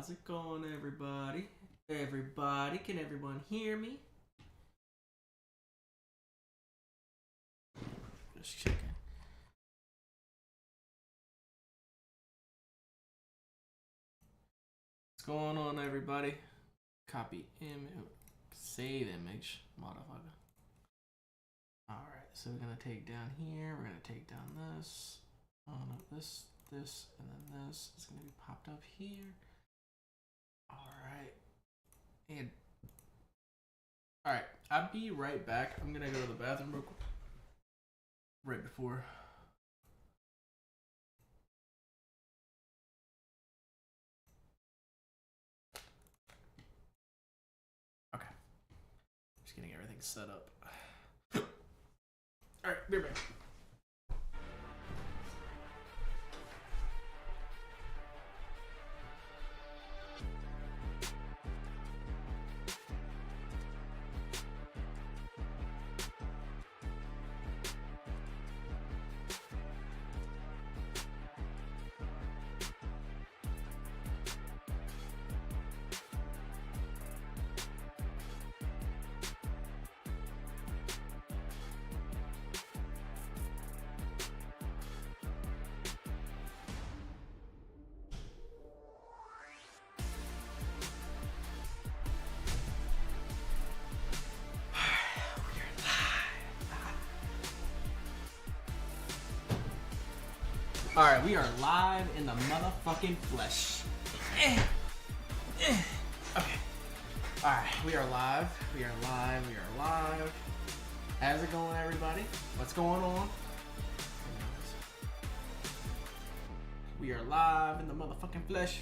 How's it going, everybody? Everybody, can everyone hear me? Just checking. What's going on, everybody? Copy image, save image, motherfucker. Alright, so we're gonna take down here, we're gonna take down this. Oh no, this, and then this is gonna be popped up here. Alright. And alright, I'll be right back. I'm gonna go to the bathroom real quick. Right before. Okay. Just getting everything set up. Alright, be right back. Alright, we are live in the motherfucking flesh. Okay. Alright, we are live. We are live. How's it going, everybody? What's going on? We are live in the motherfucking flesh.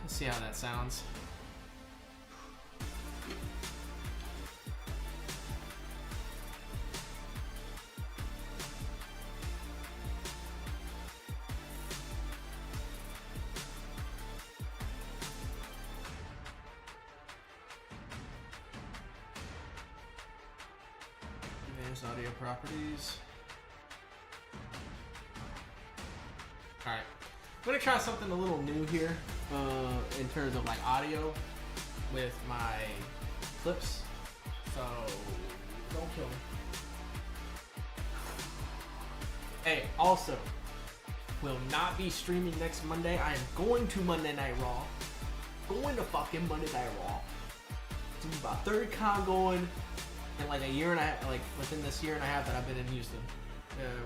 See how that sounds. Advanced audio properties. All right, I'm gonna try something a little new here. In terms of like audio with my clips, so don't kill me. Hey, also, will not be streaming next Monday. I am going to Monday Night Raw. Going to fucking Monday Night Raw. It's gonna be my third con going in like a year and a half, like within this year and a half that I've been in Houston.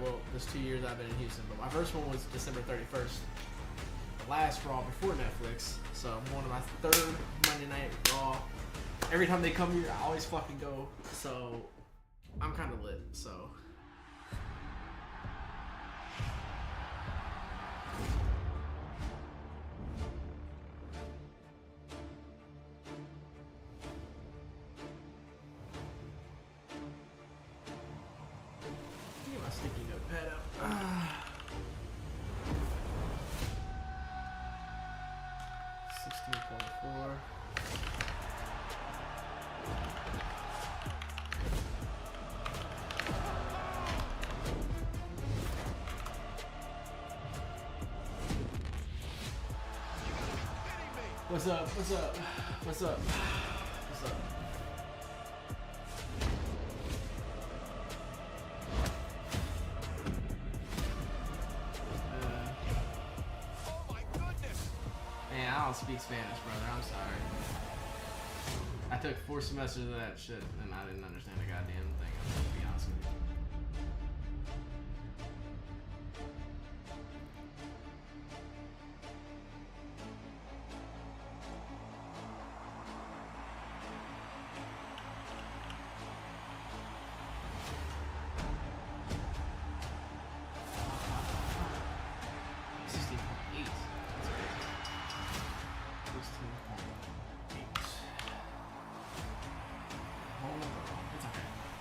Well, there's 2 years I've been in Houston, but my first one was December 31st. Last Raw before Netflix, so I'm going to my third Monday Night Raw. Every time they come here, I always fucking go, so I'm kind of lit, so. Get my sticky notepad out. 16.4. What's up? What's up? What's up? What's up? I don't speak Spanish, brother. I'm sorry. I took 4 semesters of that shit, and I didn't understand a goddamn thing. I'm gonna be honest with you.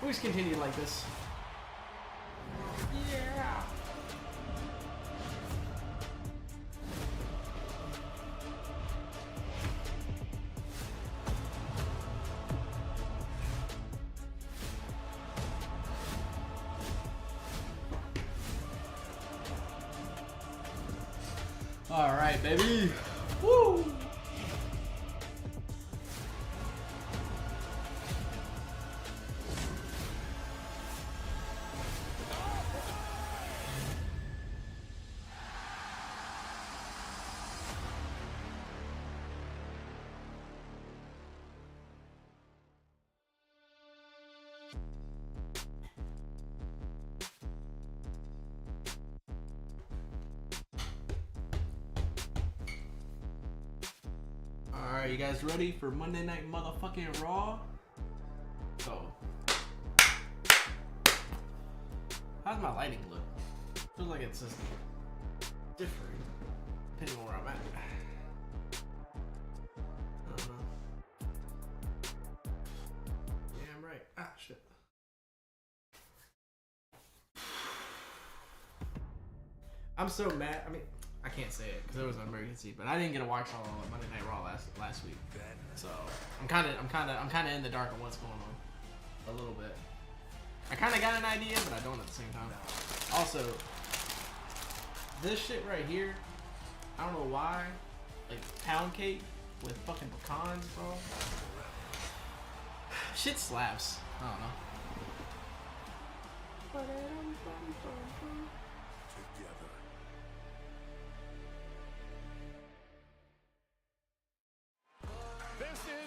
Always continue like this. Yeah. All right, baby. Woo! Alright, you guys ready for Monday Night motherfucking Raw? So, how's my lighting look? Feels like it's just different, depending on where I'm at. I don't know. Yeah, I'm right. Ah, shit. I'm so mad. I mean, I can't say it because it was an emergency, but I didn't get to watch all of Monday Night Raw last week, so I'm kind of in the dark on what's going on, a little bit. I kind of got an idea, but I don't at the same time. Also, this shit right here, I don't know why, like pound cake with fucking pecans, bro. Shit slaps. I don't know.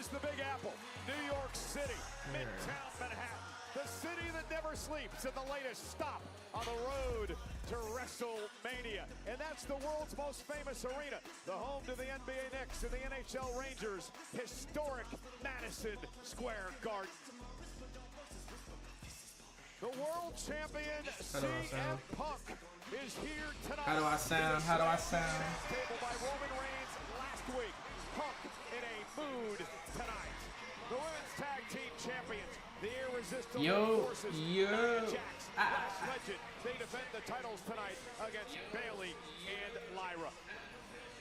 The Big Apple, New York City, Midtown Manhattan, the city that never sleeps, and the latest stop on the road to WrestleMania. And that's the world's most famous arena, the home to the NBA Knicks and the NHL Rangers, historic Madison Square Garden. The world champion CM Punk is here tonight. How do I sound? How do I sound? Table by Roman Reigns last week. Punk in a mood tonight. The women's tag team champions, the irresistible forces, Jax, last legend. They defend the titles tonight against Bayley and Lyra.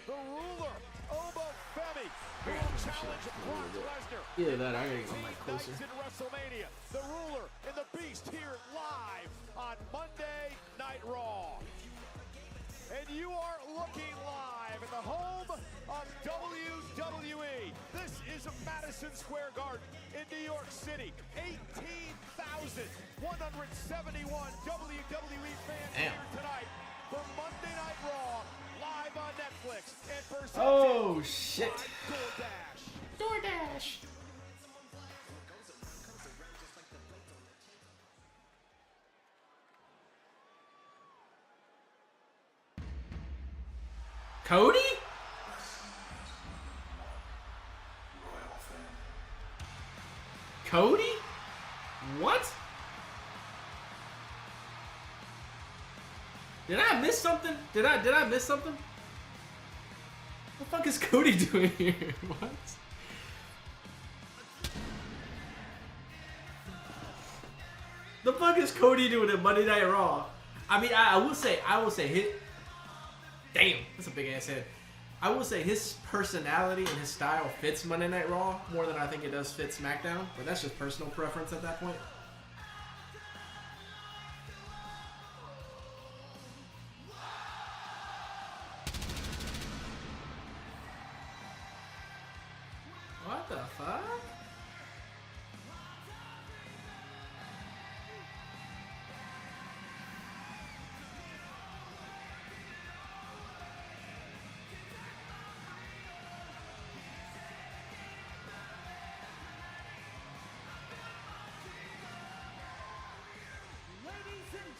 The ruler, Oba Femi, who will challenge Brock Lesnar. Yeah, that I gotta get my mic closer. In WrestleMania, the ruler and the beast here live on Monday Night Raw. And you are looking live in the home of WWE. This is Madison Square Garden in New York City. 18,171 WWE fans here tonight for Monday Night Raw, live on Netflix. And oh shit! DoorDash. Cody? Cody? What? Did I miss something? Did I miss something? What the fuck is Cody doing here? What? The fuck is Cody doing at Monday Night Raw? I mean, I will say his. Damn, that's a big ass head. I will say his personality and his style fits Monday Night Raw more than I think it does fit SmackDown, but that's just personal preference at that point. What the fuck?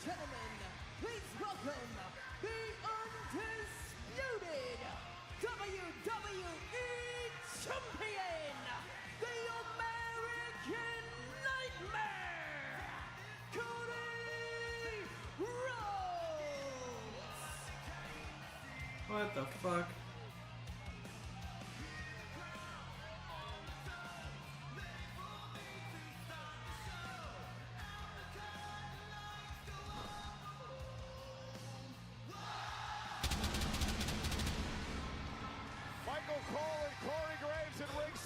Gentlemen, please welcome the undisputed WWE Champion, the American Nightmare, Cody Rhodes. What the fuck?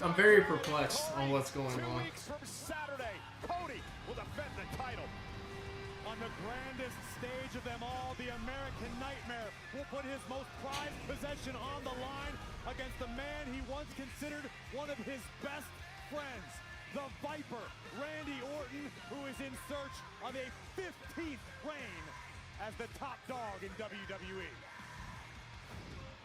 I'm very perplexed on what's going on. 2 weeks from Saturday, Cody will defend the title. On the grandest stage of them all, the American Nightmare will put his most prized possession on the line against the man he once considered one of his best friends, the Viper, Randy Orton, who is in search of a 15th reign as the top dog in WWE.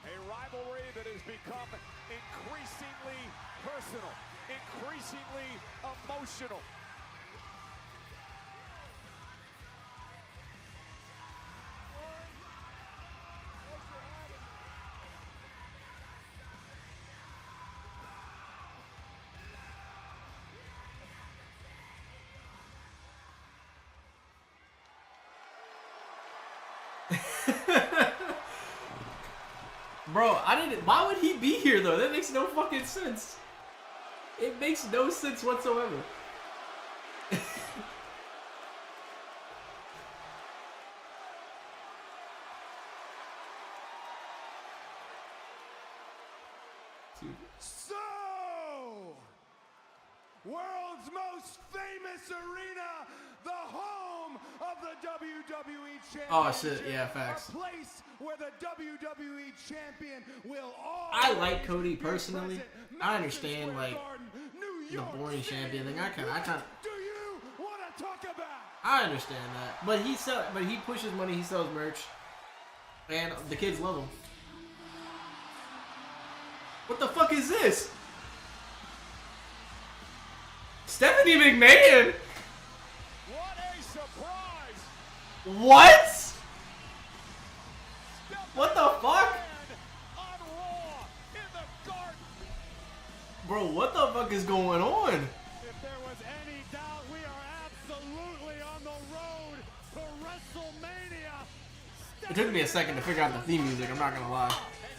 A rivalry that has become increasingly personal, increasingly emotional. Bro, I didn't. Why would he be here though? That makes no fucking sense. It makes no sense whatsoever. So, world's most famous arena, the home of the WWE Championship. Oh shit, yeah, facts. A place where the WWE Champion will I like Cody personally. I understand like the boring champion thing. I kind of. Do you want to talk about? I understand that, but he pushes money. He sells merch, and the kids love him. What the fuck is this? Stephanie McMahon? What a surprise! What? What the fuck? On Raw in the Garden. Bro, what the fuck is going on? If there was any doubt, we are absolutely on the road to WrestleMania. It took me a second to figure out the theme music, I'm not gonna lie. And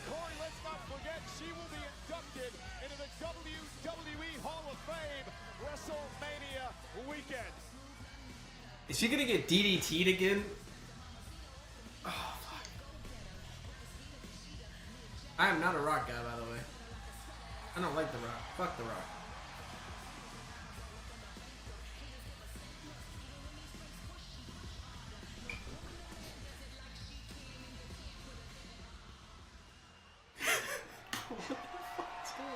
Corey, let's not forget, she will be inducted into the WWE Hall of Fame WrestleMania weekend. Is she gonna get DDT'd again? Oh, fuck. I am not a Rock guy, by the way. I don't like The Rock. Fuck The Rock. What the fuck's going on?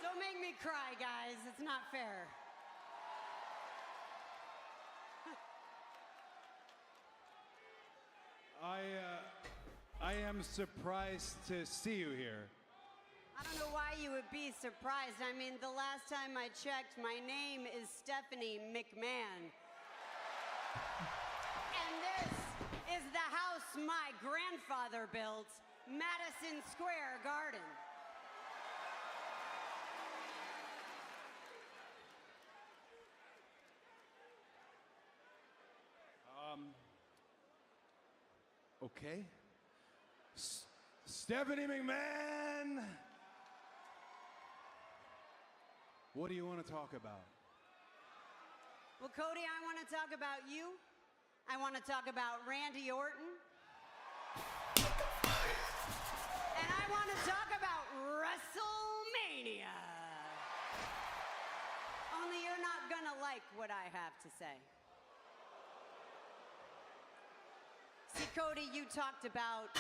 Don't make me cry, guys. It's not fair. I am surprised to see you here. I don't know why you would be surprised. I mean, the last time I checked, my name is Stephanie McMahon. And this is the house my grandfather built, Madison Square Garden. Okay. Stephanie McMahon! What do you want to talk about? Well, Cody, I want to talk about you. I want to talk about Randy Orton. And I want to talk about WrestleMania. Only you're not going to like what I have to say. See, Cody, you talked about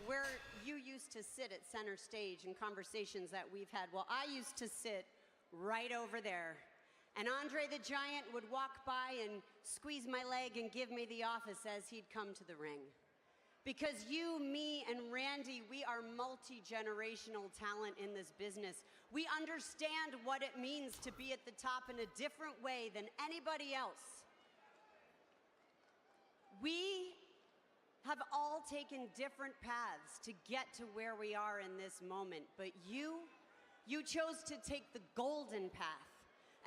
where you used to sit at center stage in conversations that we've had. Well, I used to sit right over there. And Andre the Giant would walk by and squeeze my leg and give me the office as he'd come to the ring. Because you, me, and Randy, we are multi-generational talent in this business. We understand what it means to be at the top in a different way than anybody else. We have all taken different paths to get to where we are in this moment, but you chose to take the golden path.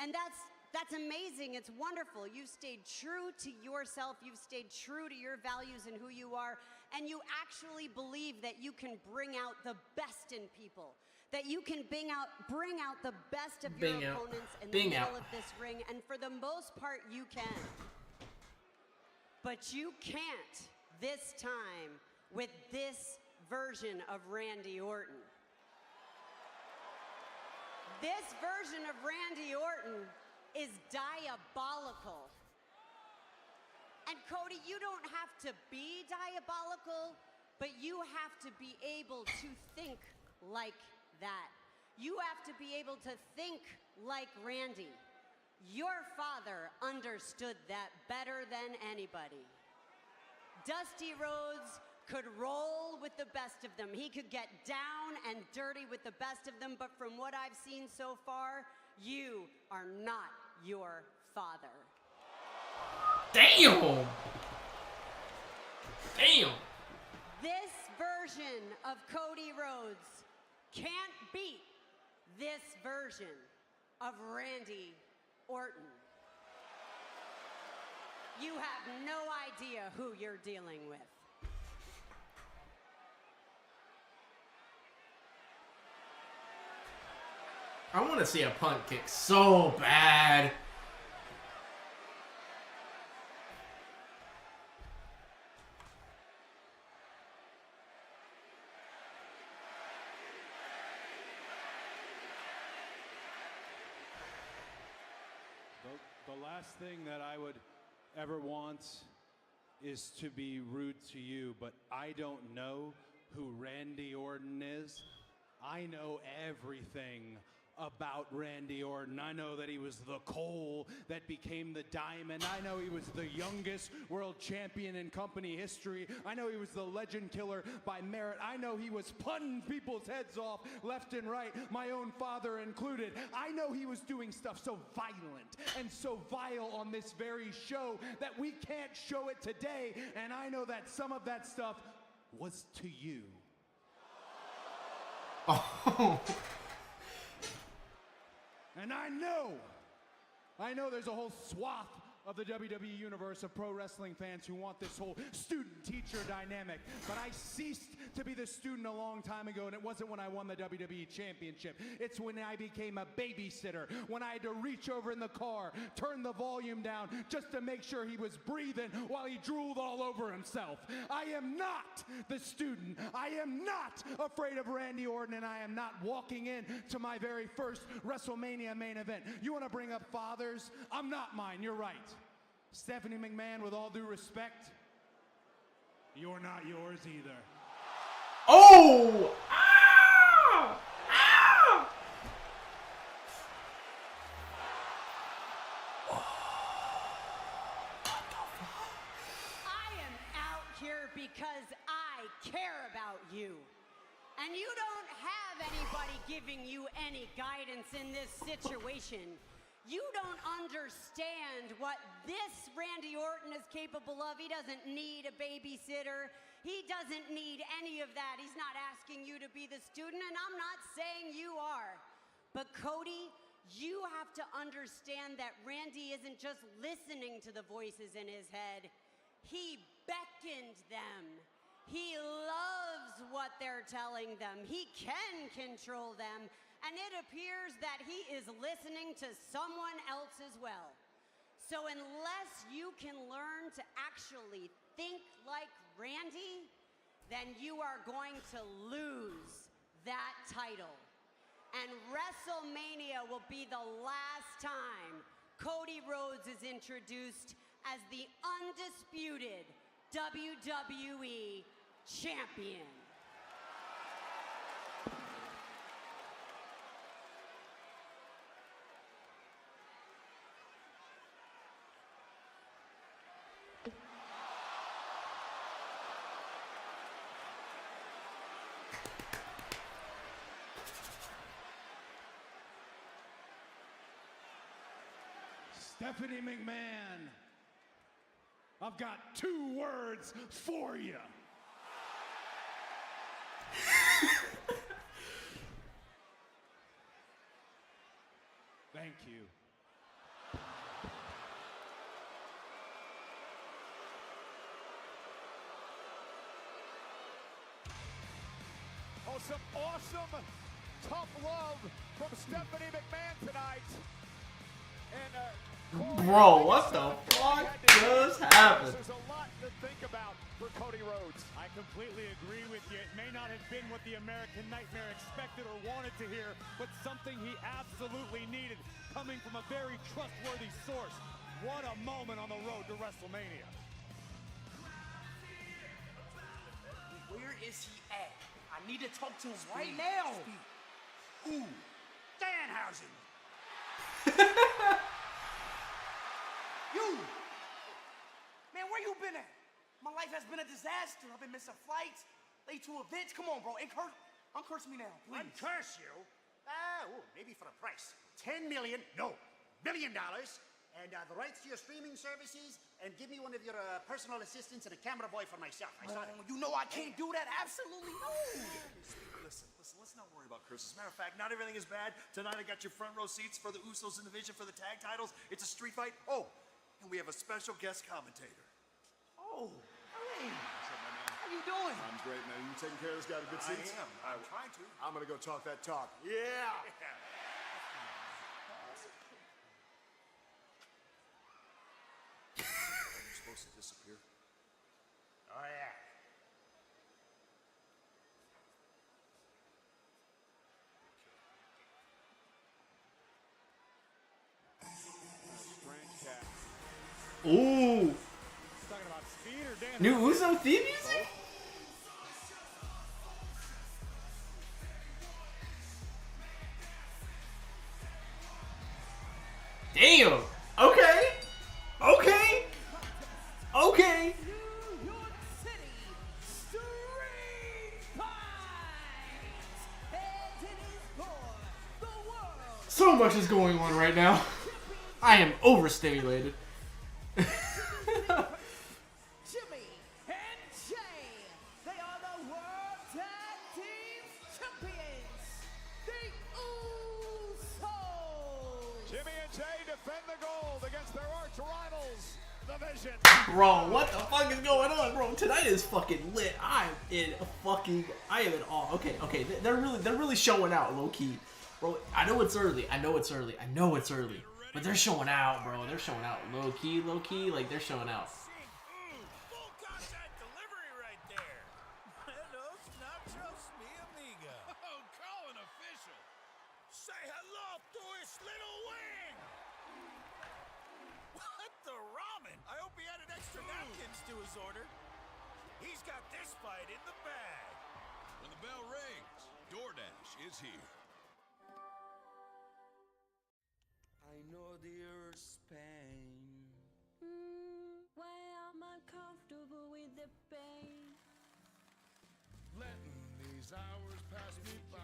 And that's amazing, it's wonderful. You've stayed true to yourself, you've stayed true to your values and who you are, and you actually believe that you can bring out the best in people, that you can bring out the best of your opponents in the middle of this ring, and for the most part, you can. But you can't this time with this version of Randy Orton. This version of Randy Orton is diabolical. And Cody, you don't have to be diabolical, but you have to be able to think like that. You have to be able to think like Randy. Your father understood that better than anybody. Dusty Rhodes could roll with the best of them. He could get down and dirty with the best of them, but from what I've seen so far, you are not your father. Damn! Damn! This version of Cody Rhodes can't beat this version of Randy Orton. You have no idea who you're dealing with. I want to see a punt kick so bad. The last thing that I would ever want is to be rude to you, but I don't know who Randy Orton is. I know everything about Randy Orton. I know that he was the coal that became the diamond. I know he was the youngest world champion in company history. I know he was the legend killer by merit. I know he was punting people's heads off left and right, my own father included. I know he was doing stuff so violent and so vile on this very show that we can't show it today. And I know that some of that stuff was to you. Oh. And I know there's a whole swath of the WWE universe of pro wrestling fans who want this whole student-teacher dynamic. But I ceased to be the student a long time ago, and it wasn't when I won the WWE Championship. It's when I became a babysitter, when I had to reach over in the car, turn the volume down just to make sure he was breathing while he drooled all over himself. I am not the student. I am not afraid of Randy Orton, and I am not walking in to my very first WrestleMania main event. You want to bring up fathers? I'm not mine. You're right. Stephanie McMahon, with all due respect, you're not yours either. Oh! Ah! Ah! I am out here because I care about you. And you don't have anybody giving you any guidance in this situation. You don't understand what this Randy Orton is capable of. He doesn't need a babysitter. He doesn't need any of that. He's not asking you to be the student, and I'm not saying you are. But Cody, you have to understand that Randy isn't just listening to the voices in his head. He beckoned them. He loves what they're telling them. He can control them. And it appears that he is listening to someone else as well. So unless you can learn to actually think like Randy, then you are going to lose that title. And WrestleMania will be the last time Cody Rhodes is introduced as the undisputed WWE Champion. Stephanie McMahon, I've got 2 words for you. Thank you. Oh, some awesome, tough love from Stephanie McMahon tonight. And, Corey, Bro, what the fuck just happened? There's a lot completely agree with you. It may not have been what the American Nightmare expected or wanted to hear, but something he absolutely needed, coming from a very trustworthy source. What a moment on the road to WrestleMania. Where is he at? I need to talk to him right now. Ooh, Danhausen. You! Man, where you been at? My life has been a disaster. I've been missing flights, late to events. Come on, bro. Uncurse me now, please. Uncurse you? Maybe for a price. $10 million, no, $1 billion. And the rights to your streaming services, and give me one of your personal assistants and a camera boy for myself. You know I can't do that. Absolutely no. Listen, let's not worry about curses. As a matter of fact, not everything is bad. Tonight I got your front row seats for the Usos in the Division for the tag titles. It's a street fight. Oh, and we have a special guest commentator. Oh, hey. What's up, my man? How you doing? I'm great, man. You taking care of this guy with good seats? I am. I'm trying to. I'm gonna go talk that talk. Yeah! Are you supposed to disappear? Oh, yeah. Ooh. Talking about speed or Dan? New Uso theme music? Damn. Okay. Okay. Okay. New York City Street Fights! And it is for the world. So much is going on right now. I am overstimulated. Jimmy and Jay, they are the World Tag Team Champions, the Usos. Jimmy and Jay defend the gold against their arch rivals, the Vision. Bro, what the fuck is going on, bro? Tonight is fucking lit. I am in awe. Okay, they're really showing out, low key, bro. I know it's early. But they're showing out, bro. They're showing out, low key. Like they're showing out. Full contact delivery right there. Buenos nachos, mi amiga. Oh, call an official. Say hello to his little wing. What the ramen? I hope he added extra napkins to his order. He's got this fight in the bag. When the bell rings, DoorDash is here. I know the earth's pain. Why am I comfortable with the pain? Letting these hours pass me by.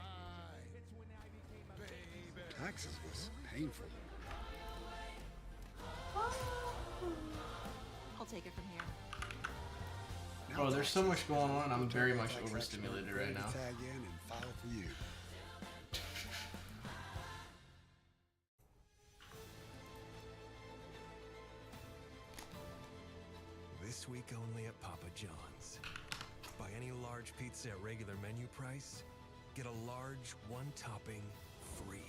Baby. Taxes was painful. I'll take it from here. Bro, there's so much going on. I'm very much overstimulated right now. Tag in and file for you. This week only at Papa John's. Buy any large pizza at regular menu price, get a large one-topping free.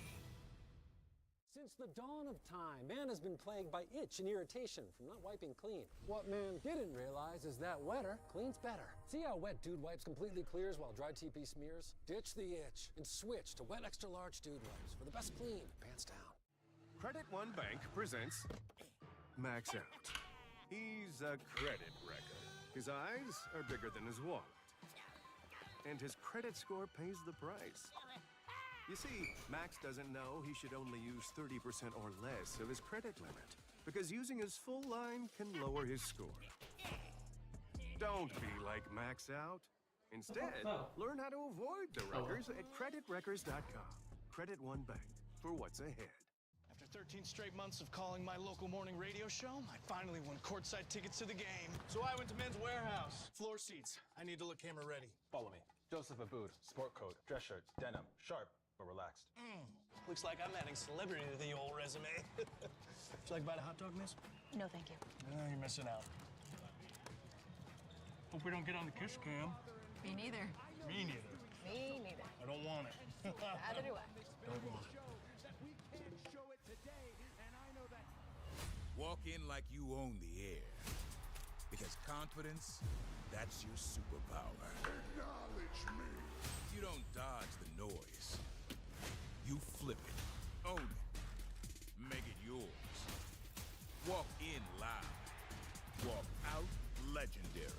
Since the dawn of time, man has been plagued by itch and irritation from not wiping clean. What man didn't realize is that wetter cleans better. See how wet Dude Wipes completely clears while dry TP smears? Ditch the itch and switch to wet extra large Dude Wipes for the best clean, pants down. Credit One Bank presents Max Out. He's a credit wrecker. His eyes are bigger than his wallet. And his credit score pays the price. You see, Max doesn't know he should only use 30% or less of his credit limit, because using his full line can lower his score. Don't be like Max Out. Instead, learn how to avoid the wreckers at creditwreckers.com. Credit One Bank for what's ahead. After 13 straight months of calling my local morning radio show, I finally won courtside tickets to the game. So I went to Men's Warehouse. Floor seats. I need to look camera ready. Follow me. Joseph Abood, sport coat, dress shirt, denim, sharp, but relaxed. Looks like I'm adding celebrity to the old resume. Would you like to buy a hot dog, miss? No, thank you. You're missing out. Hope we don't get on the kiss cam. Me neither. Me neither. Me neither. I don't want it. Neither do I. Don't want it. Walk in like you own the air. Because confidence, That's your superpower. Acknowledge me. You don't dodge the noise. You flip it, own it, make it yours. Walk in loud, walk out legendary.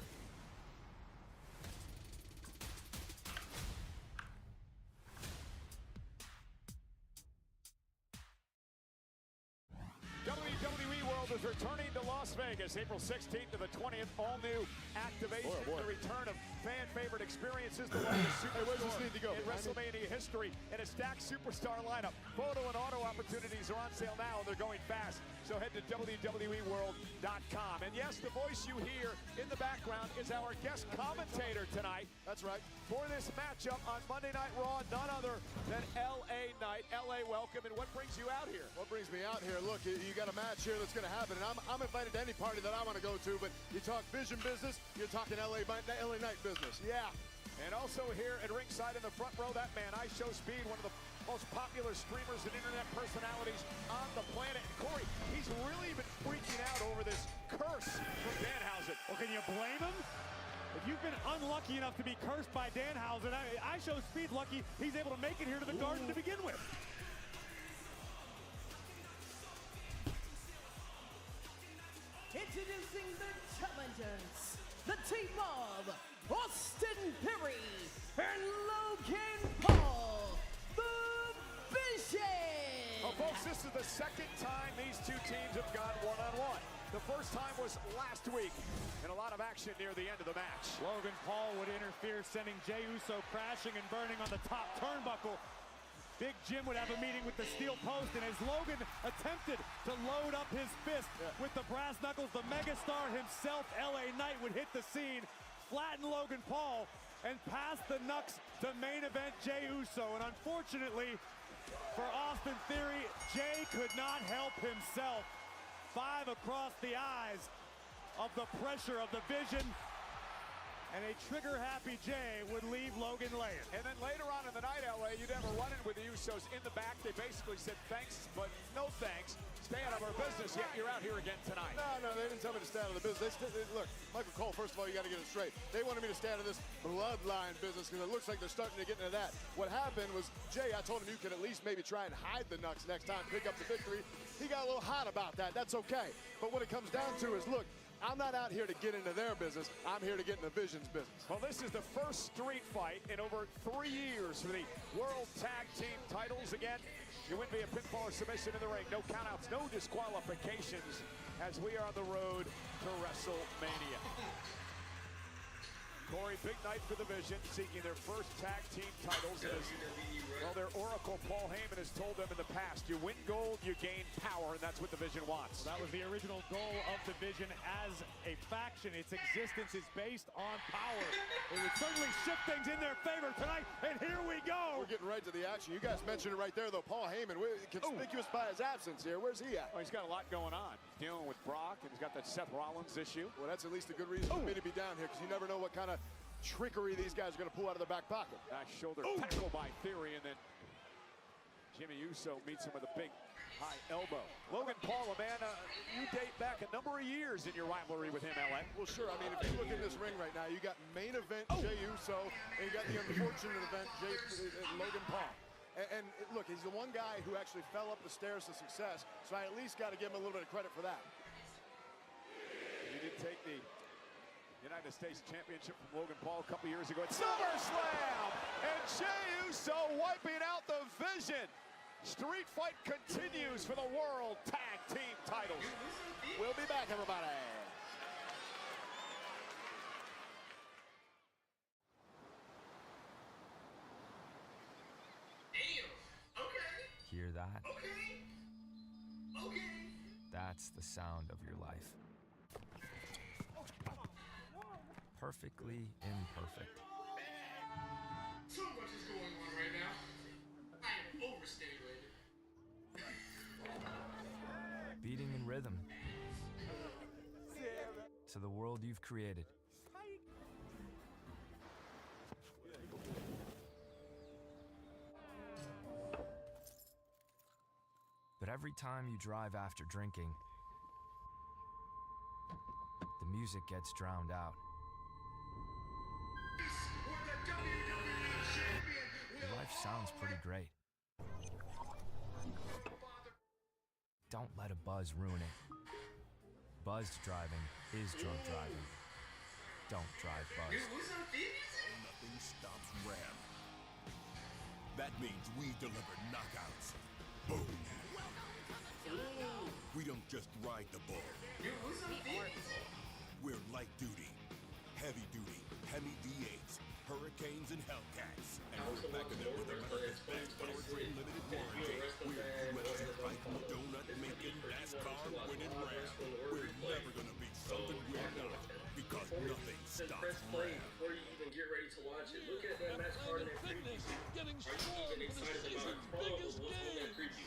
WWE World is returning to Las Vegas April 16th to the 20th. All new activation, the return of fan favorite experiences, the largest superstore in WrestleMania history, and a stacked superstar lineup. Photo and auto opportunities are on sale now, and they're going fast. So head to WWEWorld.com. And yes, the voice you hear in the background is our guest commentator tonight. That's right. For this matchup on Monday Night Raw, none other than LA Knight. LA, welcome. And what brings you out here? What brings me out here? Look, you got a match here that's going to happen, and I'm invited to any party that I want to go to, but you talk Vision business, you're talking LA Knight business. Yeah. And also here at ringside in the front row, that man, I Show Speed, one of the most popular streamers and internet personalities on the planet. And Corey, he's really been freaking out over this curse from Danhausen. Well, can you blame him? If you've been unlucky enough to be cursed by Danhausen, I Show Speed lucky he's able to make it here to the Garden to begin with. Introducing the challengers, the team of Austin Theory and Logan Paul, the Vision. Well, folks, this is the second time these two teams have gone one-on-one. The first time was last week, and a lot of action near the end of the match. Logan Paul would interfere, sending Jey Uso crashing and burning on the top turnbuckle. Big Jim would have a meeting with the steel post, and as Logan attempted to load up his fist with the brass knuckles, the megastar himself, LA Knight, would hit the scene, flatten Logan Paul, and pass the Nux to main event Jey Uso. And unfortunately for Austin Theory, Jey could not help himself. 5 across the eyes of the pressure of the Vision. And a trigger-happy Jey would leave Logan laying. And then later on in the night, LA, you'd have a run-in with the Usos in the back. They basically said thanks, but no thanks. Stay out of our business, yet you're out here again tonight. No, they didn't tell me to stay out of the business. Look, Michael Cole, first of all, you got to get it straight. They wanted me to stay out of this bloodline business because it looks like they're starting to get into that. What happened was, Jey, I told him you could at least maybe try and hide the Nux next time, pick up the victory. He got a little hot about that. That's okay. But what it comes down to is, look, I'm not out here to get into their business. I'm here to get into Vision's business. Well, this is the first street fight in over 3 years for the World Tag Team titles. Again, you win via pinfall or submission in the ring. No countouts, no disqualifications as we are on the road to WrestleMania. Corey, big night for the Vision, seeking their first tag team titles. Well, their oracle, Paul Heyman, has told them in the past, you win gold, you gain power, and that's what the Vision wants. Well, that was the original goal of the Vision as a faction. Its existence is based on power. It would certainly shift things in their favor tonight, and here we go. We're getting right to the action. You guys mentioned it right there, though. Paul Heyman, conspicuous by his absence here. Where's he at? Well, he's got a lot going on. He's dealing with Brock, and he's got that Seth Rollins issue. Well, that's at least a good reason for me to be down here, because you never know what kind of trickery these guys are going to pull out of their back pocket. Nice shoulder tackle by Theory, and then Jimmy Uso meets him with a big high elbow. Logan Paul, a man, you date back a number of years in your rivalry with him, LA. Well, sure. I mean, if you look at this ring right now, you got main event Jey Uso, and you got the unfortunate event Logan Paul. And look, he's the one guy who actually fell up the stairs to success, so I at least got to give him a little bit of credit for that. He did take the United States Championship from Logan Paul a couple years ago at SummerSlam, and Jey Uso wiping out the Vision. Street fight continues for the World Tag Team titles. We'll be back, everybody. Hear that? Okay. That's the sound of your life. Perfectly imperfect. So much is going on right now. I am overstimulated. Beating in rhythm to the world you've created. But every time you drive after drinking, the music gets drowned out. Life sounds pretty great. Don't let a buzz ruin it. Buzzed driving is drunk driving. Don't drive buzzed. Nothing stops Ram. That means we deliver knockouts. Boom. We don't just ride the bull. We're light duty, heavy duty, Hemi V8s, Hurricanes, and Hellcats. And we're backing it with America's best powertrain limited warranty. We're UFC fighting, donut making, NASCAR winning Ram. We're never gonna be something we're not, because nothing stops Ram. Before you even get ready to watch it, look at that match card in that preview. Are you even excited about Pro was in that preview?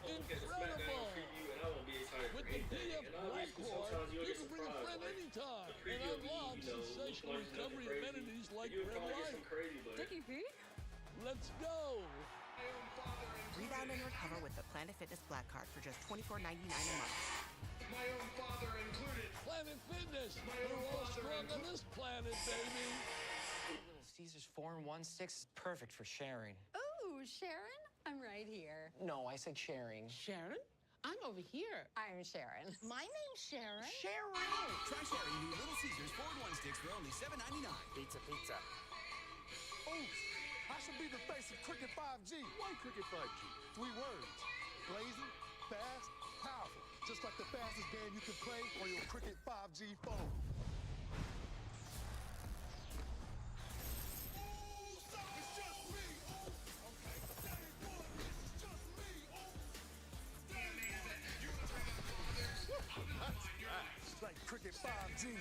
I'll look at the SmackDown preview and I won't be excited for anything. And obviously sometimes you'll get surprised. Like the preview will be, you know, which one is nothing crazy. You'll probably get some crazy, but Dickie V? Let's go. Rebound and recover with the Planet Fitness Black Card for just $24.99 a month. My own father included. Planet Fitness. We're all strong on this planet, baby. Little Caesars 4 and 1 sticks is perfect for sharing. Ooh, Sharon? I'm right here. No, I said sharing. Sharon? I'm over here. I'm Sharon. My name's Sharon. Sharon! Try sharing new Little Caesars 4 and 1 sticks for only $7.99. Pizza, pizza. Oops, I should be the face of Cricket 5G. Why Cricket 5G? 3 words. Blazing, fast, powerful. Just like the fastest game you can play on your Cricket 5G phone. It's like Cricket 5G.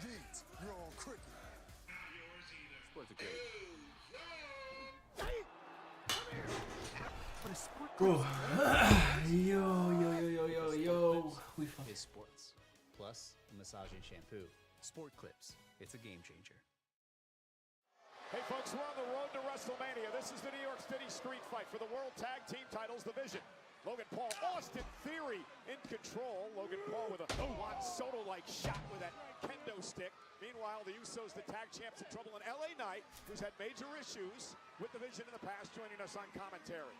Yeet, you're on Cricket. Sports are great. What a sport. Bro. Yo. We fucking sports. Plus, massaging shampoo. Sport Clips. It's a game changer. Hey folks, we're on the road to WrestleMania. This is the New York City Street Fight for the World Tag Team Titles division. Logan Paul, Austin Theory in control. Logan Paul with a Juan Soto-like shot with that kendo stick. Meanwhile, the Usos, the tag champs, in trouble. And LA Knight, who's had major issues with the Vision in the past, joining us on commentary.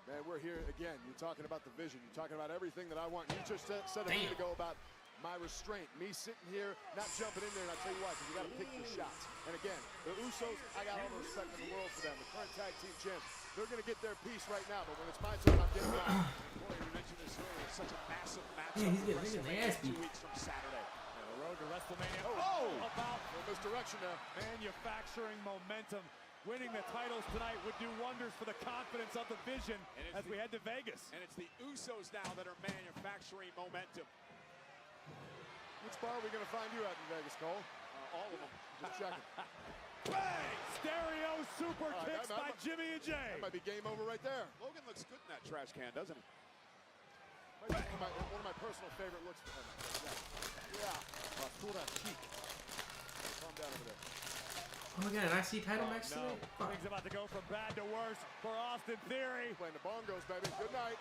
Man, we're here again. You're talking about the Vision. You're talking about everything that I want. You just said a minute ago about my restraint, me sitting here, not jumping in there, and I'll tell you why, because you got to pick your shots. And again, the Usos, I got all the respect in the world for them. The current tag team champs, they're going to get their piece right now, but when it's my turn, I'm getting mine. Boy, you mentioned this earlier, such a massive matchup. Yeah, he's getting his ass beat. 2 weeks from Saturday. And the road to WrestleMania. About misdirection there. Manufacturing momentum. Winning the titles tonight would do wonders for the confidence of the Vision as we head to Vegas. And it's the Usos now that are manufacturing momentum. Which bar are we going to find you at in Vegas, Cole? All of them. Just checking. Bang! Stereo super kicks by Jimmy and Jay. That might be game over right there. Logan looks good in that trash can, doesn't he? One of my personal favorite looks for him. Yeah. Pura cheek. Calm down over there. Oh my god, and I see title match today? Fuck. Things about to go from bad to worse for Austin Theory. Playing the bongos, baby. Good night.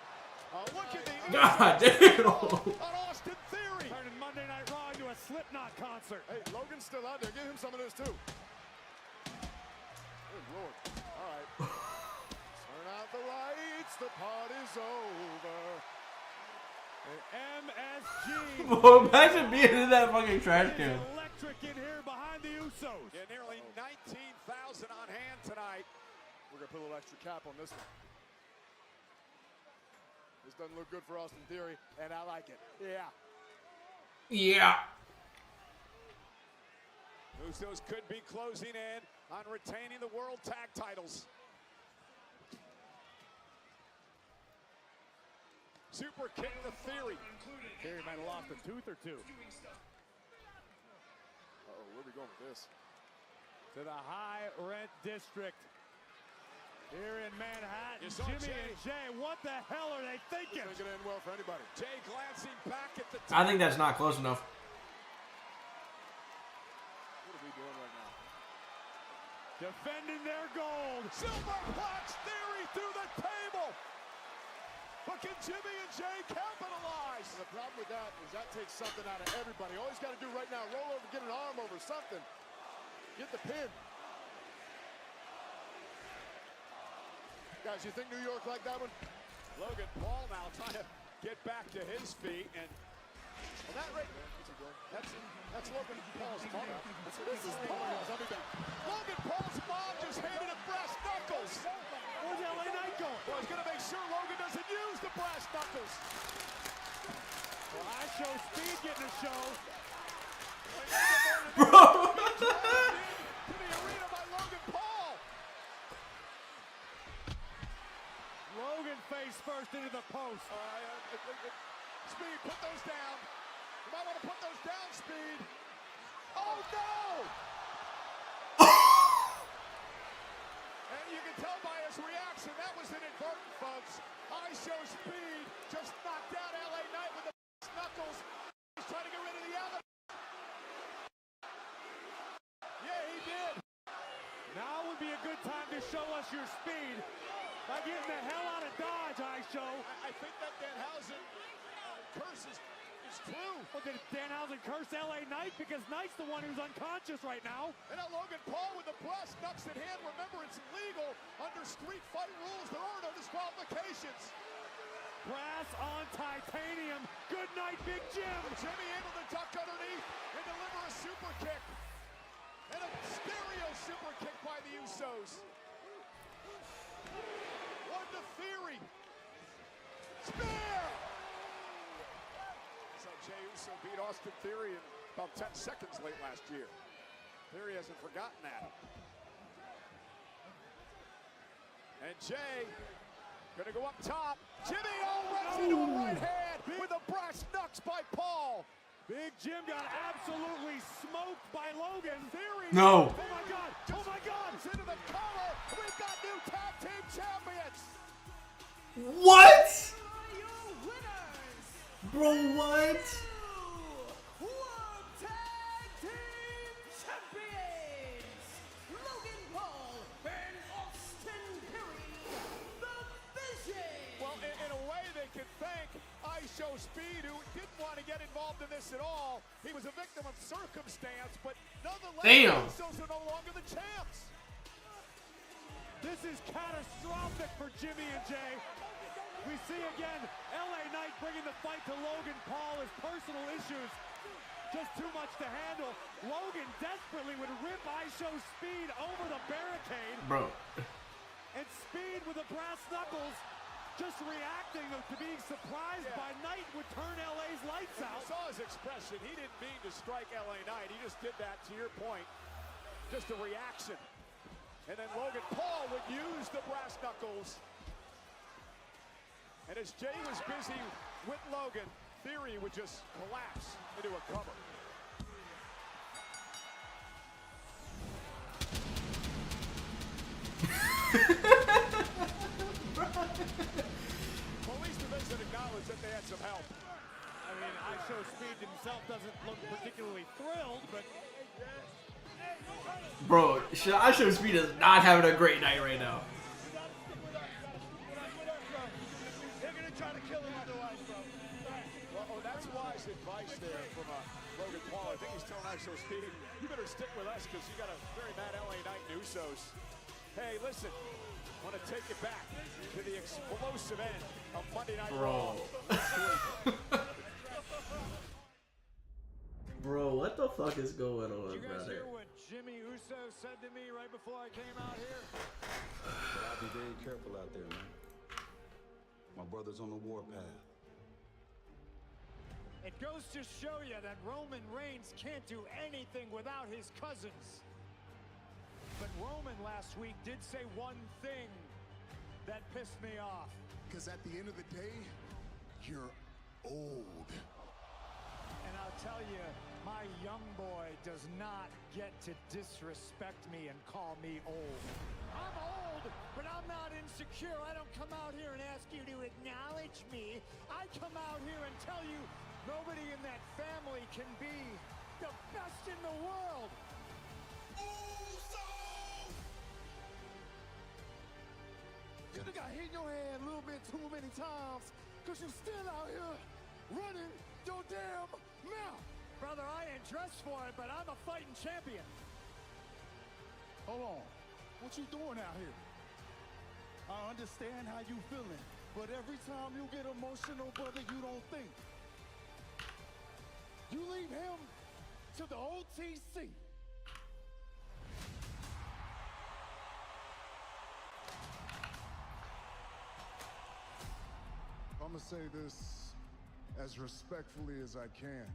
Look at the God damn! on Austin Theory. Turning Monday Night Raw into a Slipknot concert. Hey, Logan's still out there. Give him some of this, too. Good Lord. All right. Turn out the lights. The party's over. MSG. Bro, imagine being in that fucking trash can. Electric in here behind the Usos. Yeah, nearly 19,000 on hand tonight. We're going to put a little extra cap on this one. This doesn't look good for Austin Theory, and I like it. Yeah. Yeah. Usos could be closing in on retaining the World Tag Titles. Super kick to Theory. Theory might have lost a tooth or two. Uh-oh, where are we going with this? To the high rent district. Here in Manhattan, Jimmy and Jay, what the hell are they thinking? This ain't gonna end well for anybody. Jay glancing back at the I think that's not close enough. What are we doing right now? Defending their gold. Superplex Theory through the table. But can Jimmy and Jay capitalize? And the problem with that is that takes something out of everybody. All he's got to do right now, roll over, get an arm over, something. Get the pin. Guys, you think New York like that one? Logan Paul now trying to get back to his feet, and well, that's Logan Paul's mom. This is Paul's. Logan Paul's mom just handed him brass knuckles. Where's LA Knight going? Well, he's gonna make sure Logan doesn't use the brass knuckles. Well, I show Speed getting a show. Bro! To the arena by Logan Paul. Logan face first into the post. Speed, put those down. You might want to put those down, Speed. Oh no! And you can tell by his reaction that was inadvertent, folks. I show Speed just knocked out LA Knight with the knuckles. He's trying to get rid of the other. Yeah, he did. Now would be a good time to show us your speed by getting the hell out of Dodge, I show. I think that Danhausen curse is true. Well, did Danhausen curse LA Knight? Because Knight's the one who's unconscious right now. And now Logan Paul with the brass knucks in hand. Remember, it's legal under street fight rules. There are no disqualifications. Brass on titanium. Good night, Big Jim. Jimmy able to duck underneath and deliver a super kick. And a stereo super kick by the Usos. One to Theory. Spear! So Jey Uso beat Austin Theory in about 10 seconds late last year. Theory hasn't forgotten that. And Jey gonna go up top. Jimmy runs into a right hand with a brass knucks by Paul. Big Jim got absolutely smoked by Logan. Theory. No. Oh my God. Oh my God. It's into the collar. We've got new tag team champions. What? Bro, what? World Tag Team Champions, Logan Paul and Austin Theory, the Vision. Well, in a way, they can thank ISHO Speed, who didn't want to get involved in this at all. He was a victim of circumstance, but nonetheless, Damn. the Usos are no longer the champs. This is catastrophic for Jimmy and Jey. We see again LA Knight bringing the fight to Logan Paul as personal issues. Just too much to handle. Logan desperately would rip ISHO Speed over the barricade. Bro. And Speed with the brass knuckles just reacting to being surprised by Knight would turn LA's lights out. You saw his expression. He didn't mean to strike LA Knight. He just did that, to your point. Just a reaction. And then Logan Paul would use the brass knuckles. And as Jey was busy with Logan, Theory would just collapse into a cover. Police division acknowledged that they had some help. I mean, ISHO Speed himself doesn't look particularly thrilled, but... Bro, ISHO Speed is not having a great night right now. That's wise advice there from Logan Paul. I think he's telling ISHO Speed, you better stick with us because you got a very mad LA Knight and Usos. Hey, listen, I want to take it back to the explosive end of Monday Night Raw. Bro, what the fuck is going on, Did you guys brother? hear what Jimmy Uso said to me right before I came out here? I'll be very careful out there, man. My brother's on the warpath. It goes to show you that Roman Reigns can't do anything without his cousins. But Roman last week did say one thing that pissed me off. Because at the end of the day, you're old. And I'll tell you, my young boy does not get to disrespect me and call me old. I'm old, but I'm not insecure. I don't come out here and ask you to acknowledge me. I come out here and tell you nobody in that family can be the best in the world. You done got hit in your head a little bit too many times because you're still out here running your damn mouth. Brother, I ain't dressed for it, but I'm a fighting champion. Hold on. What you doing out here? I understand how you feeling, but every time you get emotional, brother, you don't think. You leave him to the OTC. I'm gonna say this as respectfully as I can.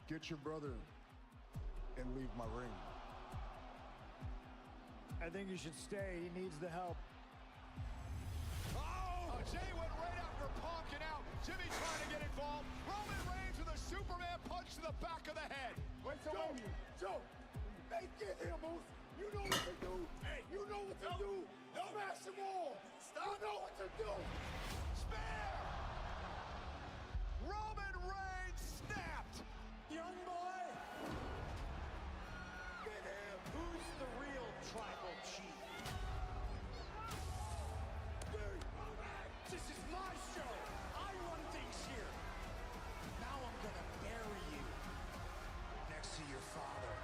Get your brother and leave my ring. I think you should stay. He needs the help. Oh, Jay went right after Punk, and out. Jimmy trying to get involved. Roman Reigns with a Superman punch to the back of the head. Wait, Joe, hey, get him, Moose. You know what to do. Hey, you know what to do. Smash them all. You know what to do. Spear! Roman Reigns snapped. Young boy. Get him. Who's the real tribal chief? This is my show. I run things here. Now I'm gonna bury you next to your father.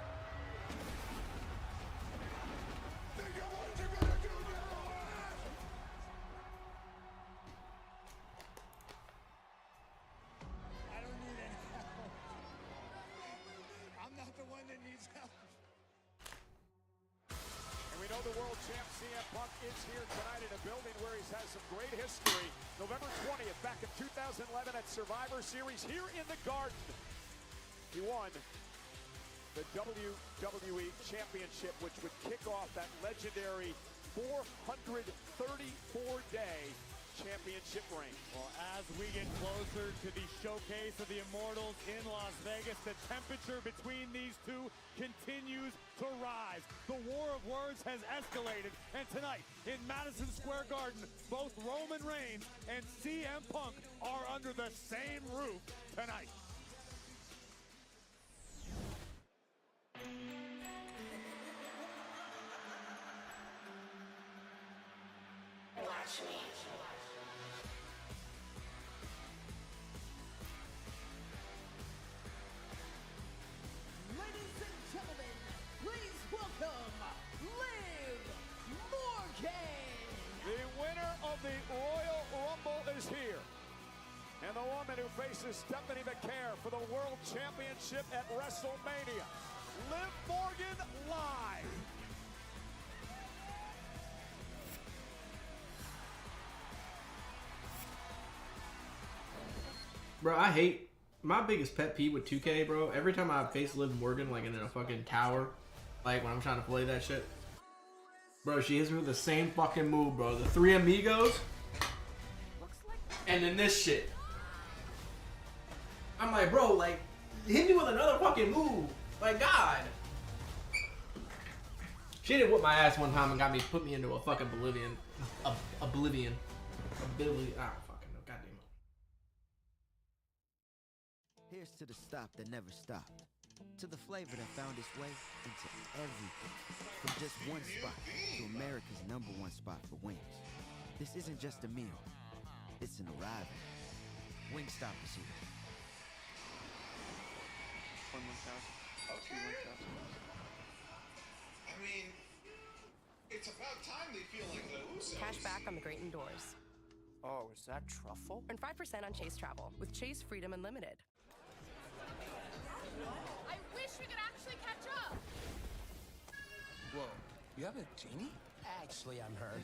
Think of what you're gonna do now. I don't need any help. I'm not the one that needs help. And we know the world champ CM Punk is here tonight in a building where he's had some great history. November 20th, back in 2011 at Survivor Series here in the Garden. He won the WWE Championship, which would kick off that legendary 434-day championship reign. Well, as we get closer to the showcase of the Immortals in Las Vegas, the temperature between these two continues to rise. The war of words has escalated, and tonight in Madison Square Garden, both Roman Reigns and CM Punk are under the same roof tonight. Watch me. Ladies and gentlemen, please welcome Liv Morgan. The winner of the Royal Rumble is here. And the woman who faces Stephanie McCare for the World Championship at WrestleMania. Liv Morgan live. Bro, I hate my biggest pet peeve with 2K, bro. Every time I face Liv Morgan, like in a fucking tower, like when I'm trying to play that shit, bro, she hits me with the same fucking move, bro. The three amigos, and then this shit. I'm like, bro, like, hit me with another fucking move. Like, God. She did whip my ass one time and put me into a fucking oblivion. Oblivion. I don't fucking know. Goddamn. Here's to the stop that never stopped. To the flavor that found its way into everything. From just one spot to America's #1 spot for wings. This isn't just a meal. It's an arrival. Wingstop is here. Okay. I mean, it's about time they feel like the Usos. Cash back on the Great Indoors. Oh, is that truffle? And 5% on Chase Travel with Chase Freedom Unlimited. I wish we could actually catch up. Whoa, you have a genie? Actually, I'm her.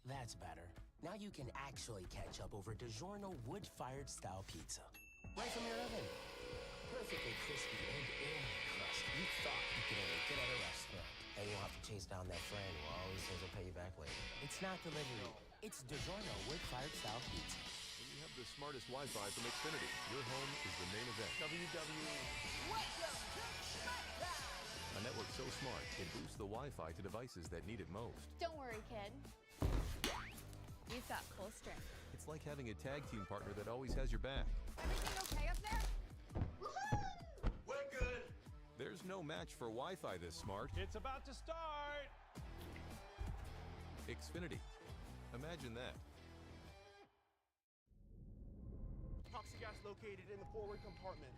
That's better. Now you can actually catch up over DiGiorno wood-fired style pizza. Right from your oven. Perfectly crispy and airy crust. You thought you could only get at a restaurant. And you won't have to chase down that friend who always says he'll pay you back later. It's not delivery. It's DiGiorno wood-fired style pizza. And you have the smartest Wi-Fi from Xfinity. Your home is the main event. A network so smart, it boosts the Wi-Fi to devices that need it most. Don't worry, kid. You've got full strength. It's like having a tag team partner that always has your back. Everything okay up there? We're good. There's no match for Wi-Fi this smart. It's about to start. Xfinity. Imagine that. Toxic gas located in the forward compartment.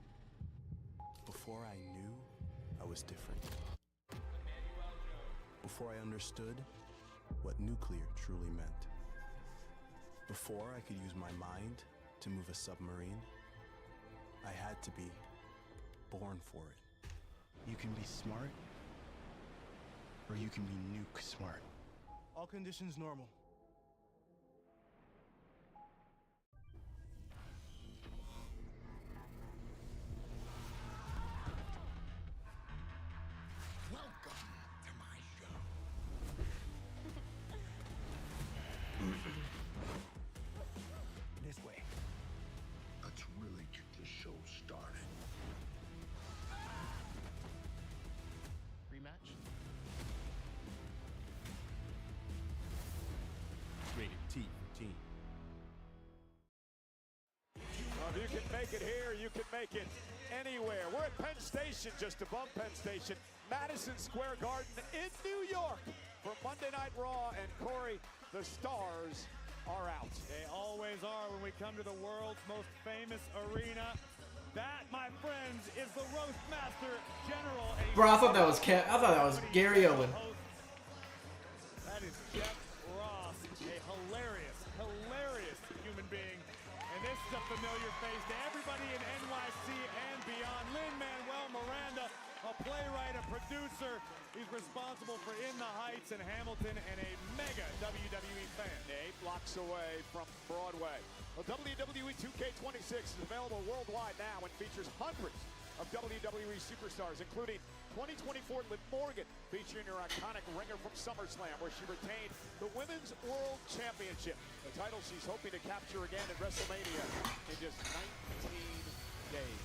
Before I knew, I was different. Before I understood what nuclear truly meant. Before I could use my mind to move a submarine, I had to be born for it. You can be smart, or you can be nuke smart. All conditions normal. Welcome to my show. This way. Let's really get this show started. Rematch? Rated T for teen. Well, if you can make it here, you can make it anywhere. We're at Penn Station, just above Penn Station, Madison Square Garden in New York for Monday Night Raw. And Corey, the stars are out. They always are when we come to the world's most famous arena. That, my friends, is the Roastmaster General. Bro, I thought that was Gary Owen. That is Jeff Ross, a hilarious human being. And this is a familiar face to everybody in NYC and beyond. Lin-Manuel Miranda, a playwright, a producer. He's responsible for In the Heights and Hamilton, and a mega WWE fan. 8 blocks away from Broadway. Well, WWE 2K26 is available worldwide now and features hundreds of WWE superstars, including 2024 Liv Morgan, featuring her iconic ringer from SummerSlam, where she retained the Women's World Championship, the title she's hoping to capture again at WrestleMania in just 19 days.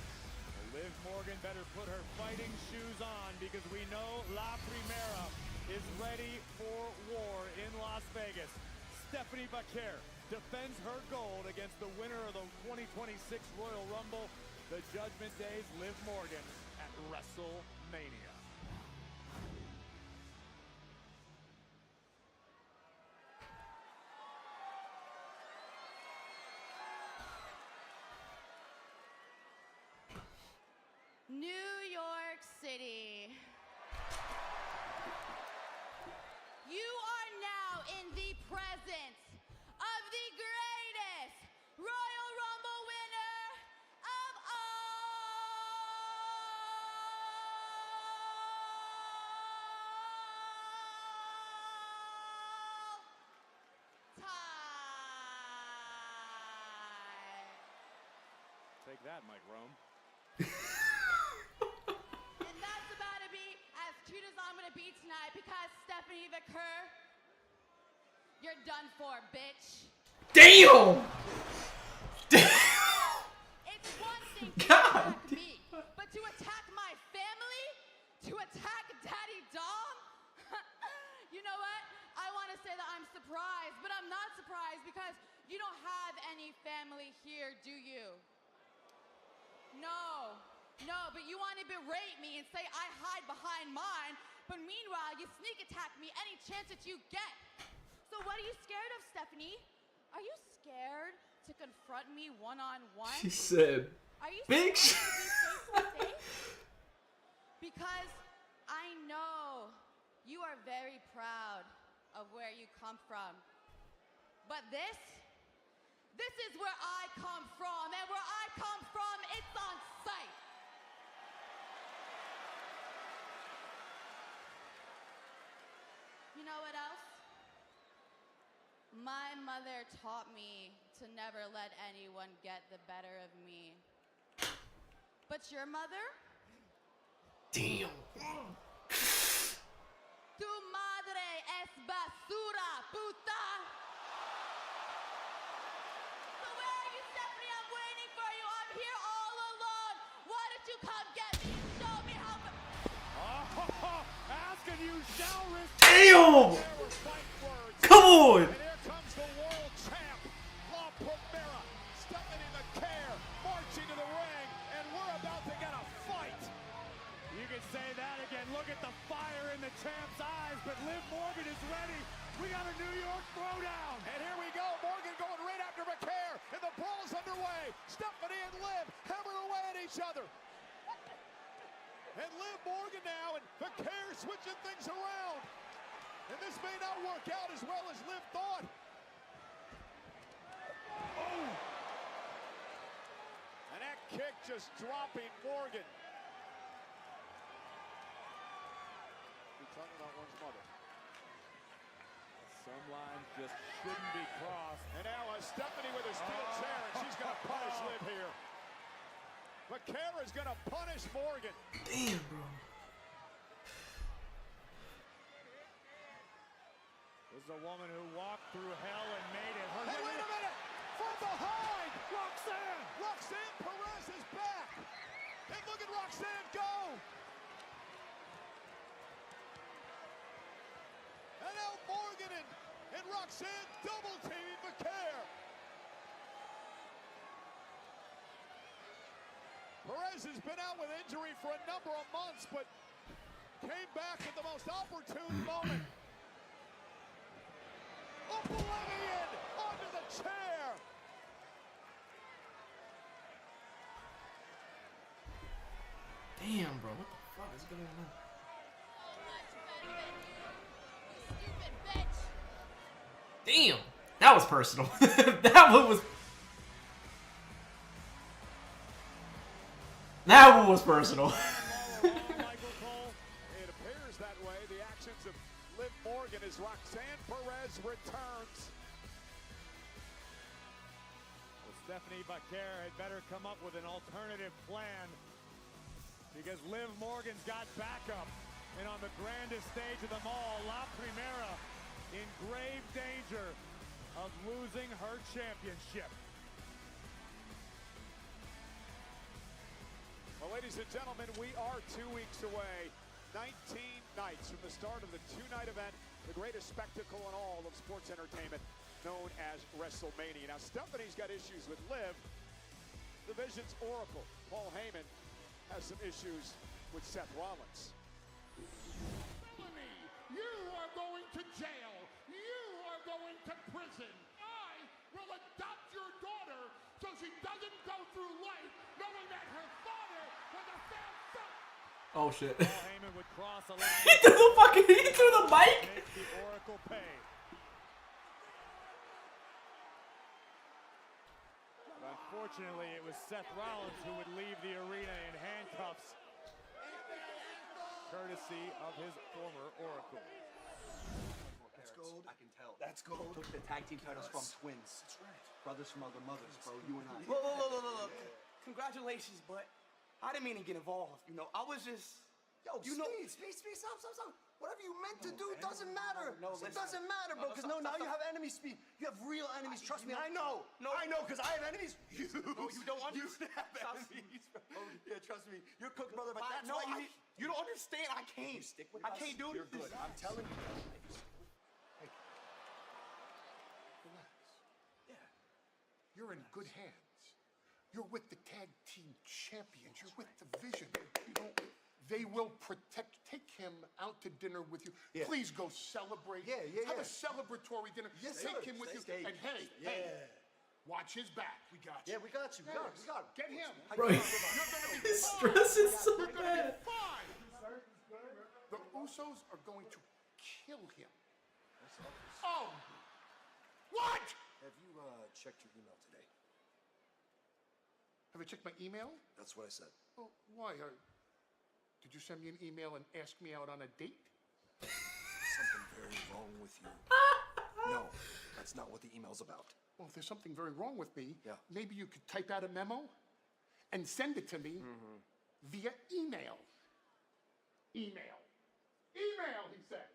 Liv Morgan better put her fighting shoes on, because we know La Primera is ready for war in Las Vegas. Stephanie Baker defends her gold against the winner of the 2026 Royal Rumble. The Judgment Day's Liv Morgan at WrestleMania. New York City. You are now in the presence of the greatest Royal Rumble winner of all time. Take that, Mike Rome. And that's about to be as cute as I'm gonna be tonight, because Stephanie Baker, you're done for, bitch. Damn! It's one thing to attack me, but to attack my family, to attack Daddy Dom, you know what? I want to say that I'm surprised, but I'm not surprised, because you don't have any family here, do you? No, but you want to berate me and say I hide behind mine, but meanwhile you sneak attack me any chance that you get. So what are you scared of, Stephanie? Are you scared to confront me one-on-one? She said, Are you bitch. scared to be face-to-face? Because I know you are very proud of where you come from. But this is where I come from, and where I come from, it's on sight. You know what else? My mother taught me to never let anyone get the better of me. But your mother? Damn. Tu madre es basura, puta. So where are you, Stephanie? I'm waiting for you. I'm here all alone. Why don't you come get me and show me how... Ask and you shall receive. Damn! Come on! And here comes the world champ, La Primera, Stephanie Baker, marching to the ring, and we're about to get a fight. You can say that again. Look at the fire in the champ's eyes, but Liv Morgan is ready. We got a New York throwdown. And here we go, Morgan going right after Baker, and the brawl's underway. Stephanie and Liv hammering away at each other. And Liv Morgan now, and Baker switching things around. And this may not work out as well as Liv thought. Oh! And that kick just dropping Morgan. He's talking about one's mother. Some lines just shouldn't be crossed. And now Stephanie with a steel chair, and she's going to punish Liv here. Vaquera's going to punish Morgan. Damn, bro. This is a woman who walked through hell and made it. Hey, wait a minute! From behind! Roxanne! Roxanne Perez is back! And look at Roxanne go! And now Morgan and Roxanne double-teaming Vaquera. Perez has been out with injury for a number of months, but came back at the most opportune moment. Oblivion onto the chair. Damn, bro. What the fuck is going on? Damn. That was personal. That one was... That one was personal. Michael Cole. It appears that way. The actions of Liv Morgan as Roxanne Perez returns. Well, Stephanie Vaquera had better come up with an alternative plan, because Liv Morgan's got backup. And on the grandest stage of them all, La Primera in grave danger of losing her championship. Well, ladies and gentlemen, we are 2 weeks away. 19 nights from the start of the two-night event, the greatest spectacle in all of sports entertainment, known as WrestleMania. Now, Stephanie's got issues with Liv. Division's Oracle, Paul Heyman, has some issues with Seth Rollins. You are going to jail. You are going to prison. I will adopt your daughter so she doesn't go through life knowing that her father was a failed son. Oh shit. Paul Heyman would cross a line. He threw the fucking... He threw the mic? Make the Oracle pay. But unfortunately, it was Seth Rollins who would leave the arena in handcuffs, courtesy of his former Oracle. That's gold. I can tell. That's gold. Took the tag team titles from twins. That's right. Brothers from other mothers, bro. You and I. Look. Congratulations, but I didn't mean to get involved. You know, I was just... Yo, Speed, stop. Whatever you meant to do doesn't matter. It doesn't matter, bro, because now you have enemies, Speed. You have real enemies, trust me. I know. I know, because I have enemies. You don't understand. have enemies, bro. Yeah, trust me. You're cooked, brother, but that's why you don't understand. I can't. Stick with I can't do You're this. good. I'm telling you. Hey, relax. Yeah. You're in good hands. You're with the tag team champions. You're with the Vision. You know, they will protect. Take him out to dinner with you. Yeah. Please go celebrate. Have a celebratory dinner. Yes, Take sir. him with you. Steak. And hey, watch his back. We got you. Yeah, we got you. We got him. Get him. Bro, his stress is so bad. Fine. The Usos are going to kill him. Oh! What? Have you checked your email today? Have I checked my email? That's what I said. Oh, why? Did you send me an email and ask me out on a date? Something very wrong with you. No, that's not what the email's about. Well, if there's something very wrong with me, maybe you could type out a memo and send it to me via email. Email, he said.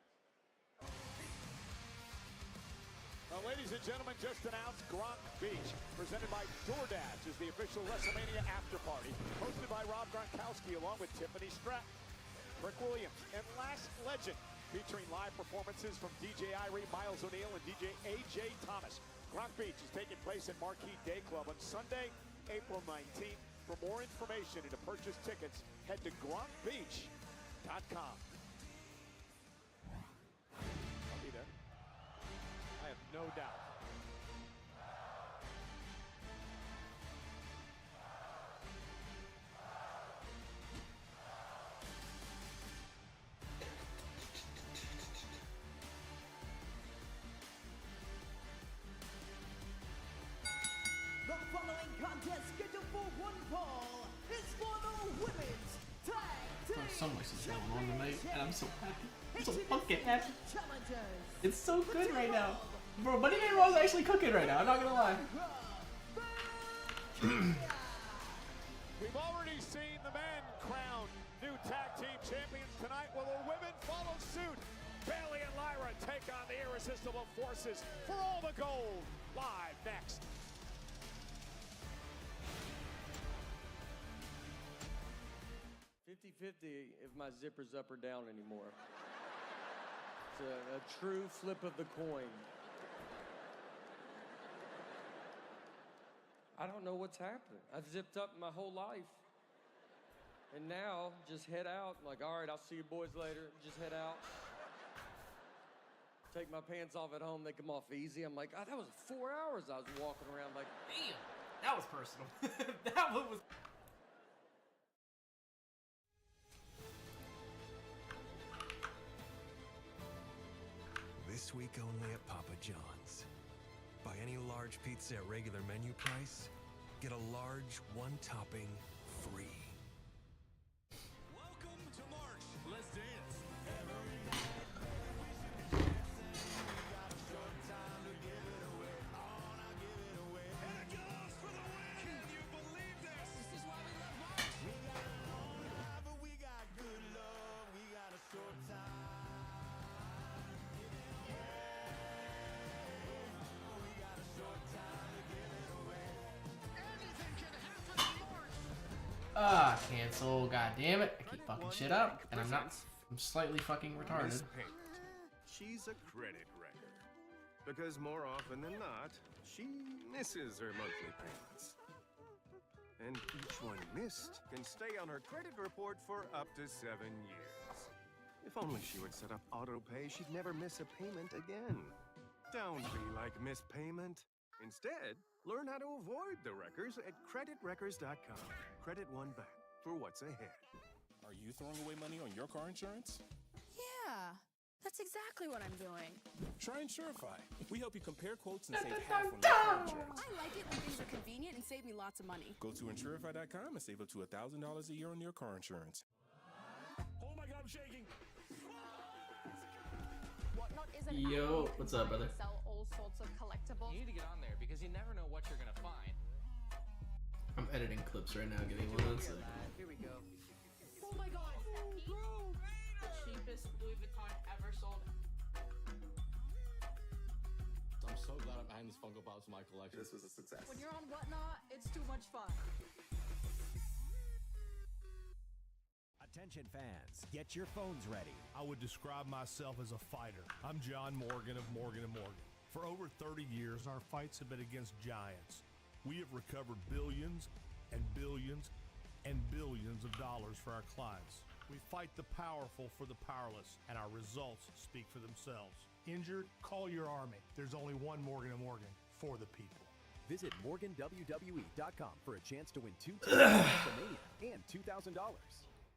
Well, ladies and gentlemen, just announced Gronk Beach, presented by DoorDash, is the official WrestleMania after party, hosted by Rob Gronkowski along with Tiffany Stratton, Rick Williams, and Last Legend, featuring live performances from DJ Irie, Miles O'Neill, and DJ AJ Thomas. Gronk Beach is taking place at Marquee Day Club on Sunday, April 19th. For more information and to purchase tickets, head to gronkbeach.com. I'll be there. I have no doubt. so much is going on tonight, and I'm so happy. I'm so fucking happy. It's so good right now. Bro, Monday Night Raw is actually cooking right now, I'm not gonna lie. We've already seen the men crowned new tag team champions tonight. Will the women follow suit? Bayley and Lyra take on the irresistible forces for all the gold. Live next. If my zipper's up or down anymore. It's a true flip of the coin. I don't know what's happening. I've zipped up my whole life. And now, just head out. Like, all right, I'll see you boys later. Just head out. Take my pants off at home. They come off easy. I'm like, oh, that was 4 hours I was walking around like, damn, that was personal. That one was... This week only at Papa John's. Buy any large pizza at regular menu price, get a large one-topping free. Welcome to March. Let's dance. Ah, cancel, god damn it. I keep fucking shit up, and I'm not. I'm slightly fucking retarded. Miss Payment. She's a credit wrecker. Because more often than not, she misses her monthly payments. And each one missed can stay on her credit report for up to 7 years. If only she would set up auto pay, she'd never miss a payment again. Don't be like Miss Payment. Instead, learn how to avoid the wreckers at creditwreckers.com. Credit one back for what's ahead. Are you throwing away money on your car insurance? Yeah, that's exactly what I'm doing. Try Insurify. We help you compare quotes and save half on your car insurance. I like it when things are convenient and save me lots of money. Go to Insurify.com and save up to $1,000 a year on your car insurance. Oh my God, I'm shaking. Whatnot is an Yo, what's up, brother? Sell all sorts of collectibles. You need to get on there because you never know what you're gonna find. I'm editing clips right now, give me 1 second. Here we go. Oh my god! Cheapest Louis Vuitton ever sold. I'm so glad I'm adding these Funko Pops to my collection. This was a success. When you're on Whatnot, it's too much fun. Attention fans, get your phones ready. I would describe myself as a fighter. I'm John Morgan of Morgan & Morgan. For over 30 years, our fights have been against giants. We have recovered billions and billions and billions of dollars for our clients. We fight the powerful for the powerless, and our results speak for themselves. Injured? Call your army. There's only one Morgan & Morgan for the people. Visit MorganWWE.com for a chance to win 2 tickets to WrestleMania and $2,000.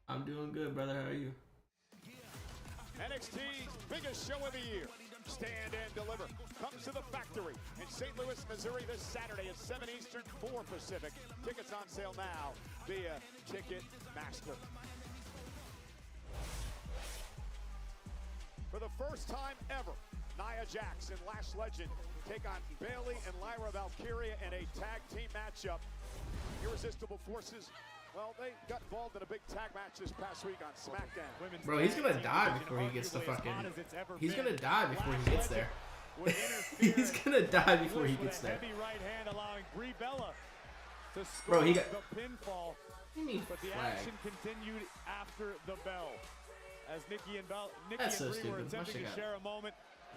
I'm doing good, brother. How are you? NXT's biggest show of the year, Stand and Deliver, comes to the Factory in St. Louis, Missouri this Saturday at 7 Eastern, 4 Pacific. Tickets on sale now via Ticketmaster. For the first time ever, Nia Jax and Lash Legend take on Bayley and Lyra Valkyria in a tag team matchup. Irresistible Forces, well, they got involved in a big tag match this past week on SmackDown. Bro, he's gonna die before he gets to fucking... He's gonna die before he gets there. He's gonna die before he gets there. Heavy right hand allowing Brie Bella to score Bro, he got... the pinfall. But the action continued after the bell. As Nikki and Brie were attempting to share a moment,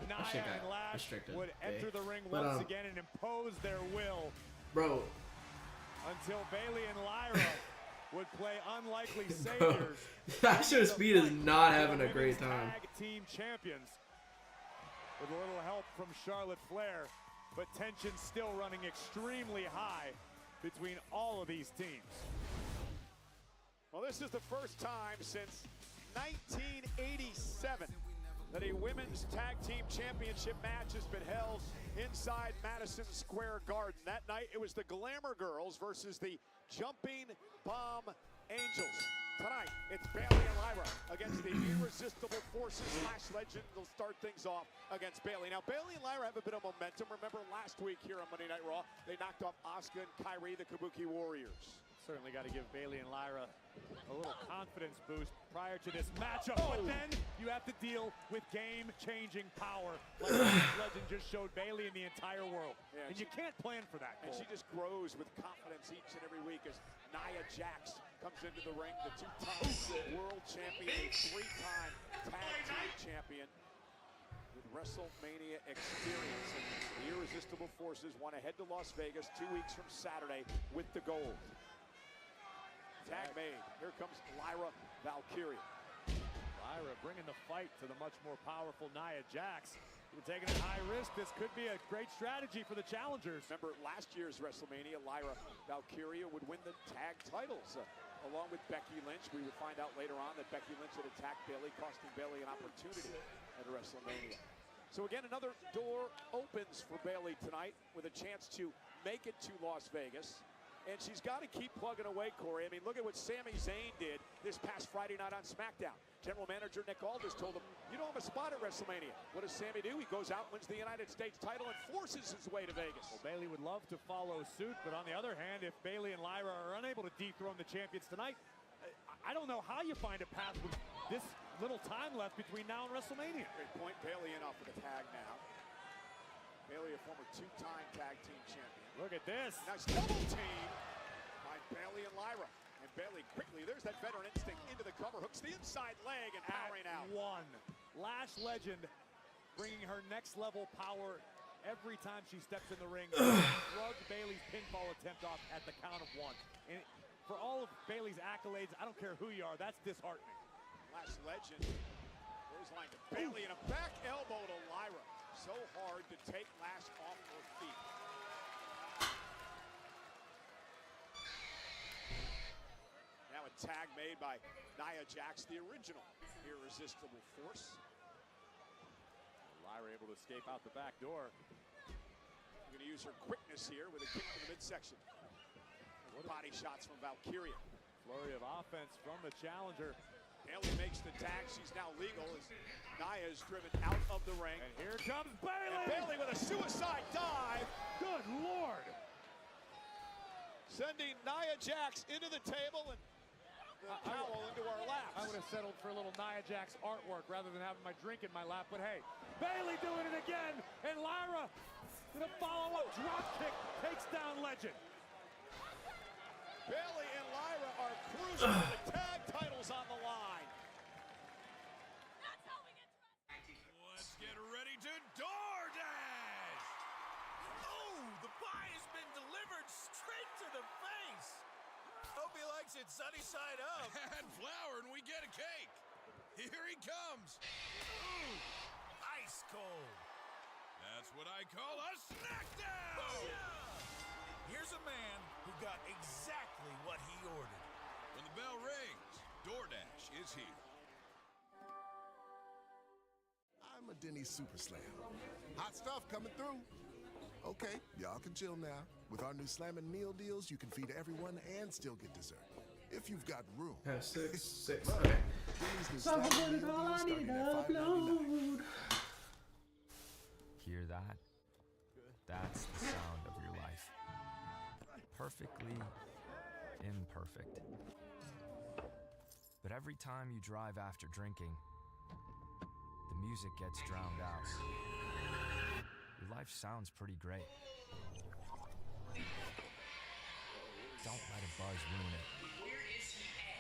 Nia and Lash would enter the ring once again and impose their will. Bro. Until Bayley and Lyra would play unlikely saviors. Asher Speed is not having a great time. Tag team champions with a little help from Charlotte Flair, but tension still running extremely high between all of these teams. Well, this is the first time since 1987 that a women's tag team championship match has been held inside Madison Square Garden. That night, it was the Glamour Girls versus the Jumping Bomb Angels. Tonight, it's Bayley and Lyra against the irresistible forces. Legend will start things off against Bayley. Now, Bayley and Lyra have a bit of momentum. Remember last week here on Monday Night Raw, they knocked off Asuka and Kairi, the Kabuki Warriors. Certainly got to give Bayley and Lyra a little confidence boost prior to this matchup. But then you have to deal with game-changing power like Legend just showed Bayley and the entire world. Yeah, and you can't plan for that, And Cole. she just grows with confidence each and every week as Nia Jax comes into the ring, the two-time world champion, a three-time tag team champion with WrestleMania experience. And the Irresistible Forces want to head to Las Vegas 2 weeks from Saturday with the gold. Tag made. Here comes Lyra Valkyria. Lyra bringing the fight to the much more powerful Nia Jax. You're taking a high risk. This could be a great strategy for the challengers. Remember last year's WrestleMania, Lyra Valkyria would win the tag titles along with Becky Lynch. We would find out later on that Becky Lynch had attacked Bayley, costing Bayley an opportunity at WrestleMania. So again, another door opens for Bayley tonight with a chance to make it to Las Vegas. And she's got to keep plugging away, Corey. I mean, look at what Sami Zayn did this past Friday night on SmackDown. General Manager Nick Aldis told him, you don't have a spot at WrestleMania. What does Sami do? He goes out, wins the United States title, and forces his way to Vegas. Well, Bayley would love to follow suit, but on the other hand, if Bayley and Lyra are unable to dethrone the champions tonight, I don't know how you find a path with this little time left between now and WrestleMania. Great point. Bayley in off of the tag now. Bayley, a former two-time tag team champion. Look at this. Nice double team by Bayley and Lyra. And Bayley quickly, there's that veteran instinct into the cover, hooks the inside leg and powering out. One. Lash Legend bringing her next level power every time she steps in the ring. Drug Bayley's pinfall attempt off at the count of one. And for all of Bayley's accolades, I don't care who you are, that's disheartening. Lash Legend, clothesline to Bayley and a back elbow to Lyra. So hard to take Lash off her feet. Now a tag made by Nia Jax, the original Irresistible Force. Lyra able to escape out the back door. We're going to use her quickness here with a kick to the midsection. Body shots from Valkyria. Flurry of offense from the challenger. Bayley makes the tag. She's now legal as Nia is driven out of the ring. And here comes Bayley! And Bayley with a suicide dive. Good Lord! Sending Nia Jax into the table and the towel into our laps. I would have settled for a little Nia Jax artwork rather than having my drink in my lap. But hey, Bayley doing it again. And Lyra with a follow-up drop kick takes down Legend. Bayley and Lyra are cruising with the tag titles on the line. Let's get ready to DoorDash! Oh, the pie has been delivered straight to the face! Hope he likes it sunny side up. Add flour and we get a cake. Here he comes. Ooh, ice cold. That's what I call a snack down! Here's a man who got exactly what he ordered. When the bell rings, DoorDash is here. I'm a Denny's Super Slam. Hot stuff coming through. Okay, y'all can chill now. With our new Slammin' Meal deals, you can feed everyone and still get dessert. If you've got room. Yeah, six. But Okay. Denny's new Something Slammin' is Meal all I deals need starting to at $5.99. upload. Hear that? That's the sound of your life. Perfectly imperfect. But every time you drive after drinking, the music gets drowned out. Your life sounds pretty great. Don't let a buzz ruin it.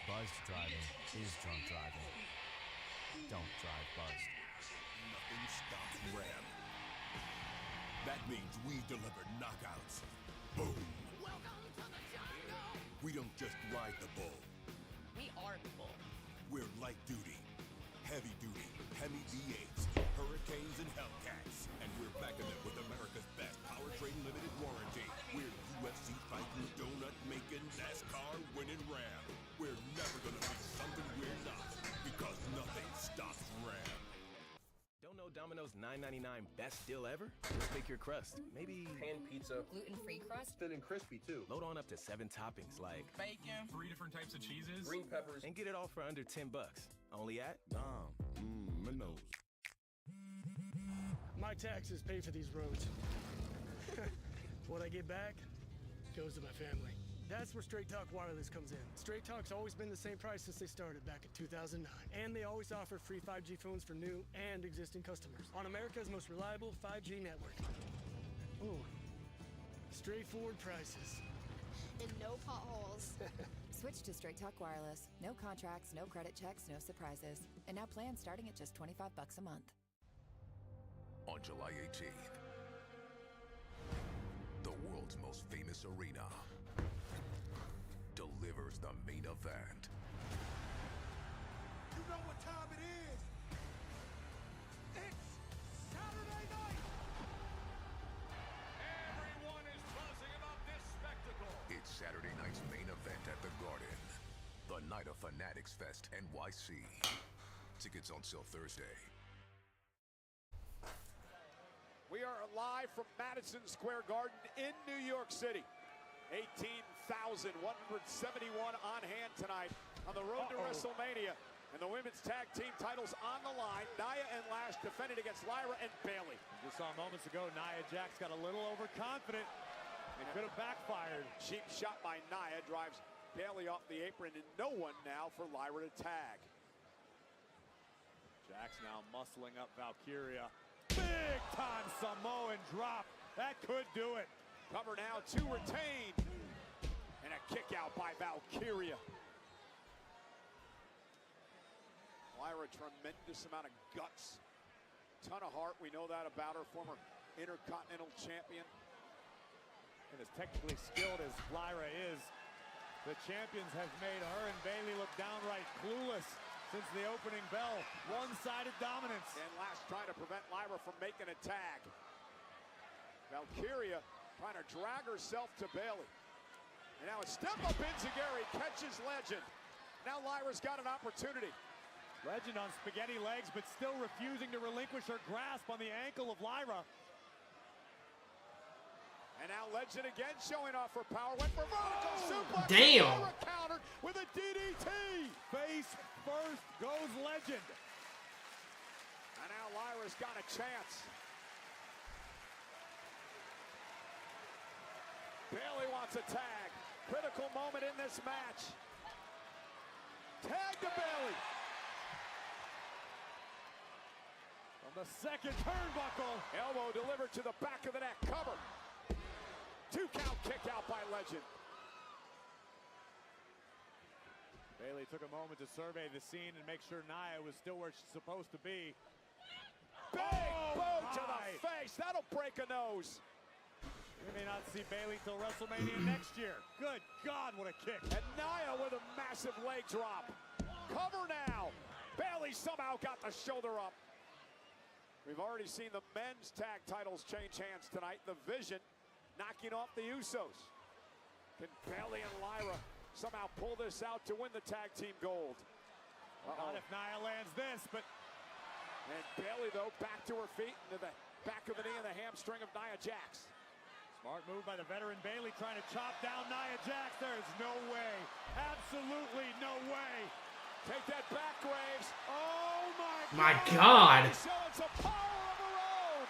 Buzzed driving is drunk driving. Don't drive buzzed. Nothing stops Ram. That means we deliver knockouts. Boom. Welcome to the jungle. We don't just ride the bull. We are the bull. We're light duty, heavy duty, Hemi V8s, Hurricanes, and Hellcats. And we're backing them with America's best powertrain limited warranty. We're UFC fighting, donut making, NASCAR winning Ram. We're never gonna be something we're not, because nothing stops Ram. Don't know Domino's $9.99 best deal ever? Just pick your crust. Maybe pan pizza, gluten-free crust, thin and crispy too. Load on up to 7 toppings like bacon, 3 different types of cheeses, green peppers, and get it all for under $10. Only at Domino's. My taxes pay for these roads. What I get back goes to my family. That's where Straight Talk Wireless comes in. Straight Talk's always been the same price since they started back in 2009. And they always offer free 5G phones for new and existing customers on America's most reliable 5G network. Ooh, straightforward prices. And no potholes. Switch to Straight Talk Wireless. No contracts, no credit checks, no surprises. And now plans starting at just $25 a month. On July 18th, the world's most famous arena delivers the main event. You know what time it is? It's Saturday night! Everyone is buzzing about this spectacle. It's Saturday night's main event at the Garden. The night of Fanatics Fest NYC. Tickets on sale Thursday. We are live from Madison Square Garden in New York City. 18,171 on hand tonight on the road to WrestleMania. And the women's tag team titles on the line. Nia and Lash defended against Lyra and Bayley. You saw moments ago, Nia Jax got a little overconfident and could have backfired. Cheap shot by Nia drives Bayley off the apron, and no one now for Lyra to tag. Jax now muscling up Valkyria. Big time Samoan drop. That could do it. Cover now to retain. And a kick out by Valkyria. Lyra, tremendous amount of guts. Ton of heart, we know that about her. Former Intercontinental Champion. And as technically skilled as Lyra is, the champions have made her and Bayley look downright clueless since the opening bell. One-sided dominance. And Lash trying to prevent Lyra from making a tag. Valkyria trying to drag herself to Bayley. And now a step-up Enziguri catches Legend. Now Lyra's got an opportunity. Legend on spaghetti legs, but still refusing to relinquish her grasp on the ankle of Lyra. And now Legend again showing off her power. Went for vertical suplex. Damn. Lyra countered with a DDT. Face first goes Legend. And now Lyra's got a chance. Bayley wants a tag. Critical moment in this match. Tag to Bayley. From the second turnbuckle. Elbow delivered to the back of the neck. Cover. 2 count kick out by Legend. Bayley took a moment to survey the scene and make sure Nia was still where she's supposed to be. Big boot to the face. That'll break a nose. We may not see Bayley till WrestleMania next year. Good God, what a kick. And Nia with a massive leg drop. Cover now. Bayley somehow got the shoulder up. We've already seen the men's tag titles change hands tonight. The Vision knocking off the Usos. Can Bayley and Lyra somehow pull this out to win the tag team gold? Not if Nia lands this, but... And Bayley, though, back to her feet, into the back of the knee and the hamstring of Nia Jax. Smart move by the veteran Bayley trying to chop down Nia Jax. There is no way. Absolutely no way. Take that back, Graves. Oh, My God. Showing some power of her own.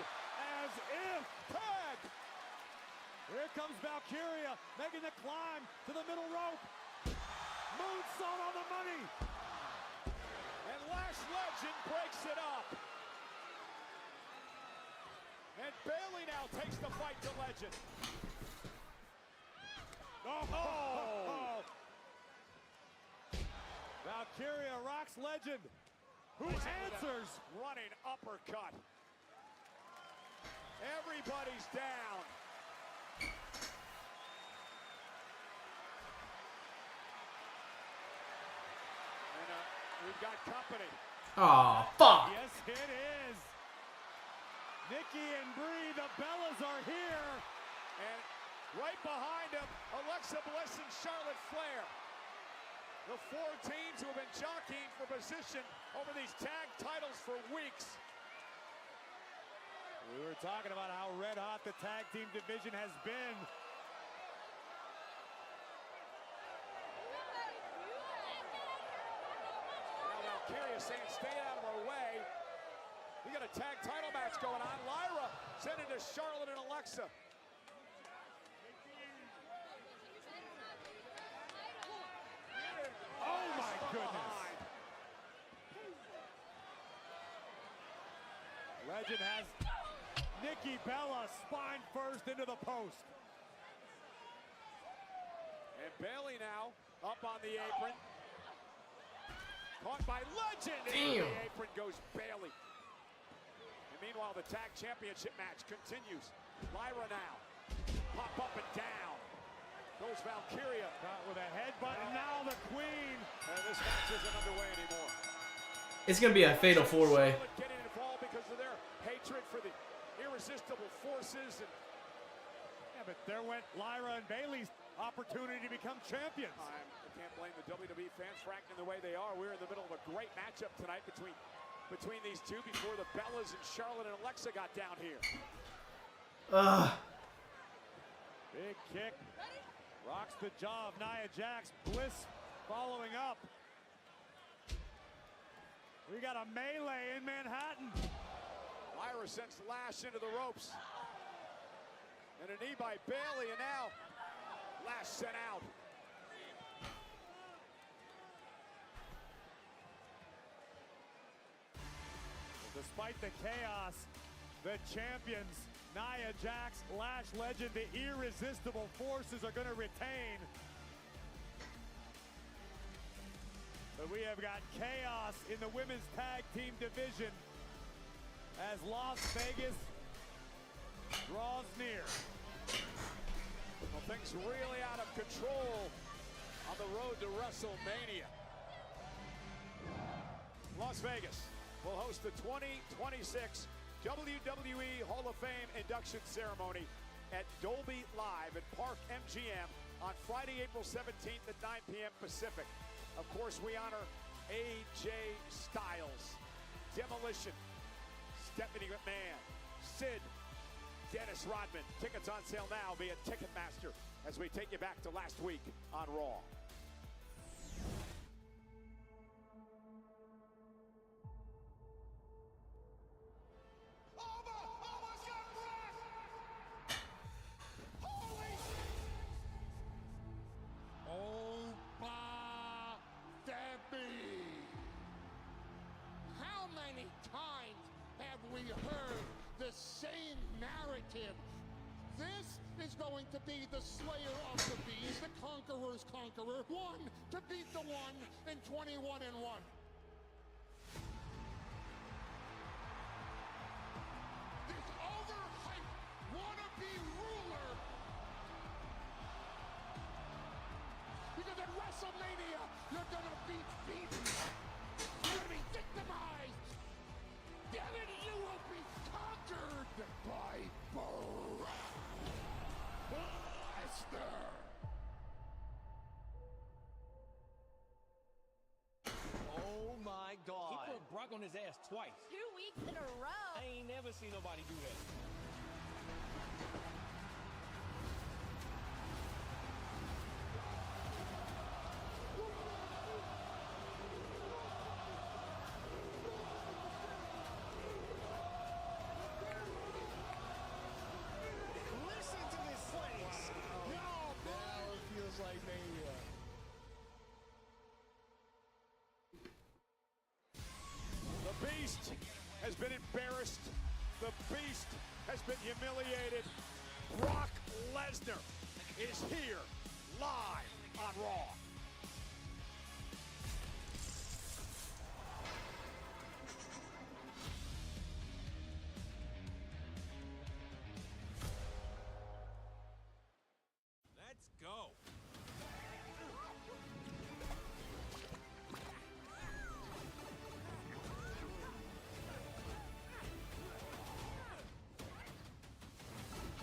As if tag. Here comes Valkyria, making the climb to the middle rope. Moonsault on the money. And Lash Legend breaks it up. And Bayley now takes the fight to Legend. Oh! Valkyria rocks Legend, who answers. Running uppercut. Everybody's down. And we've got company. Oh, fuck. Yes, it is. Nikki and Brie, the Bellas are here. And right behind them, Alexa Bliss and Charlotte Flair. The 4 teams who have been jockeying for position over these tag titles for weeks. We were talking about how red hot the tag team division has been. Now Valkyria saying, stay out of our way. We got a tag title match going on. Lyra sending to Charlotte and Alexa. Oh my goodness. Legend has Nikki Bella spine first into the post. And Bayley now up on the apron. Caught by Legend. Into the apron goes Bayley. And meanwhile, the tag championship match continues. Lyra now. Pop up and down. Goes Valkyria. Caught with a headbutt, and now the Queen. And this match isn't underway anymore. It's gonna be a fatal four-way. Getting involved because of their hatred for the irresistible forces. And yeah, but there went Lyra and Bayley's opportunity to become champions. I can't blame the WWE fans for acting the way they are. We're in the middle of a great matchup tonight between these two before the Bellas and Charlotte and Alexa got down here. Big kick. Rocks the jaw of Nia Jax. Bliss following up. We got a melee in Manhattan. Lyra sends Lash into the ropes. And a knee by Bayley, and now Lash sent out. Despite the chaos, the champions, Nia Jax, Lash Legend, the irresistible forces are going to retain. But we have got chaos in the women's tag team division as Las Vegas draws near. Well, things really out of control on the road to WrestleMania. Las Vegas will host the 2026 WWE Hall of Fame induction ceremony at Dolby Live at Park MGM on Friday, April 17th at 9 p.m. Pacific. Of course, we honor AJ Styles, Demolition, Stephanie McMahon, Sid, Dennis Rodman. Tickets on sale now via Ticketmaster as we take you back to last week on Raw. How many times have we heard the same narrative? This is going to be the slayer of the bees, the conqueror's conqueror, one to beat the one in 21-1. This overhyped wannabe ruler. Because at WrestleMania, you're gonna be beaten. You're gonna be victimized. Damn it, you will be conquered by Brock Lesnar. Oh my God. He put Brock on his ass twice. 2 weeks in a row. I ain't never seen nobody do that. Listen to this place. Wow. Now it feels like Mania. The Beast has been embarrassed. The Beast has been humiliated. Brock Lesnar is here live on Raw. Let's go.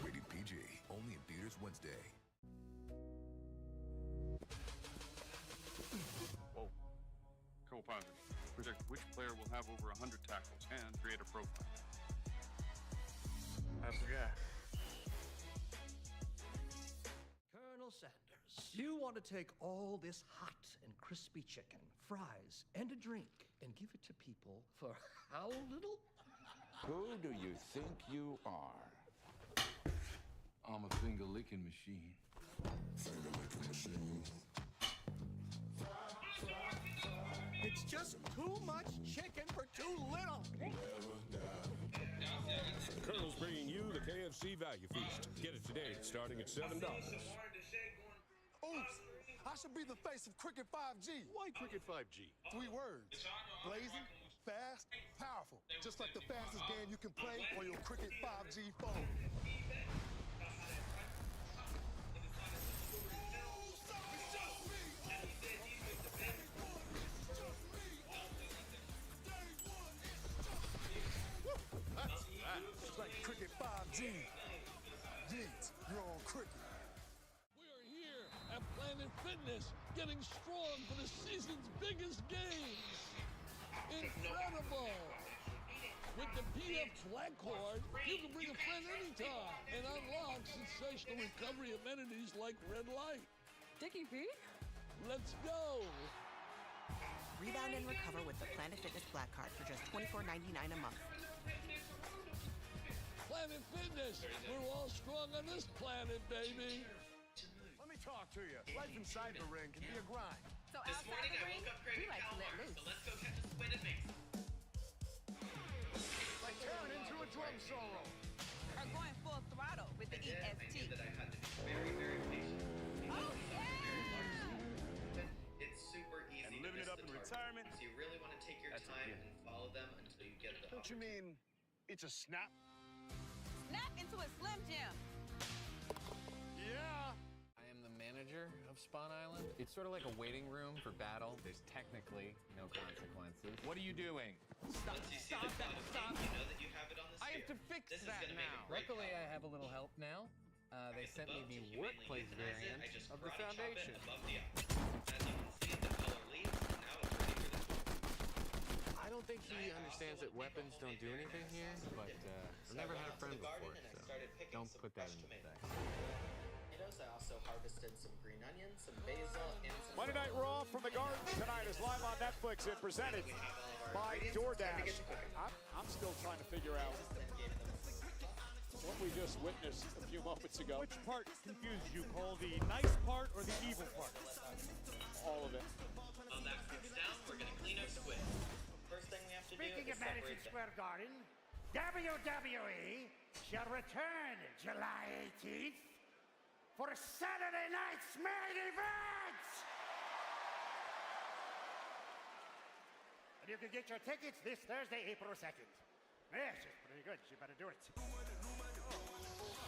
Rated PG. Only in theaters Wednesday. Whoa. Co-pilot. Predict which player will have over 100 tackles and create a profile. That's the guy. Colonel Sanders, you want to take all this hot and crispy chicken, fries, and a drink and give it to people for how little? Who do you think you are? I'm a finger-licking machine. Finger-licking machine. It's just too much chicken for too little. Colonel's bringing you the KFC Value Feast. Get it today, starting at $7. Oops, I should be the face of Cricket 5G. Why Cricket 5G? 3 words. Blazing, fast, powerful. Just like the fastest game you can play on your Cricket 5G phone. It's like Cricket 5G. Yeet, you're on Cricket. We are here at Planet Fitness, getting strong for the season's biggest games. Incredible! With the PF Black Card, you can bring a friend anytime and unlock sensational recovery amenities like red light. Dickie V? Let's go! Rebound and recover with the Planet Fitness Black Card for just $24.99 a month. Planet Fitness, we're all strong on this planet, baby. Let me talk to you. Life inside the ring can be a grind. So outside the ring, we like to let loose. So let's go catch a squid and mix. Like tearing into a drum solo. Or going full throttle with the EST. I knew that I had to be very, very patient. Oh, yeah! It's super easy And to living miss it up the in target. retirement. So you really want to take your That's a time given. and follow them until you get the Don't you mean it's a snap? Snap into a Slim Jim. Yeah. I am the manager of Spawn Island. It's sort of like a waiting room for battle. There's technically no consequences. What are you doing? Once you see the bottom lane, you know that you have it on the sphere. I have to fix This is that gonna make now. a great Luckily, combo. I have a little help now. They sent me the If you mainly workplace euthanize it, variant I just of the karate chop it Foundation. above the eye. As you can see, the color leaves, and now it's ready for the twist. I don't think he understands that weapons don't do anything here, but I've never had a friend before, so don't put that in the thing. Tomatoes, I also harvested some green onions, some basil, and some Monday Night Raw from the Garden tonight is live on Netflix and presented by DoorDash. I'm still trying to figure out what we just witnessed a few moments ago. Which part confused you, Cole? The nice part or the evil part? All of it. While that cooks down, we're gonna clean our squid. First thing we have to Speaking do of is Madison separate Square Garden, WWE shall return July 18th for Saturday night's main event! And you can get your tickets this Thursday, April 2nd. Yeah, she's pretty good. You better do it.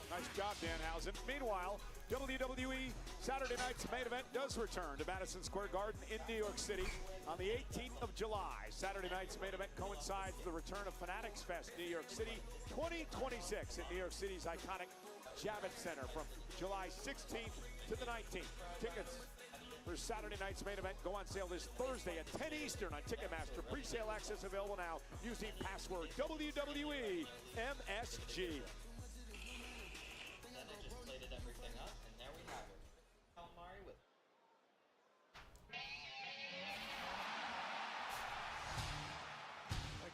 Nice job, Danhausen. Meanwhile, WWE Saturday night's main event does return to Madison Square Garden in New York City on the 18th of July. Saturday night's main event coincides with the return of Fanatics Fest New York City 2026 in New York City's iconic Javits Center from July 16th to the 19th. Tickets for Saturday night's main event go on sale this Thursday at 10 Eastern on Ticketmaster. Pre-sale access available now using password WWE MSG. Then I just plated everything up, and there we have it. Calamari with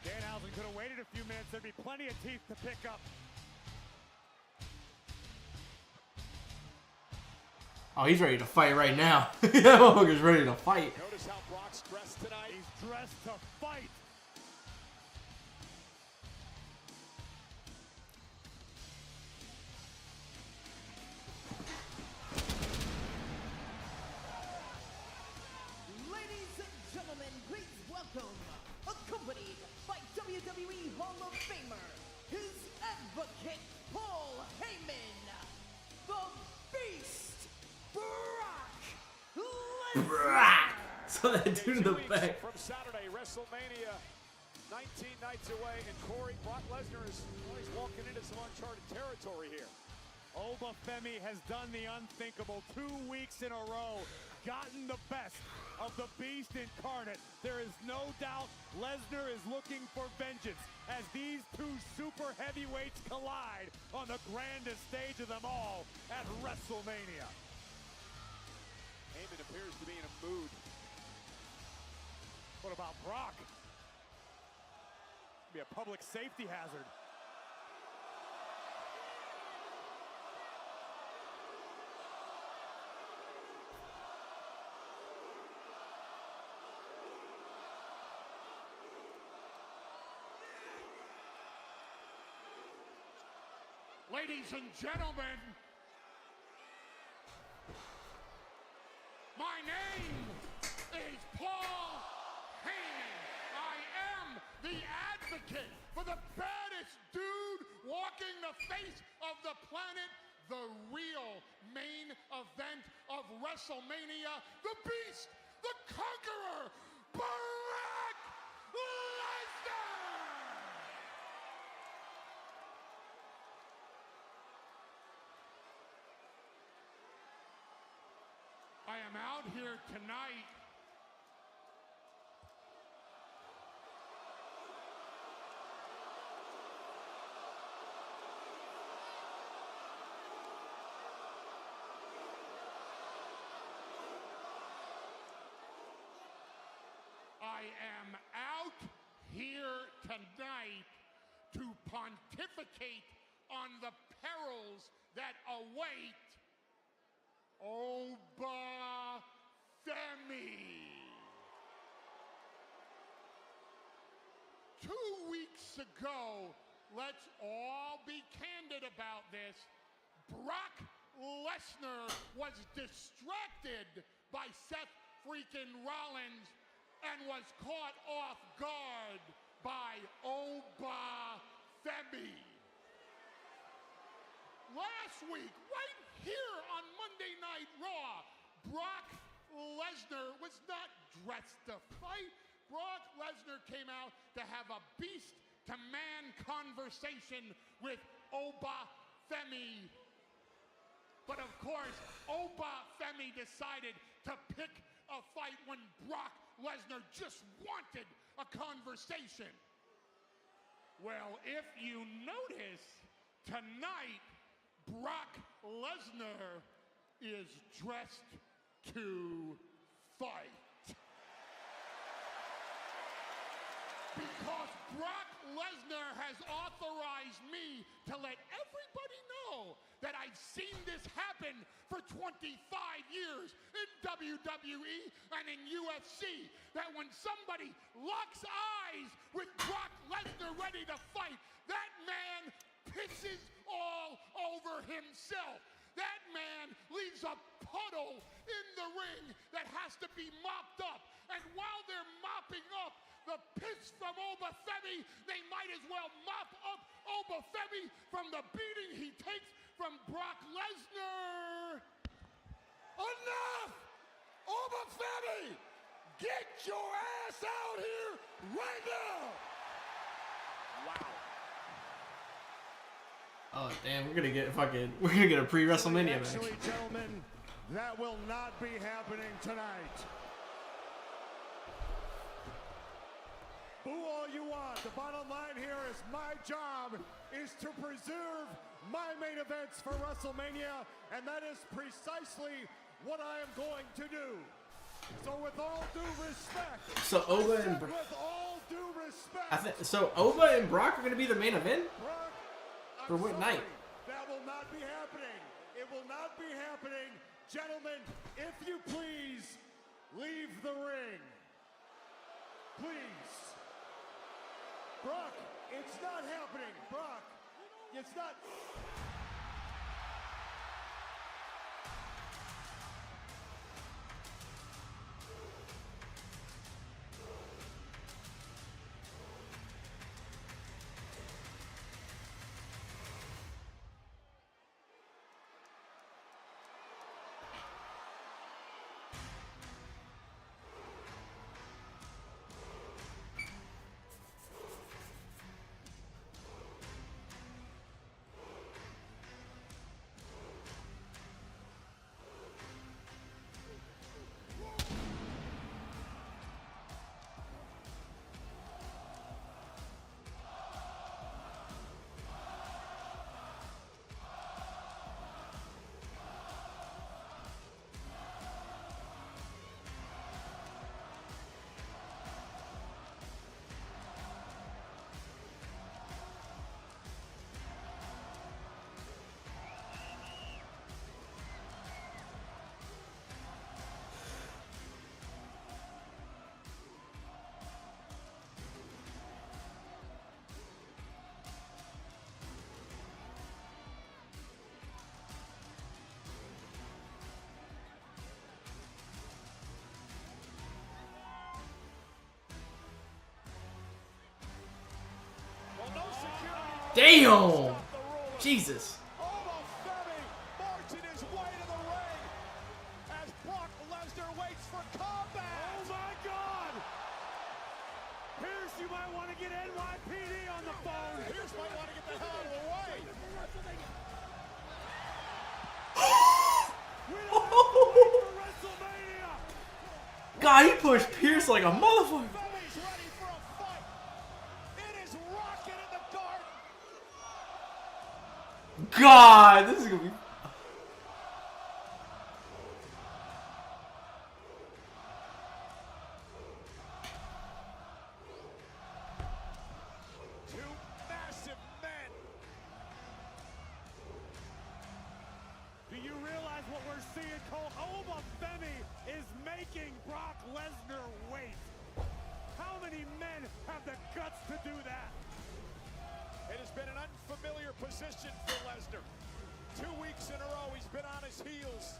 Danhausen could have waited a few minutes. There'd be plenty of teeth to pick up. Oh, he's ready to fight right now. That motherfucker's ready to fight. Notice how Brock's dressed tonight. He's dressed to fight. Ladies and gentlemen, please welcome, accompanied by WWE Hall of Famer, his advocate, Paul Heyman, the Beast, Brock Lesnar. So that dude in the back. From Saturday, WrestleMania, 19 nights away, and Corey, Brock Lesnar is he's walking into some uncharted territory here. Obafemi has done the unthinkable 2 weeks in a row, gotten the best of the Beast incarnate. There is no doubt Lesnar is looking for vengeance as these two super heavyweights collide on the grandest stage of them all at WrestleMania. Heyman appears to be in a mood. What about Brock? Be a public safety hazard. Ladies and gentlemen, my name is Paul Heyman. I am the advocate for the baddest dude walking the face of the planet, the real main event of WrestleMania, the Beast, the Conqueror, Brock Lesnar! I am out here tonight to pontificate on the perils that await Oba Femi. 2 weeks ago, let's all be candid about this, Brock Lesnar was distracted by Seth freaking Rollins and was caught off guard by Oba Femi. Last week, right here on Monday Night Raw, Brock Lesnar was not dressed to fight. Brock Lesnar came out to have a beast-to-man conversation with Oba Femi. But of course, Oba Femi decided to pick a fight when Brock Lesnar just wanted a conversation. Well, if you notice, tonight, Brock Lesnar is dressed to fight. Because Brock Lesnar has authorized me to let everybody know that I've seen this happen for 25 years in WWE and in UFC. That when somebody locks eyes with Brock Lesnar ready to fight, that man pisses all over himself. That man leaves a puddle in the ring that has to be mopped up. And while they're mopping up the piss from Oba Femi, they might as well mop up Oba Femi from the beating he takes from Brock Lesnar. Enough! Oba Femi, get your ass out here right now! Wow. Oh damn, we're gonna get a pre-WrestleMania match. Actually, gentlemen, that will not be happening tonight. Boo all you want. The bottom line here is my job is to preserve my main events for WrestleMania, and that is precisely what I am going to do. So with all due respect, So Oba and with all due respect, so Oba and Brock are gonna be the main event? Brock, For what night? that will not be happening. It will not be happening. Gentlemen, if you please, leave the ring. Please. Brock, it's not happening. Brock, it's not. Damn! Jesus. Marching his way to the ring as Brock Lesnar waits for combat. Oh my God! Pierce, you might want to get NYPD on the phone. Pierce might want to get the hell out of the way. God, he pushed Pierce like a motherfucker. God, this is gonna be. Two massive men. Do you realize what we're seeing, Cole? Obafemi is making Brock Lesnar wait. How many men have the guts to do that? It has been an unfamiliar position for Lesnar. 2 weeks in a row, he's been on his heels.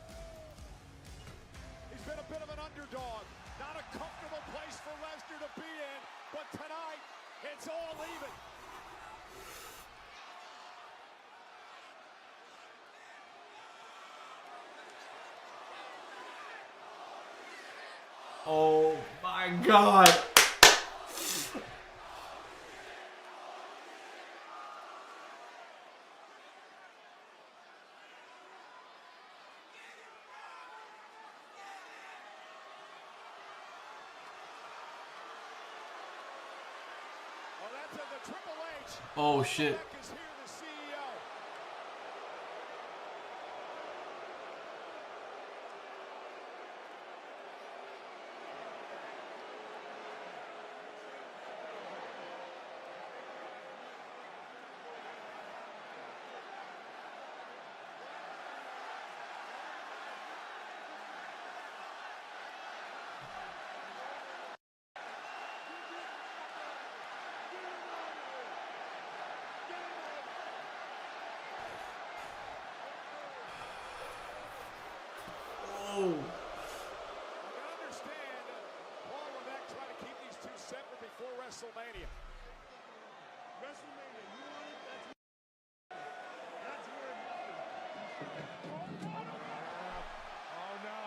He's been a bit of an underdog. Not a comfortable place for Lesnar to be in, but tonight, it's all even. Oh my God. Oh shit. Oh. I understand Paul Levesque trying to keep these two separate before WrestleMania. WrestleMania, you want it? That's where it happens. Oh no.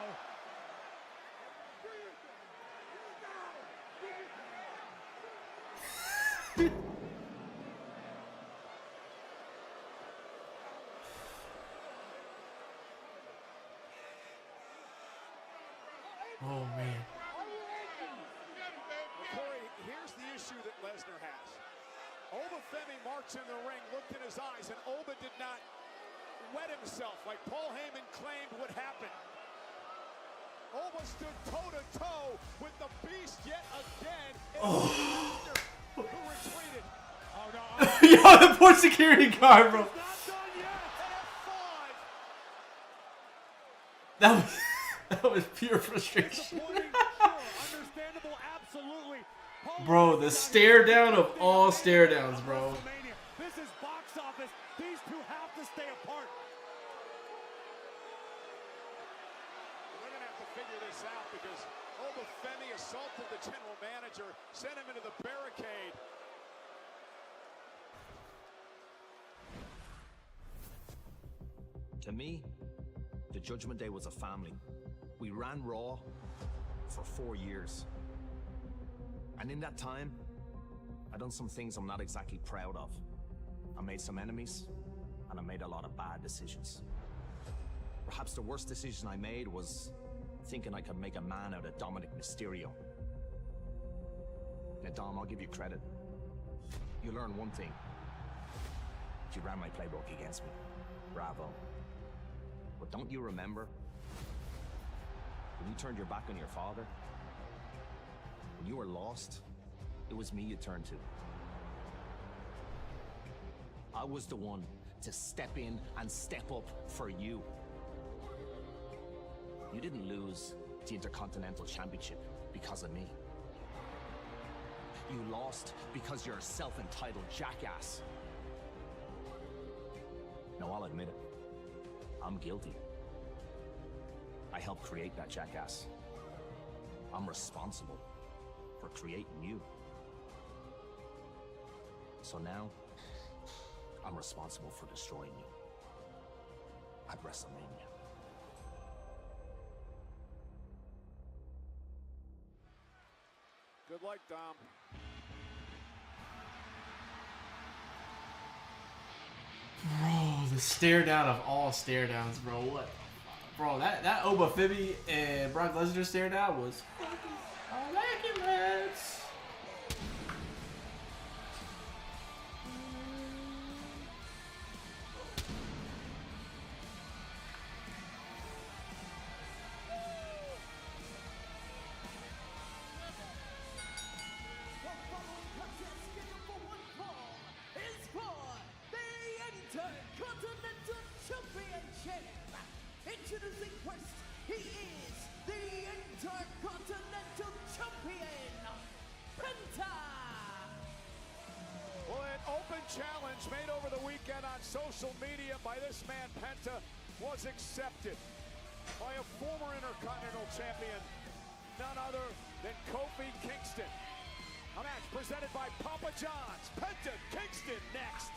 Oh man. Corey, here's the issue that Lesnar has. Obafemi marched in the ring, looked in his eyes, and Oba did not wet himself like Paul Heyman claimed would happen. Oba stood toe-to-toe with the beast yet again. And Lesnar, who retreated. Oh no. Yo, the poor security guard, bro. That was pure frustration. Understandable, absolutely. Bro, the stare down of all stare downs, bro. This is box office. These two have to stay apart. They're going to have to figure this out because Obafemi assaulted the general manager, sent him into the barricade. To me, the Judgment Day was a family. We ran Raw for 4 years. And in that time, I done some things I'm not exactly proud of. I made some enemies, and I made a lot of bad decisions. Perhaps the worst decision I made was thinking I could make a man out of Dominic Mysterio. Now, Dom, I'll give you credit. You learned one thing. You ran my playbook against me. Bravo. But don't you remember when you turned your back on your father? When you were lost, it was me you turned to. I was the one to step in and step up for you. You didn't lose the Intercontinental Championship because of me. You lost because you're a self-entitled jackass. Now, I'll admit it. I'm guilty. I helped create that jackass. I'm responsible for creating you. So now, I'm responsible for destroying you. At WrestleMania. Good luck, Dom. Bro, the stare down of all stare downs, bro. What? Bro, that Oba Fibby and Brock Lesnar stare down was fucking immaculate. Intercontinental Championship. Introducing first, he is the Intercontinental Champion, Penta. Well, an open challenge made over the weekend on social media by this man, Penta, was accepted by a former Intercontinental Champion, none other than Kofi Kingston. A match presented by Papa John's. Penta Kingston next.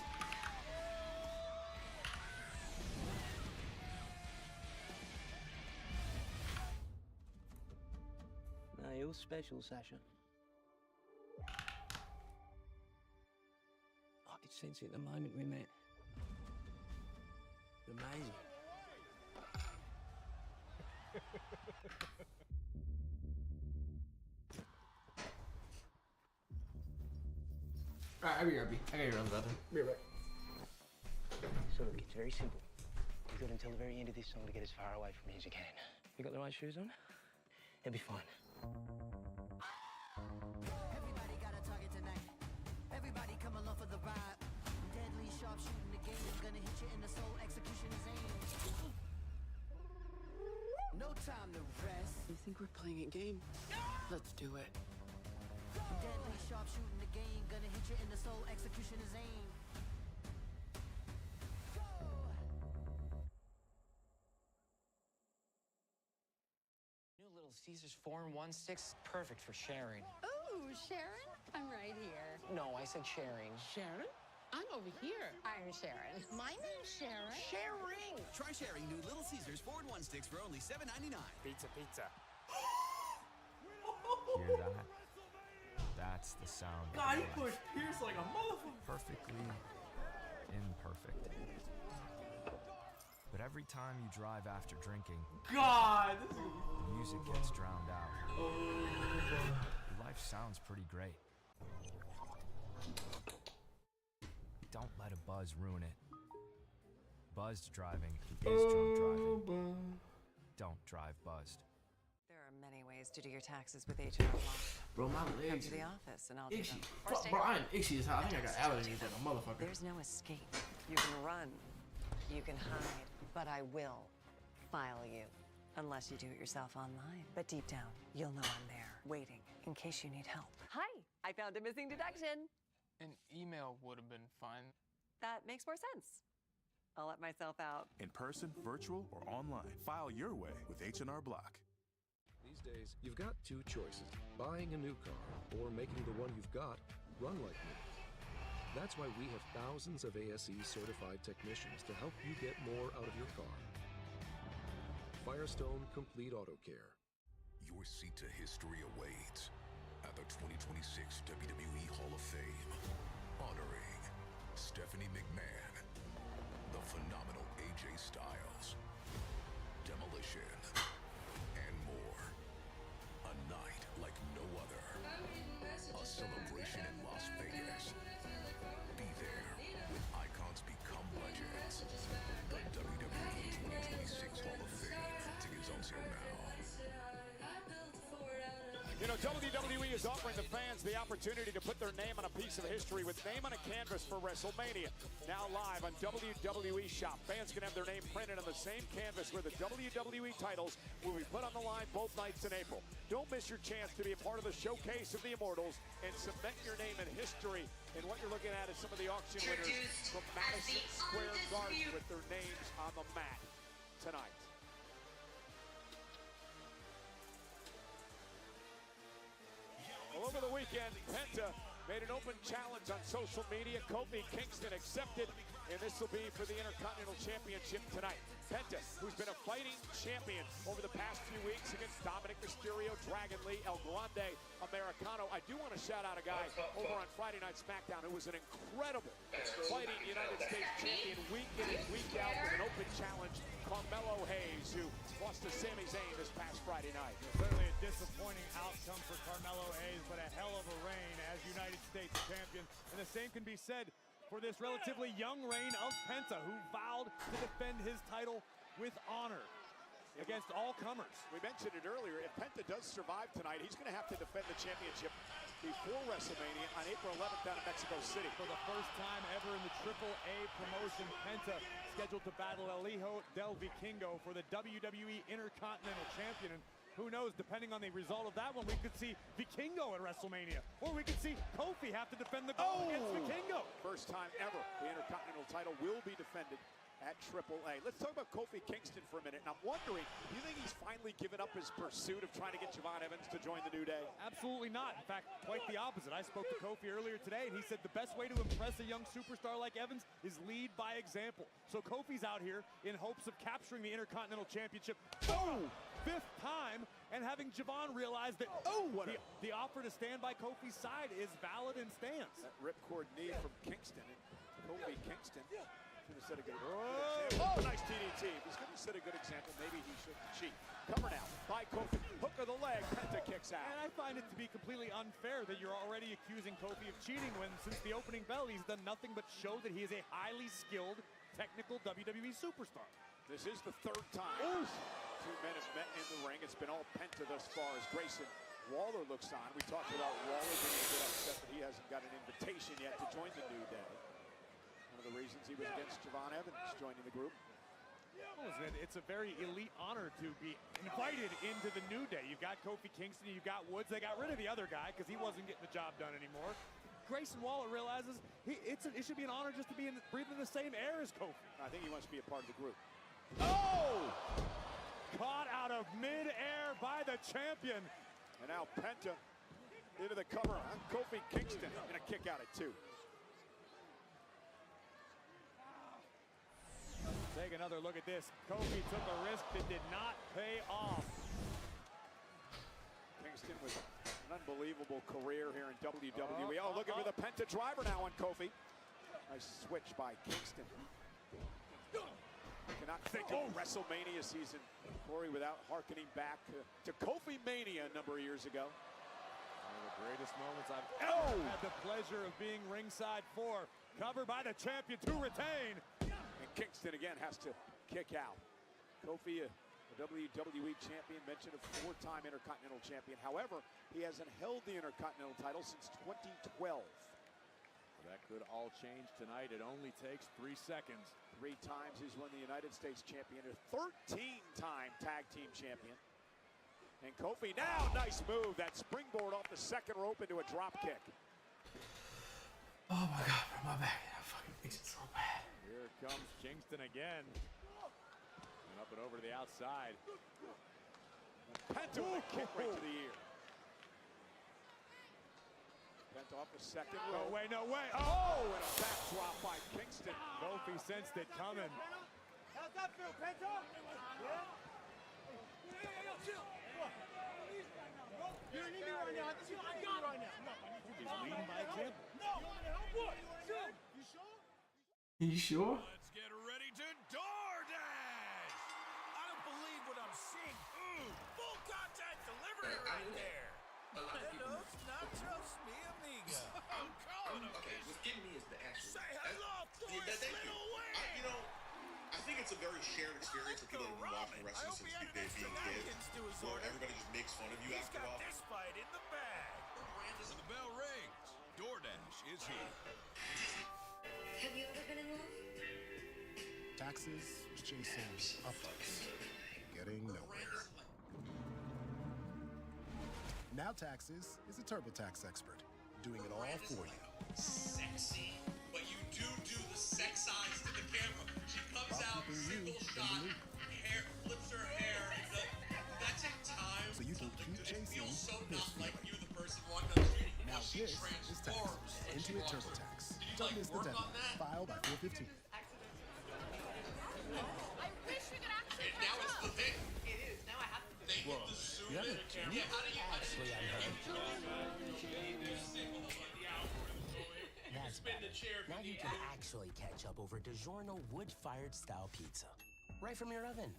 No, you're special, Sasha. I could sense it the moment we met. Amazing. Alright, I'll be right back. I gotta run the bathroom. Be right back. So look, it's very simple. You've got until the very end of this song to get as far away from me as you can. You got the right shoes on? It'll be fine. Everybody got a target tonight. Everybody come along for the ride. Deadly sharp shooting the game. Gonna hit you in the soul. Execution is aim. No time to rest. You think we're playing a game? Let's do it. Deadly sharp shooting the game. Gonna hit you in the soul. Execution is aim. New Little Caesars 4-in-1 sticks, perfect for sharing. Ooh, Sharon? I'm right here. No, I said sharing. Sharon? I'm over here. I'm Sharon. My name's Sharon. Sharing! Try sharing new Little Caesars 4-in-1 sticks for only $7.99. Pizza, pizza. Hear that? That's the sound. God, he pushed Pierce like a motherfucker. Perfectly imperfect. But every time you drive after drinking, God, this is... the music gets drowned out. Your life sounds pretty great. Don't let a buzz ruin it. Buzzed driving is drunk driving. Don't drive buzzed. There are many ways to do your taxes with H&R Block. Bro, my Come legs to the office and I'll do itchy. them. Fuck, bro, I am itchy as hell. I think I got allergies like a motherfucker. There's no escape. You can run, you can hide, but I will file you. Unless you do it yourself online. But deep down, you'll know I'm there, waiting, in case you need help. Hi, I found a missing deduction. An email would have been fine. That makes more sense. I'll let myself out. In person, virtual, or online, file your way with H&R Block. These days, you've got two choices: buying a new car or making the one you've got run like new. That's why we have thousands of ASE certified technicians to help you get more out of your car. Firestone Complete Auto Care. Your seat to history awaits at the 2026 WWE Hall of Fame, honoring Stephanie McMahon, the phenomenal AJ Styles, Demolition, and more. A night like no other. A celebration in Las Vegas. Be there when icons become legends. The WWE 2026 Hall of Fame. Tickets on sale now. You know, WWE is offering the fans the opportunity to put their name on a piece of history with Name on a Canvas for WrestleMania. Now live on WWE Shop. Fans can have their name printed on the same canvas where the WWE titles will be put on the line both nights in April. Don't miss your chance to be a part of the showcase of the Immortals and cement your name in history. And what you're looking at is some of the auction winners from Madison Square Garden with their names on the mat tonight. Well, over the weekend, Penta made an open challenge on social media. Kofi Kingston accepted, and this will be for the Intercontinental Championship tonight. Penta, who's been a fighting champion over the past few weeks against Dominic Mysterio, Dragon Lee, El Grande Americano. I do want to shout out a guy over on Friday Night SmackDown who was an incredible fighting United States champion week in and week out with an open challenge, Carmelo Hayes, who lost to Sami Zayn this past Friday night. Certainly a disappointing outcome for Carmelo Hayes, but a hell of a reign as United States champion. And the same can be said for this relatively young reign of Penta, who vowed to defend his title with honor against all comers. We mentioned it earlier, if Penta does survive tonight, he's going to have to defend the championship before WrestleMania on April 11th down in Mexico City. For the first time ever in the AAA promotion, Penta scheduled to battle El Hijo del Vikingo for the WWE Intercontinental Champion. And who knows, depending on the result of that one, we could see Vikingo at WrestleMania. Or we could see Kofi have to defend the gold against Vikingo. First time ever, the Intercontinental title will be defended at AAA. Let's talk about Kofi Kingston for a minute. And I'm wondering, do you think he's finally given up his pursuit of trying to get Javon Evans to join the New Day? Absolutely not. In fact, quite the opposite. I spoke to Kofi earlier today, and he said the best way to impress a young superstar like Evans is lead by example. So Kofi's out here in hopes of capturing the Intercontinental Championship. Fifth time, and having Javon realize that the offer to stand by Kofi's side is valid and stands. That ripcord knee from Kingston. And Kofi Kingston should have set a good example. Nice DDT. If he's going to set a good example, maybe he shouldn't cheat. Cover now by Kofi. Hook of the leg. Penta kicks out. And I find it to be completely unfair that you're already accusing Kofi of cheating when, since the opening bell, he's done nothing but show that he is a highly skilled, technical WWE superstar. This is the third time two men have met in the ring. It's been all Penta thus far as Grayson Waller looks on. We talked about Waller being a bit upset that he hasn't got an invitation yet to join the New Day. One of the reasons he was against Javon Evans joining the group. It's a very elite honor to be invited into the New Day. You've got Kofi Kingston, you've got Woods. They got rid of the other guy because he wasn't getting the job done anymore. Grayson Waller realizes it should be an honor just to be breathing the same air as Kofi. I think he wants to be a part of the group. Caught out of mid-air by the champion. And now Penta into the cover on Kofi Kingston. And a kick out at 2. Take another look at this. Kofi took a risk that did not pay off. Kingston with an unbelievable career here in WWE. Look at the Penta driver now on Kofi. Nice switch by Kingston. Cannot think of WrestleMania season, Corey, without hearkening back to Kofi Mania a number of years ago. One of the greatest moments I've ever had the pleasure of being ringside for. Covered by the champion to retain. And Kingston again has to kick out. Kofi, a WWE champion, mentioned a 4-time Intercontinental champion. However, he hasn't held the Intercontinental title since 2012. That could all change tonight. It only takes 3 seconds. 3 times he's won the United States champion, a 13-time tag team champion. And Kofi now, nice move. That springboard off the second rope into a drop kick. Oh my God, my back. That fucking makes it so bad. Here comes Kingston again. And up and over to the outside. Penta with a kick right to the ear. Penta off the second rope. No way, no way. And a back drop by Kingston. Kofi sensed it coming. How's that feel, Penta? Yeah? Chill. You don't need me right now. I got it right now. He's leading by example. No. What? You sure? You sure? Let's get ready to DoorDash! I don't believe what I'm seeing. Full contact delivery right there. Hello, nachos, mi amiga. I'm calling him. Okay, what getting me is the actual. Say hello, Forrest Little Wayne. You know, I think it's a very shared experience for people that have been watching wrestling since they being kids, where everybody just makes fun of you after all. He's got this fight in the bag. When the bell rings, DoorDash is here. Have you ever been in love? Taxes, chasing ups, getting nowhere. Now Taxes is a TurboTax expert, doing it all for you. Sexy, but you do the sex eyes to the camera. She comes out, single shot, hair, flips her hair. That takes time. So you can keep chasing so this not like feeling. you, the person walking down the street. Now this is Taxes. Intuit TurboTax. Don't miss the deadline. File by 4/15. I wish we could actually Now it's the thing. It is. Now I have to. They get the zoom in the camera. Yeah, how do you Actually, I'm hurt. Spin the chair for Now you can actually catch up over DiGiorno wood-fired style pizza. Right from your oven.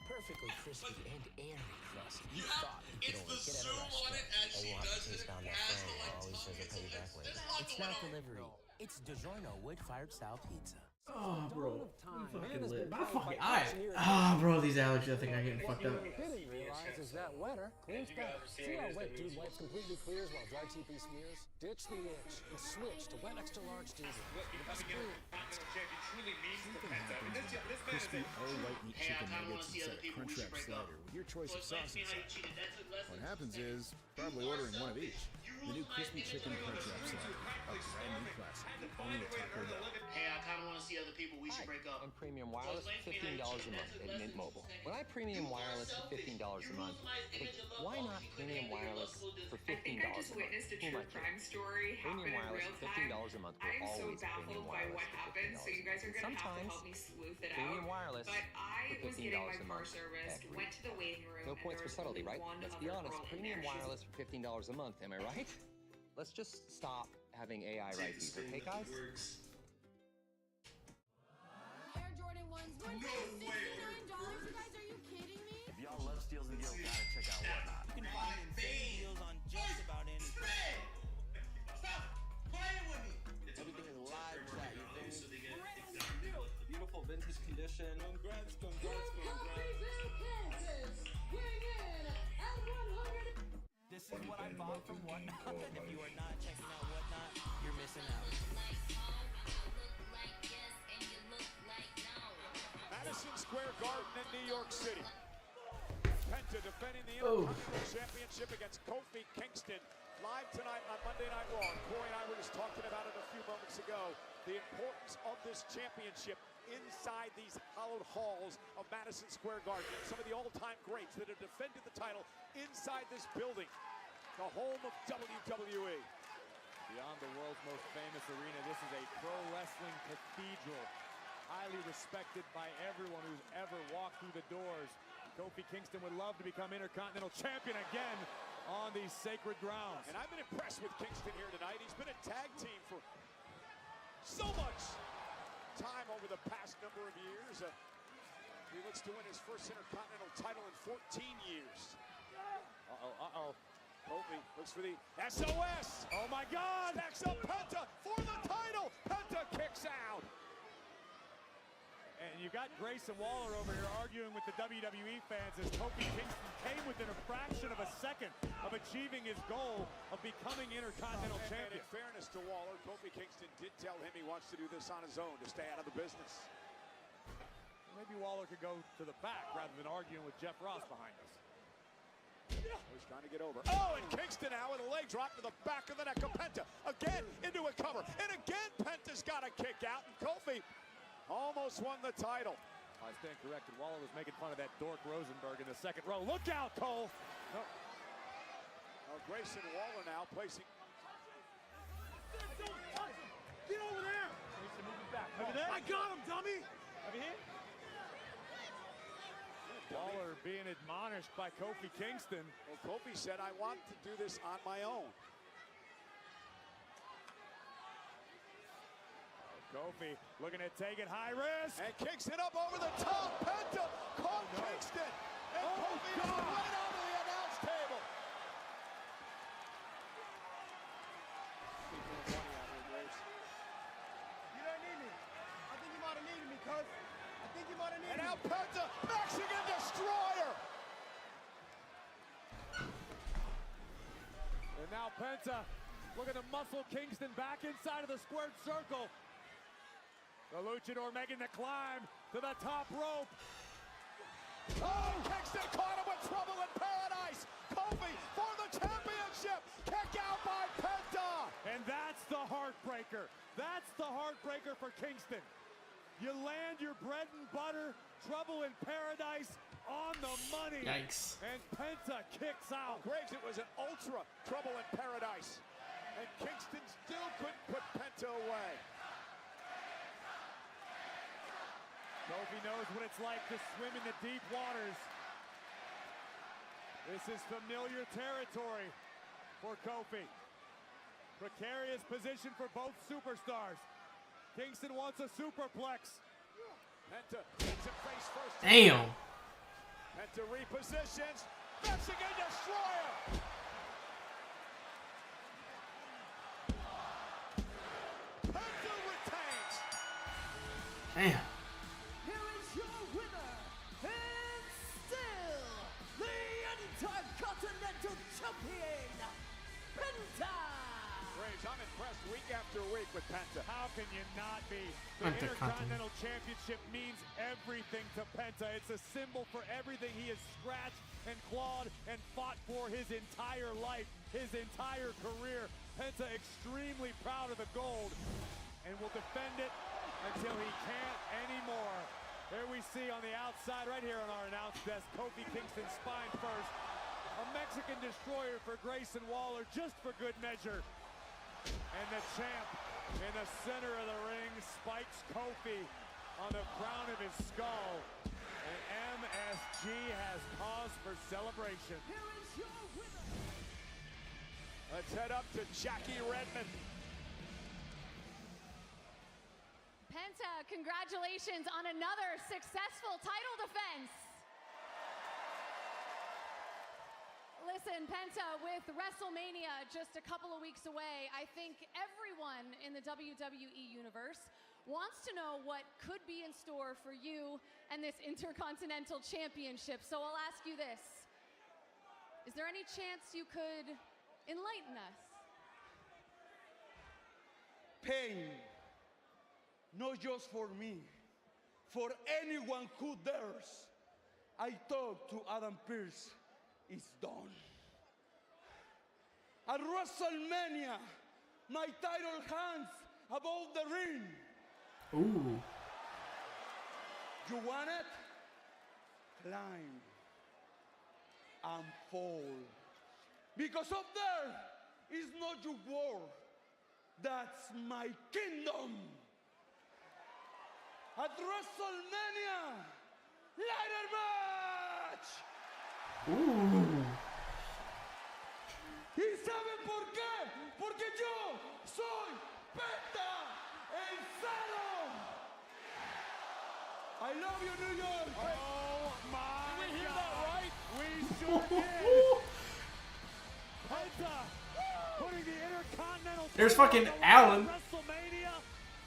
Perfectly crispy and airy crust. You have, it's the zoom on it as she does it, as the lights come. It's not delivery. It's DiGiorno wood-fired style pizza. Oh, bro. You fucking lit. My fucking eye. Ah, bro, these allergies I think are getting fucked up. Didn't realize is that wetter cleans better. See how wet dude wipes completely clears while dry TP smears? Ditch the itch and switch to wet extra large diesel. The best clean. Crispy all-white meat chicken nuggets inside a Crunchwrap slider with your choice of sauce inside. What happens is, probably ordering one of each. The new crispy chicken Crunchwrap slider, a brand new classic, only at Taco Bell. Hey, I kind of want to see other people. We should break up. And premium wireless, $15 a month at Mint Mobile. When I premium wireless for $15 a month, why not premium wireless for $15 a month? I just witnessed a true crime story happen in real time. $15 a month will I'm so always baffled by what happened, so you guys are going to have to help me sleuth it out. Premium wireless But I for was getting my $15 a car month. serviced, went to the waiting room, No points for subtlety, right? Let's be honest. Premium wireless for $15 a month, am I right? Let's just stop having AI write these, okay, guys? Air Jordan 1s, $169, you guys, are you kidding me? If y'all love steals and deals, gotta check out Whatnot. You can find insane deals on just about anything. Stop playing with me. Everything is live chat, you feel me? Beautiful vintage condition. Congrats. This is what I bought from Whatnot. If you are not checking out Whatnot, you're missing out. Madison Square Garden in New York City. Penta defending the Intercontinental Championship against Kofi Kingston. Live tonight on Monday Night Raw. Corey and I were just talking about it a few moments ago. The importance of this championship inside these hallowed halls of Madison Square Garden. And some of the all-time greats that have defended the title inside this building, the home of WWE. Beyond the world's most famous arena, this is a pro wrestling cathedral. Highly respected by everyone who's ever walked through the doors. Kofi Kingston would love to become Intercontinental Champion again on these sacred grounds. And I've been impressed with Kingston here tonight. He's been a tag team for so much time over the past number of years. He looks to win his first Intercontinental title in 14 years. Kofi looks for the SOS. Oh my God! Stacks up Penta for the title. Penta kicks out. And you got Grayson Waller over here arguing with the WWE fans as Kofi Kingston came within a fraction of a second of achieving his goal of becoming Intercontinental Champion. And in fairness to Waller, Kofi Kingston did tell him he wants to do this on his own to stay out of the business. Maybe Waller could go to the back rather than arguing with Jeff Ross behind us. He's trying to get over. Oh, and Kingston now with a leg drop to the back of the neck of Penta. Again into a cover. And again, Penta's got a kick out. And Kofi almost won the title. I stand corrected. Waller was making fun of that dork Rosenberg in the second row. Look out, Cole! No. Oh, Grayson Waller now placing. Get over there! Grayson moving back. Over there? I got him, dummy! Over here? Waller being admonished by Kofi Kingston. Well, Kofi said, I want to do this on my own. Kofi looking at taking high risk. And Kingston up over the top. Penta caught Kingston. And Kofi is right onto the announce table. You don't need me. I think you might have needed me, cuz. I think you might have needed And me. now Penta, Mexican Destroyer. And now Penta looking to muscle Kingston back inside of the squared circle. The luchador making the climb to the top rope. Oh, Kingston caught him with trouble in paradise. Kofi for the championship. Kick out by Penta. And that's the heartbreaker. That's the heartbreaker for Kingston. You land your bread and butter, trouble in paradise on the money. Yikes. And Penta kicks out. Graves, it was an ultra trouble in paradise. And Kingston still couldn't put Penta away. Kofi Kofi knows what it's like to swim in the deep waters. This is familiar territory for Kofi. Precarious position for both superstars. Kingston wants a superplex. Penta takes it face first. Damn. Penta repositions. Mexican Destroyer. Penta retains. Damn. Here is your winner, and still the Intercontinental Champion, Penta. Graves, I'm impressed week after week with Penta. How can you not be? The Intercontinental Championship means everything to Penta. It's a symbol for everything he has scratched and clawed and fought for his entire life, his entire career. Penta extremely proud of the gold and will defend it until he can't anymore. There we see on the outside, right here on our announce desk, Kofi Kingston spine first. A Mexican Destroyer for Grayson Waller, just for good measure. And the champ in the center of the ring spikes Kofi on the crown of his skull. And MSG has cause for celebration. Here is your winner. Let's head up to Jackie Redmond. Penta, congratulations on another successful title defense. Listen, Penta, with WrestleMania just a couple of weeks away, I think everyone in the WWE universe wants to know what could be in store for you and this Intercontinental Championship. So I'll ask you this. Is there any chance you could enlighten us? Pain, not just for me, for anyone who dares. I talk to Adam Pearce. It's done. At WrestleMania, my title hangs above the ring. Ooh. You want it? Climb and fall. Because up there is not your world. That's my kingdom. At WrestleMania, ladder match. Ooh. ¿Y saben por qué? Porque yo soy Penta el Cero. I love you, New York. Oh my Did we hear that right? We sure did. Penta putting the Intercontinental. There's fucking Allen.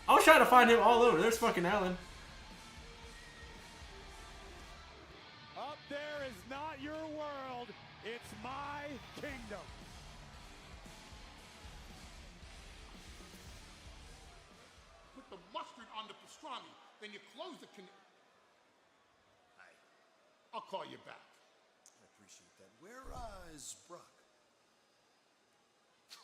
I was trying to find him all over. There's fucking Allen. Up there is not your world. It's my kingdom. Put the mustard on the pastrami, then you close the I'll call you back. I appreciate that. Where is Brock?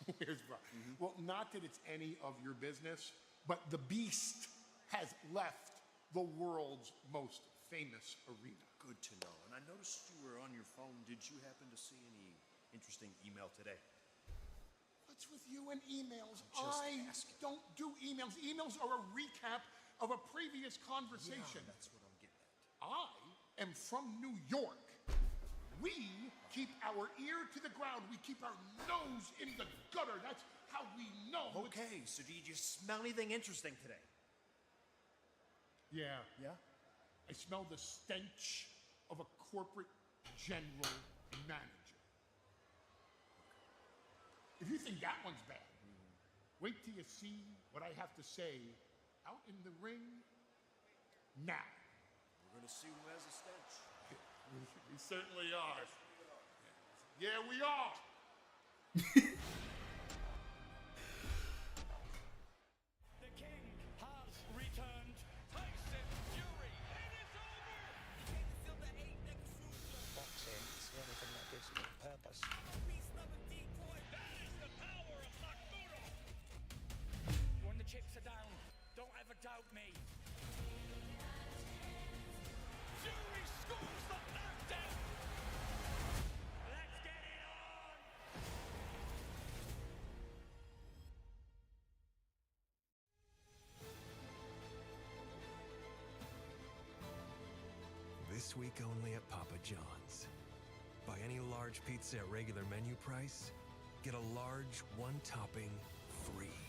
Where's Brock? Well, not that it's any of your business, but the Beast has left the world's most famous arena. Good to know. And I noticed you were on your phone. Did you happen to see any interesting email today? What's with you and emails? I'm I just asking. don't do emails. Emails are a recap of a previous conversation. Yeah, that's what I'm getting at. I am from New York. We keep our ear to the ground. We keep our nose in the gutter. That's how we know. Okay, so did you smell anything interesting today? Yeah. Yeah? I smell the stench of a corporate general manager. If you think that one's bad, wait till you see what I have to say out in the ring now. We're going to see who has a stench. We certainly are. Yeah, we are. The king has returned. Tyson Fury. It is over. Boxing is the only thing that gives me purpose. That is the power of Hakuro. When the chips are down, don't ever doubt me. Fury scores the knockdown. Let's get it on. This week only at Papa John's. Buy any large pizza at regular menu price, get a large one-topping free.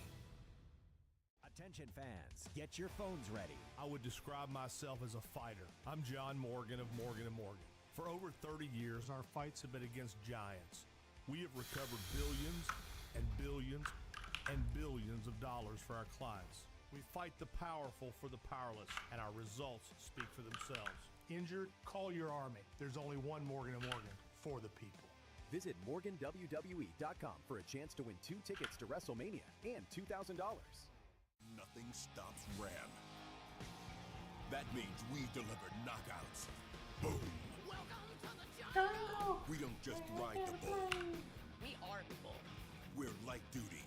Attention fans, get your phones ready. I would describe myself as a fighter. I'm John Morgan of Morgan & Morgan. For over 30 years, our fights have been against giants. We have recovered billions and billions and billions of dollars for our clients. We fight the powerful for the powerless, and our results speak for themselves. Injured? Call your army. There's only one Morgan & Morgan for the people. Visit MorganWWE.com for a chance to win 2 tickets to WrestleMania and $2,000. Nothing stops Ram. That means we deliver knockouts. Boom. Welcome to the jungle. We don't just ride the bull. We are the bull. We're light duty,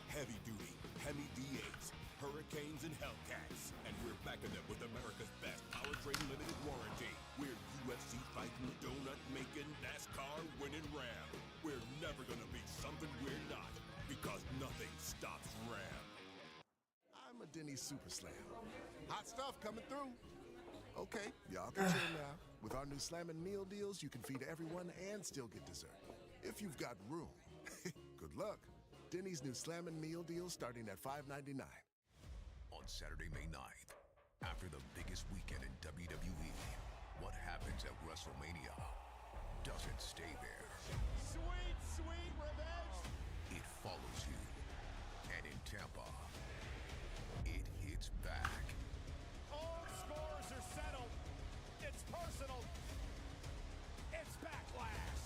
heavy duty, Hemi V8s, Hurricanes, and Hellcats. And we're backing them with America's best powertrain limited warranty. We're UFC fighting, donut making, NASCAR winning Ram. We're never gonna be something we're not, because nothing stops Ram. I'm a Denny's Super Slam. Hot stuff coming through. Okay, y'all can chill now. With our new Slammin' Meal Deals, you can feed everyone and still get dessert. If you've got room. Good luck. Denny's new Slammin' Meal Deal starting at $5.99. On Saturday, May 9th, after the biggest weekend in WWE, what happens at WrestleMania doesn't stay there. Sweet, sweet revenge. It follows you. And in Tampa, it hits back. All scores are settled. It's personal. It's Backlash.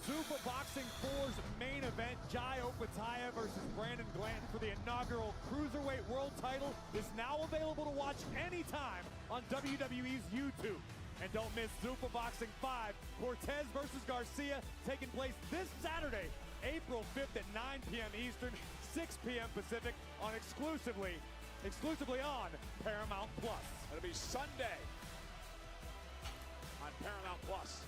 Super Boxing 4's main event, Jai Opetaia versus Brandon Glanton for the inaugural Cruiserweight World title, is now available to watch anytime on WWE's YouTube. And don't miss Super Boxing 5, Cortez versus Garcia, taking place this Saturday, April 5th at 9 p.m. Eastern, 6 p.m. Pacific, on exclusively on Paramount Plus. It'll be Sunday on Paramount Plus.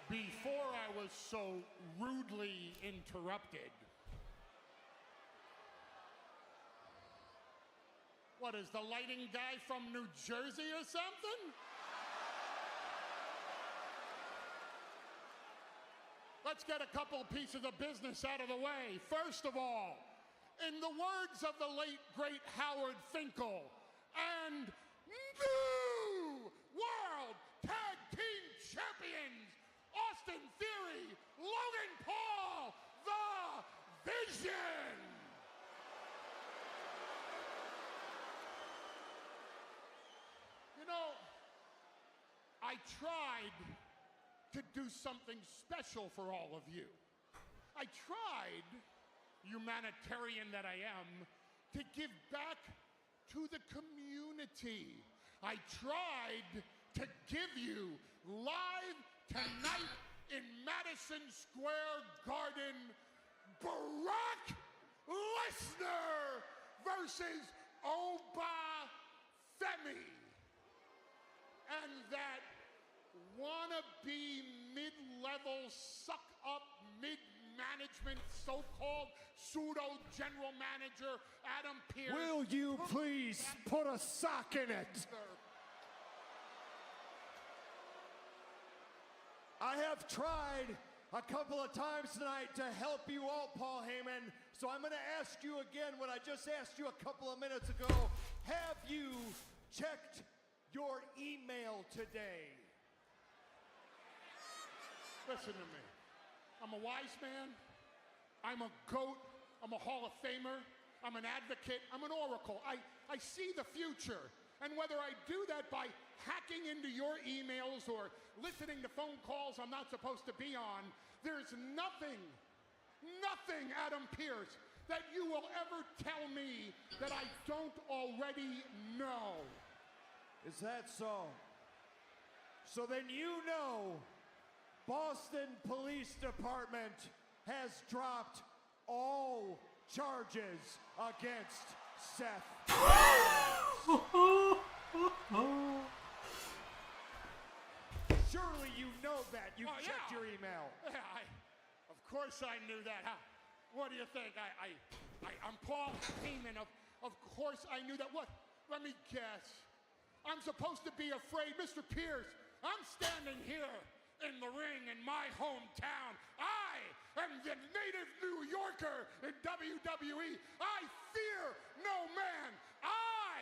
Before I was so rudely interrupted, what is the lighting guy from New Jersey or something? Let's get a couple pieces of business out of the way. First of all, in the words of the late, great Howard Finkel, and new World Tag Team Champions, Austin Theory, Logan Paul, The Vision. You know, I tried to do something special for all of you. I tried, humanitarian that I am, to give back to the community. I tried to give you live tonight in Madison Square Garden, Barack Lesnar versus Obafemi. And that wannabe mid-level suck-up mid-management so-called pseudo-general manager Adam Pearce. Will you please put a sock in it? I have tried a couple of times tonight to help you out, Paul Heyman, so I'm going to ask you again what I just asked you a couple of minutes ago. Have you checked your email today? Listen to me. I'm a wise man. I'm a GOAT. I'm a Hall of Famer. I'm an advocate. I'm an oracle. I see the future. And whether I do that by hacking into your emails or listening to phone calls I'm not supposed to be on, there's nothing, Adam Pearce, that you will ever tell me that I don't already know. Is that so? So then you know Boston Police Department has dropped all charges against Seth. Surely you know that. You checked your email. Yeah, of course I knew that. What do you think? I'm Paul Heyman. Of course I knew that. What? Let me guess. I'm supposed to be afraid. Mr. Pierce, I'm standing here in the ring in my hometown. I am the native New Yorker in WWE. I fear no man. I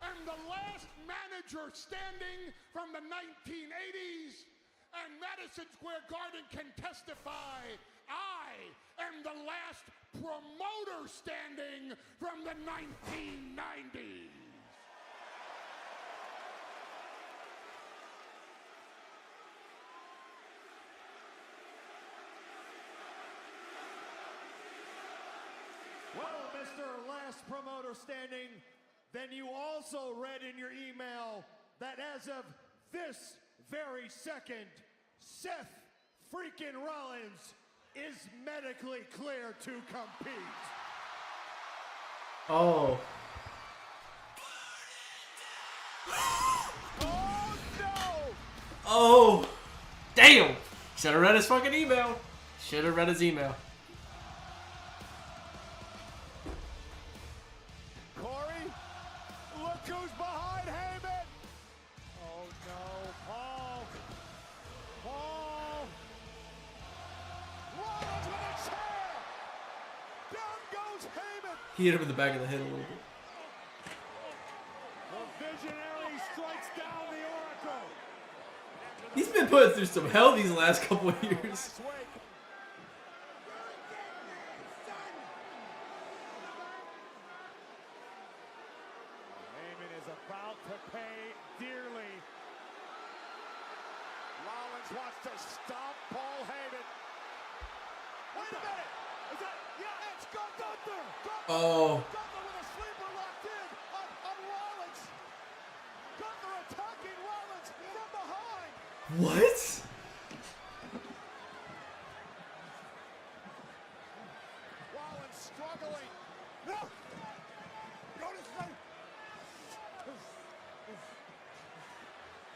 am the last manager standing from the 1980s, and Madison Square Garden can testify. I am the last promoter standing from the 1990s. Well, Mr. Last Promoter Standing, then you also read in your email that as of this very second, Seth freaking Rollins is medically clear to compete. Oh. Oh no! Oh. Damn. Should have read his fucking email. Should have read his email. Corey, look who's behind Heyman! Oh no, Paul! Paul! Rollins with a chair! Down goes Heyman! He hit him in the back of the head a little bit. The visionary strikes down the Oracle! He's been putting through some hell these last couple of years. Heyman is about to pay dearly. Rollins wants to stop Paul Heyman. Wait a minute! Is that... Yeah, it's Gunther! Oh. Gunther with a sleeper locked in on Rollins. Gunther attacking Rollins from behind. What? Rollins struggling. No! Go to sleep!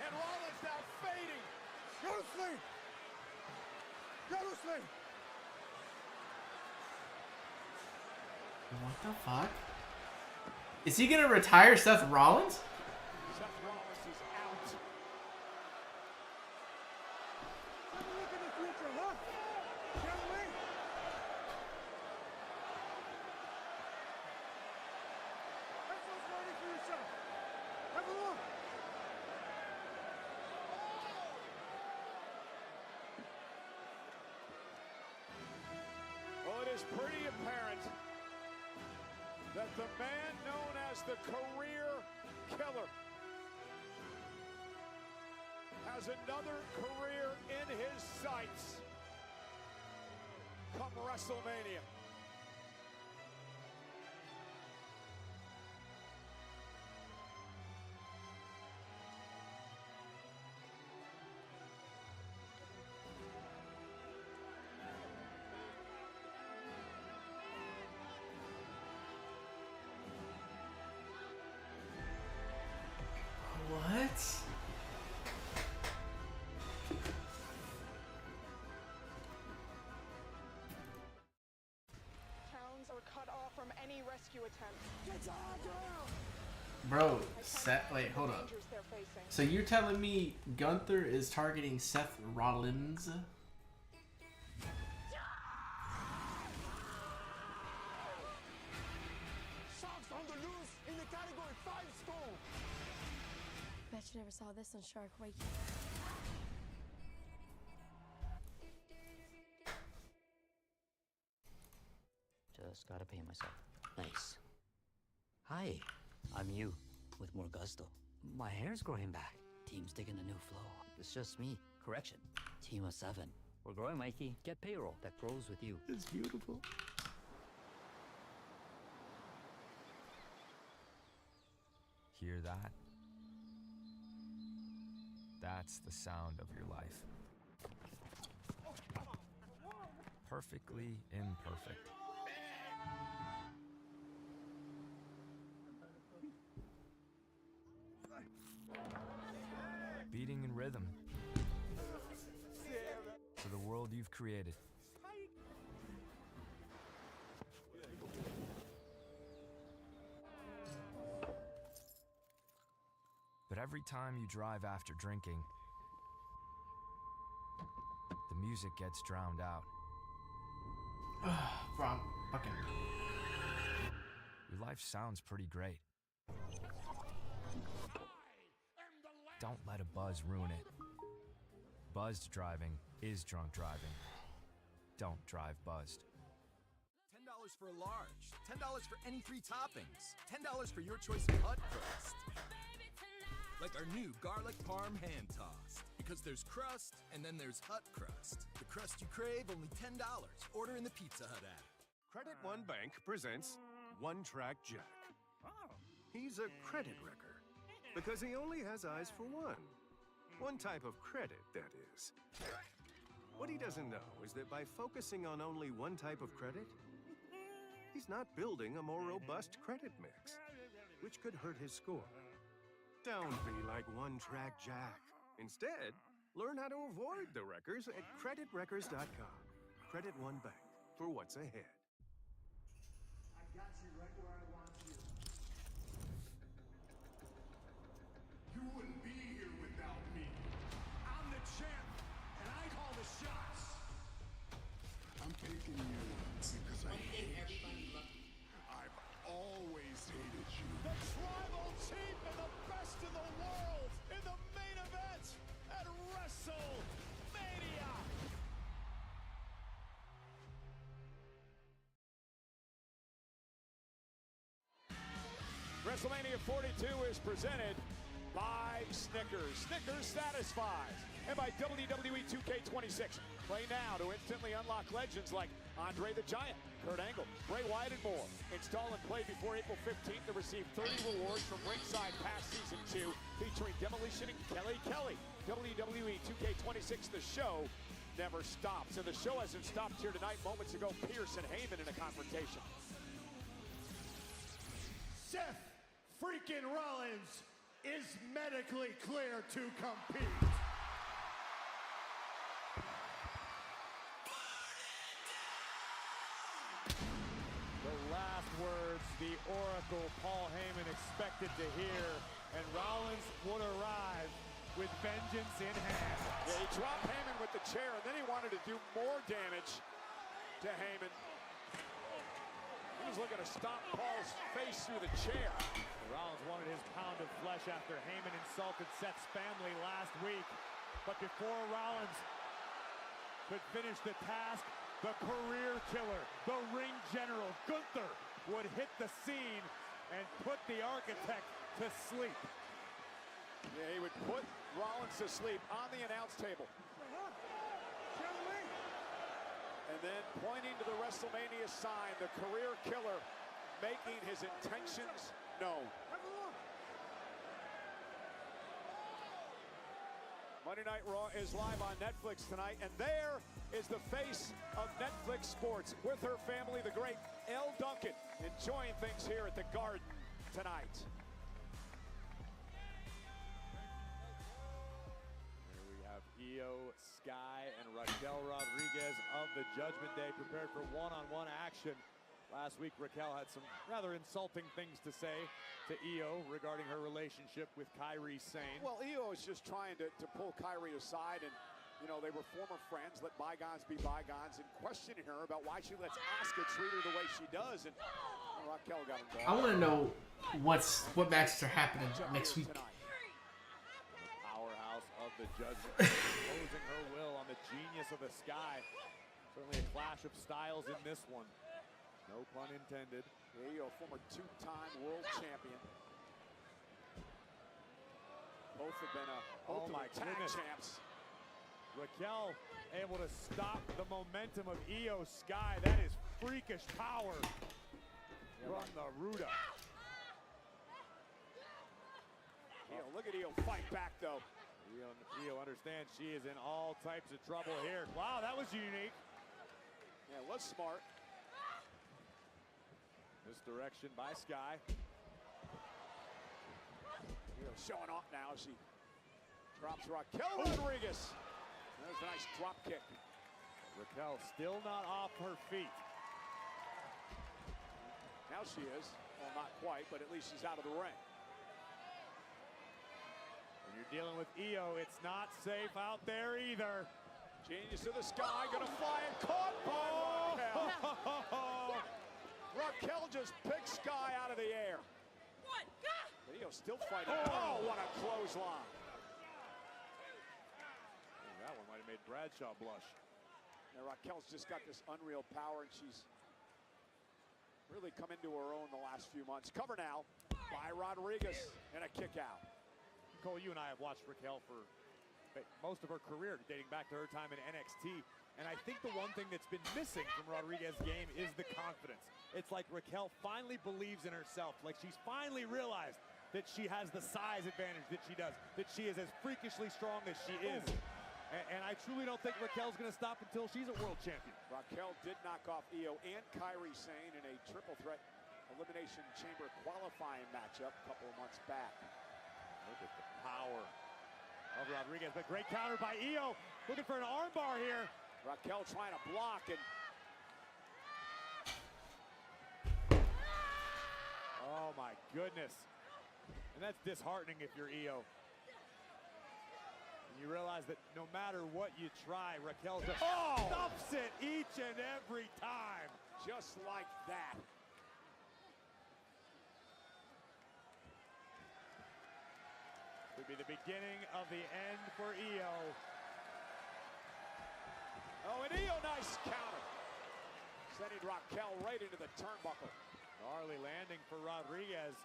And Rollins now fading. Go to sleep! Go to sleep! What the fuck? Is he gonna retire Seth Rollins? Seth Rollins is out. Have a look at the future, huh? Shall we? That's what's ready for yourself. Have a look. Well, it is pretty apparent that the man known as the career killer has another career in his sights come WrestleMania. What? Towns are cut off from any rescue attempts. Bro, Seth, wait, hold up. So you're telling me Gunther is targeting Seth Rollins? Sharks on the loose in the category 5 school. Bet you never saw this on Shark Week. Just gotta pay myself. Nice. Hi, I'm you, with more gusto. My hair's growing back. Team's digging the new flow. It's just me. Correction. Team of 7. We're growing, Mikey. Get payroll that grows with you. It's beautiful. Hear that? That's the sound of your life. Perfectly imperfect. created. But every time you drive after drinking, the music gets drowned out. From fucking. Your life sounds pretty great. Don't let a buzz ruin it. Buzzed driving is drunk driving. Don't drive buzzed. $10 for a large. $10 for any 3 toppings. $10 for your choice of hut crust. Like our new garlic parm hand tossed. Because there's crust, and then there's hut crust. The crust you crave, only $10. Order in the Pizza Hut app. Credit One Bank presents One Track Jack. He's a credit wrecker because he only has eyes for one. One type of credit, that is. What he doesn't know is that by focusing on only one type of credit, he's not building a more robust credit mix, which could hurt his score. Don't be like One Track Jack. Instead, learn how to avoid the wreckers at creditwreckers.com. Credit One Bank for what's ahead. I got you right where I want you. You wouldn't be here without me. I'm the champ, and I call the shots. I'm picking you because I hate you. I've always hated you. The tribal chief and the best in the world in the main event at WrestleMania. WrestleMania 42 is presented by Snickers. Snickers satisfies. And by WWE 2K26. Play now to instantly unlock legends like Andre the Giant, Kurt Angle, Bray Wyatt, and more. Install and play before April 15th to receive 30 rewards from Ringside Pass Season 2 featuring Demolition and Kelly Kelly. WWE 2K26, the show never stops. And the show hasn't stopped here tonight. Moments ago, Pierce and Heyman in a confrontation. Seth freaking Rollins is medically clear to compete. The last words the Oracle Paul Heyman expected to hear, and Rollins would arrive with vengeance in hand. Yeah, he dropped Heyman with the chair, and then he wanted to do more damage to Heyman. He was looking to stomp Paul's face through the chair. Rollins wanted his pound of flesh after Heyman insulted Seth's family last week. But before Rollins could finish the task, the career killer, the ring general, Gunther, would hit the scene and put the architect to sleep. Yeah, he would put Rollins to sleep on the announce table. And then pointing to the WrestleMania sign, the career killer making his intentions known. Monday Night Raw is live on Netflix tonight, and there is the face of Netflix Sports with her family, the great Elle Duncan, enjoying things here at the Garden tonight. Here we have Io, Sky, and Raquel Rodriguez of the Judgment Day prepared for one-on-one action. Last week, Raquel had some rather insulting things to say to Io regarding her relationship with Kairi Sane. Well, Io is just trying to pull Kairi aside, and, you know, they were former friends, let bygones be bygones, and questioning her about why she lets Asuka treat her the way she does, and Raquel got involved. I want to know what matches are happening next week. The powerhouse of the Judgment, imposing her will on the genius of the Sky. Certainly a clash of styles in this one. No pun intended. Io, former two-time world champion. Both have been tag champs. Raquel able to stop the momentum of Io Sky. That is freakish power from the Ruda. Look at Io fight back though. Io understands she is in all types of trouble here. Wow, that was unique. Yeah, it was smart. Misdirection by Sky. Showing off now as she drops Raquel Rodriguez. There's a nice drop kick. Raquel still not off her feet. Now she is. Well, not quite, but at least she's out of the ring. When you're dealing with Io, it's not safe out there either. Genius to the sky, gonna fly and caught by Raquel. Raquel just picked Sky out of the air. What? But Io still fighting. Oh, what a clothesline. Ooh, that one might have made Bradshaw blush. Now Raquel's just got this unreal power, and she's really come into her own the last few months. Cover now by Rodriguez and a kick out. Cole, you and I have watched Raquel for most of her career, dating back to her time in NXT. And I think the one thing that's been missing from Rodriguez's game is the confidence. It's like Raquel finally believes in herself, like she's finally realized that she has the size advantage that she does, that she is as freakishly strong as she is. And I truly don't think Raquel's going to stop until she's a world champion. Raquel did knock off Io and Kairi Sane in a triple threat elimination chamber qualifying matchup a couple of months back. Look at the power of Rodriguez, but great counter by Io. Looking for an armbar here. Raquel trying to block and... Oh my goodness. And that's disheartening if you're Io. You realize that no matter what you try, Raquel just stuffs it each and every time. Just like that. Could be the beginning of the end for Io. Oh, and Io, nice counter. Sending Raquel right into the turnbuckle. Gnarly landing for Rodriguez.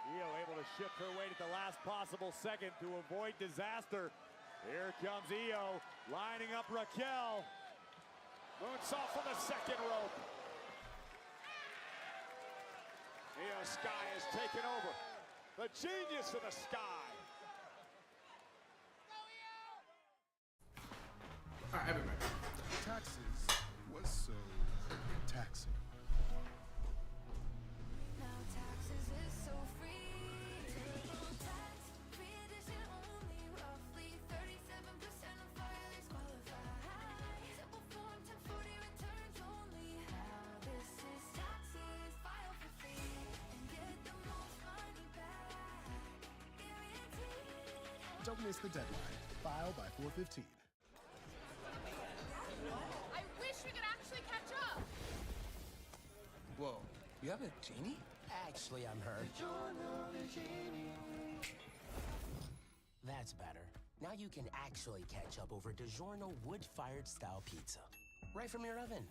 Io able to shift her weight at the last possible second to avoid disaster. Here comes Io, lining up Raquel. Moonsault from the second rope. Io Sky has taken over. The genius of the Sky. All right, everybody. Taxes was so taxing. Don't miss the deadline. File by 4/15. I wish we could actually catch up. Whoa, you have a genie? Actually, I'm her. That's better. Now you can actually catch up over DiGiorno wood-fired style pizza. Right from your oven.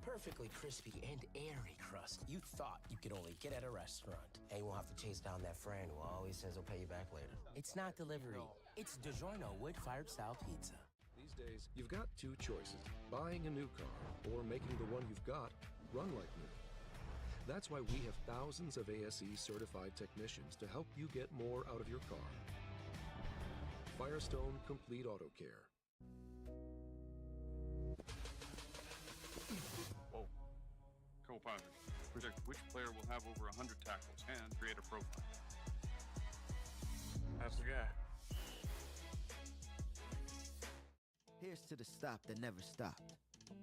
Perfectly crispy and airy crust you thought you could only get at a restaurant. And you won't have to chase down that friend who always says he'll pay you back later. It's not delivery. It's DiGiorno wood-fired style pizza. These days, you've got two choices. Buying a new car or making the one you've got run like new. That's why we have thousands of ASE certified technicians to help you get more out of your car. Firestone Complete Auto Care. Whoa. Co-pilot, predict which player will have over 100 tackles and create a profile. That's the guy. Here's to the stop that never stopped.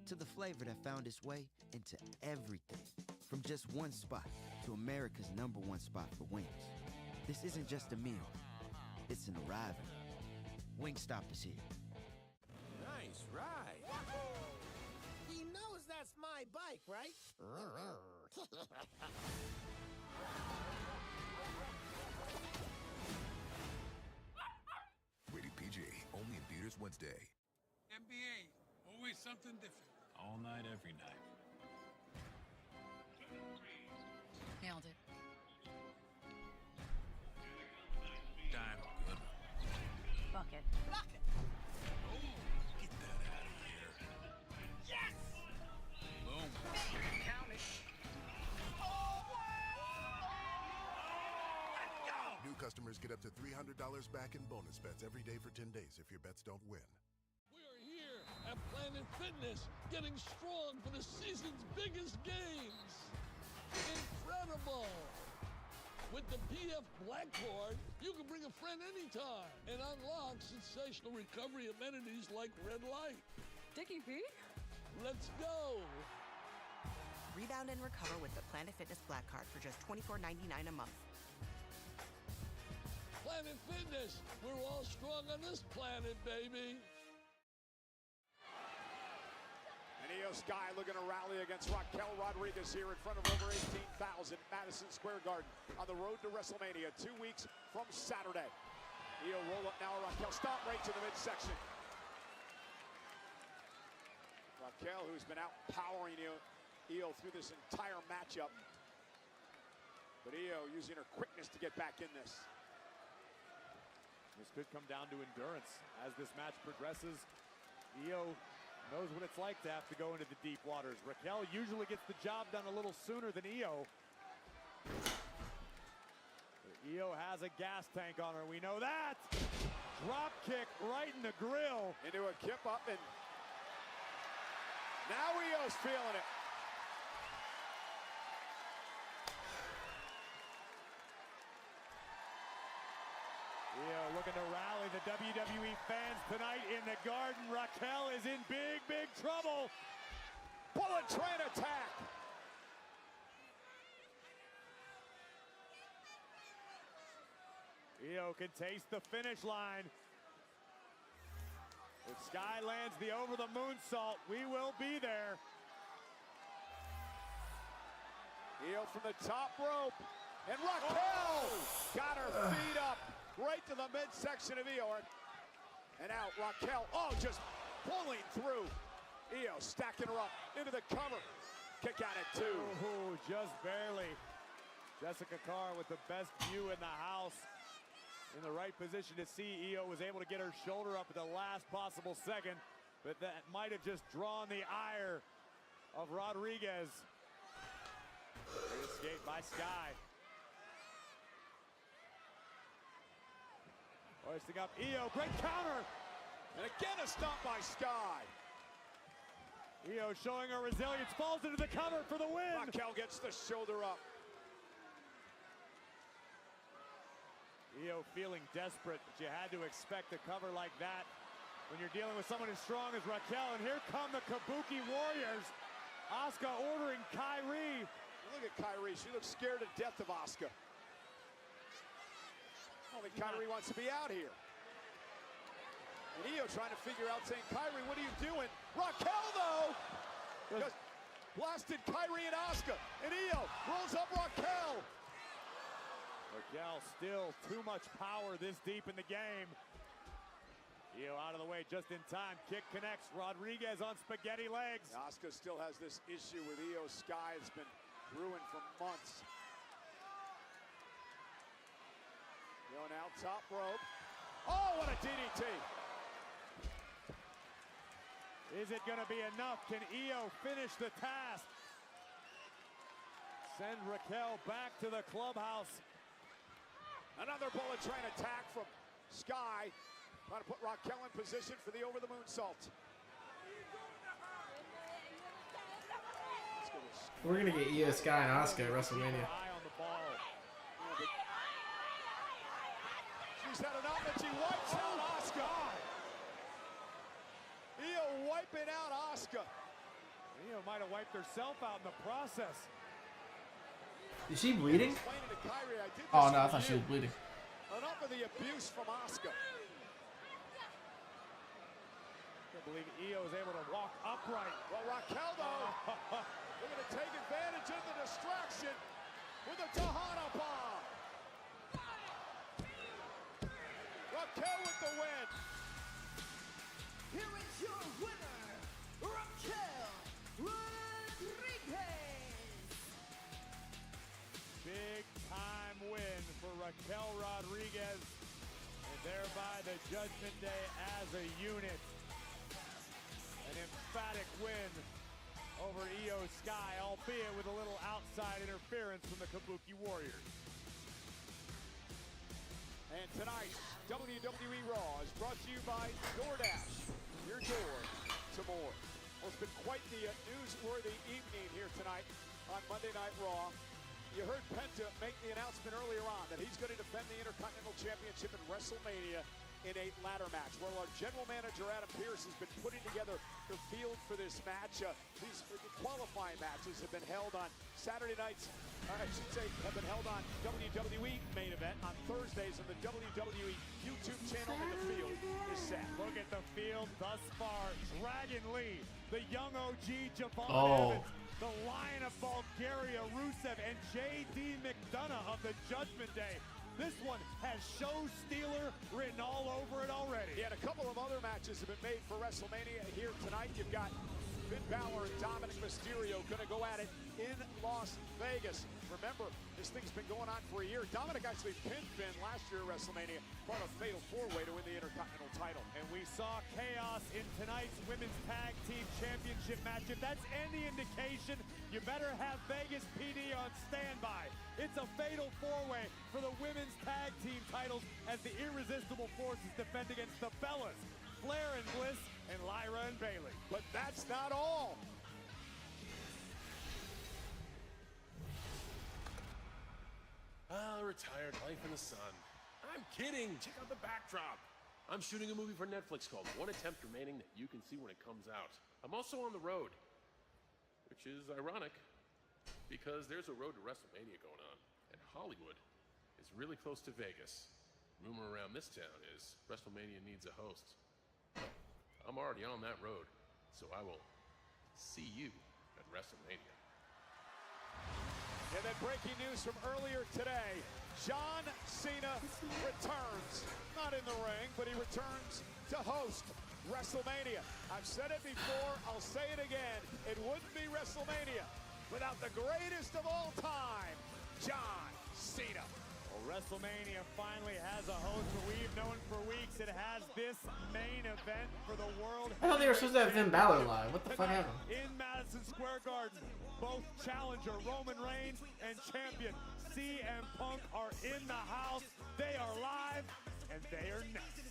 To the flavor that found its way into everything. From just one spot to America's #1 spot for wings. This isn't just a meal. It's an arrival. Wingstop is here. Nice ride. He knows that's my bike, right? Rated PG, only in theaters Wednesday. NBA, always something different. All night, every night. Nailed it. Damn good. Bucket. Bucket. Oh, get that out of here. Yes! Boom. Count it. New customers get up to $300 back in bonus bets every day for 10 days if your bets don't win. We are here at Planet Fitness, getting strong for the season's biggest games. Incredible! With the PF Black Card, you can bring a friend anytime and unlock sensational recovery amenities like red light. Sticky feet? Let's go! Rebound and recover with the Planet Fitness Black Card for just $24.99 a month. Planet Fitness, we're all strong on this planet, baby. And Io Sky looking to rally against Raquel Rodriguez here in front of over 18,000 Madison Square Garden on the road to WrestleMania 2 weeks from Saturday. Io roll up now, Raquel stomp right to the midsection. Raquel, who's been out powering Io through this entire matchup. But Io using her quickness to get back in this. This could come down to endurance as this match progresses. Io knows what it's like to have to go into the deep waters. Raquel usually gets the job done a little sooner than Io. But Io has a gas tank on her, we know that. Drop kick right in the grill. Into a kip up, and now Io's feeling it. Io looking to rally the WWE fans tonight in the Garden. Raquel is in big, big trouble. Bullet train attack. Io can taste the finish line. If Sky lands the over the moonsault, we will be there. Io from the top rope. And Raquel got her feet up right to the midsection of Io. And out, Raquel, just pulling through. Io stacking her up into the cover. Kick out at 2. Ooh, just barely. Jessica Carr with the best view in the house. In the right position to see. Io was able to get her shoulder up at the last possible second, but that might have just drawn the ire of Rodriguez. Great escape by Sky. Hoisting up Io, great counter! And again a stomp by Sky. Io showing her resilience, falls into the cover for the win! Raquel gets the shoulder up. Io feeling desperate, but you had to expect a cover like that when you're dealing with someone as strong as Raquel. And here come the Kabuki Warriors. Asuka ordering Kairi. Look at Kairi, she looks scared to death of Asuka. I don't think Kairi wants to be out here. And Io trying to figure out, saying, Kairi, what are you doing? Raquel, though, just blasted Kairi and Asuka. And Io rolls up Raquel. Raquel still too much power this deep in the game. Io out of the way just in time. Kick connects. Rodriguez on spaghetti legs. Asuka still has this issue with Io Sky. It's been brewing for months. Io now top rope. Oh, what a DDT. Is it going to be enough? Can Io finish the task? Send Raquel back to the clubhouse. Another bullet train attack from Sky. Trying to put Raquel in position for the over the moonsault. We're gonna get Io Sky and Asuka at WrestleMania. She's had enough and she wipes out Asuka. Io wiping out Asuka. Io might have wiped herself out in the process. Is she bleeding? Oh no, I thought she was bleeding. Enough of the abuse from Asuka. I believe Io is able to walk upright. Well, Raquel, though, looking to take advantage of the distraction with a Tahana bomb. Raquel with the win. Here is your winner, Raquel Rodriguez. Big time win for Raquel Rodriguez, and thereby the Judgment Day as a unit. An emphatic win over Io Sky, albeit with a little outside interference from the Kabuki Warriors. And tonight's WWE Raw is brought to you by DoorDash, your door to more. Well, it's been quite the newsworthy evening here tonight on Monday Night Raw. You heard Penta make the announcement earlier on that he's going to defend the Intercontinental Championship at WrestleMania. in a ladder match. Well, our general manager, Adam Pearce, has been putting together the field for this match. These qualifying matches have been held on Saturday nights, I should say, have been held on WWE main event on Thursdays on the WWE YouTube channel, and the field is set. Look at the field thus far. Dragon Lee, the young OG Javon Evans, the Lion of Bulgaria, Rusev, and J.D. McDonough of the Judgment Day. This one has Show Stealer written all over it already. Yeah, and a couple of other matches have been made for WrestleMania here tonight. You've got Finn Balor and Dominic Mysterio going to go at it in Las Vegas. Remember, this thing's been going on for a year. Dominic actually pinned Finn last year at WrestleMania, brought a fatal four-way to win the Intercontinental title. And we saw chaos in tonight's Women's Tag Team Championship match. If that's any indication, you better have Vegas PD on standby. It's a fatal four-way for the Women's Tag Team titles as the Irresistible Forces defend against the Bellas, Flair and Bliss, and Lyra and Bayley. But that's not all. Retired life in the sun. I'm kidding. Check out the backdrop. I'm shooting a movie for Netflix called One Attempt Remaining that you can see when it comes out. I'm also on the road, which is ironic because there's a road to WrestleMania going on, and Hollywood is really close to Vegas. Rumor around this town is WrestleMania needs a host. Well, I'm already on that road, so I will see you at WrestleMania. And then breaking news from earlier today, John Cena returns. Not in the ring, but he returns to host WrestleMania. I've said it before, I'll say it again. It wouldn't be WrestleMania without the greatest of all time, John Cena. Well, WrestleMania finally has a host, but we've known for weeks it has this main event for the world. I thought they were supposed to have Finn Balor live. What the fuck happened? In Madison Square Garden, both challenger Roman Reigns and champion CM Punk are in the house. They are live, and they are next.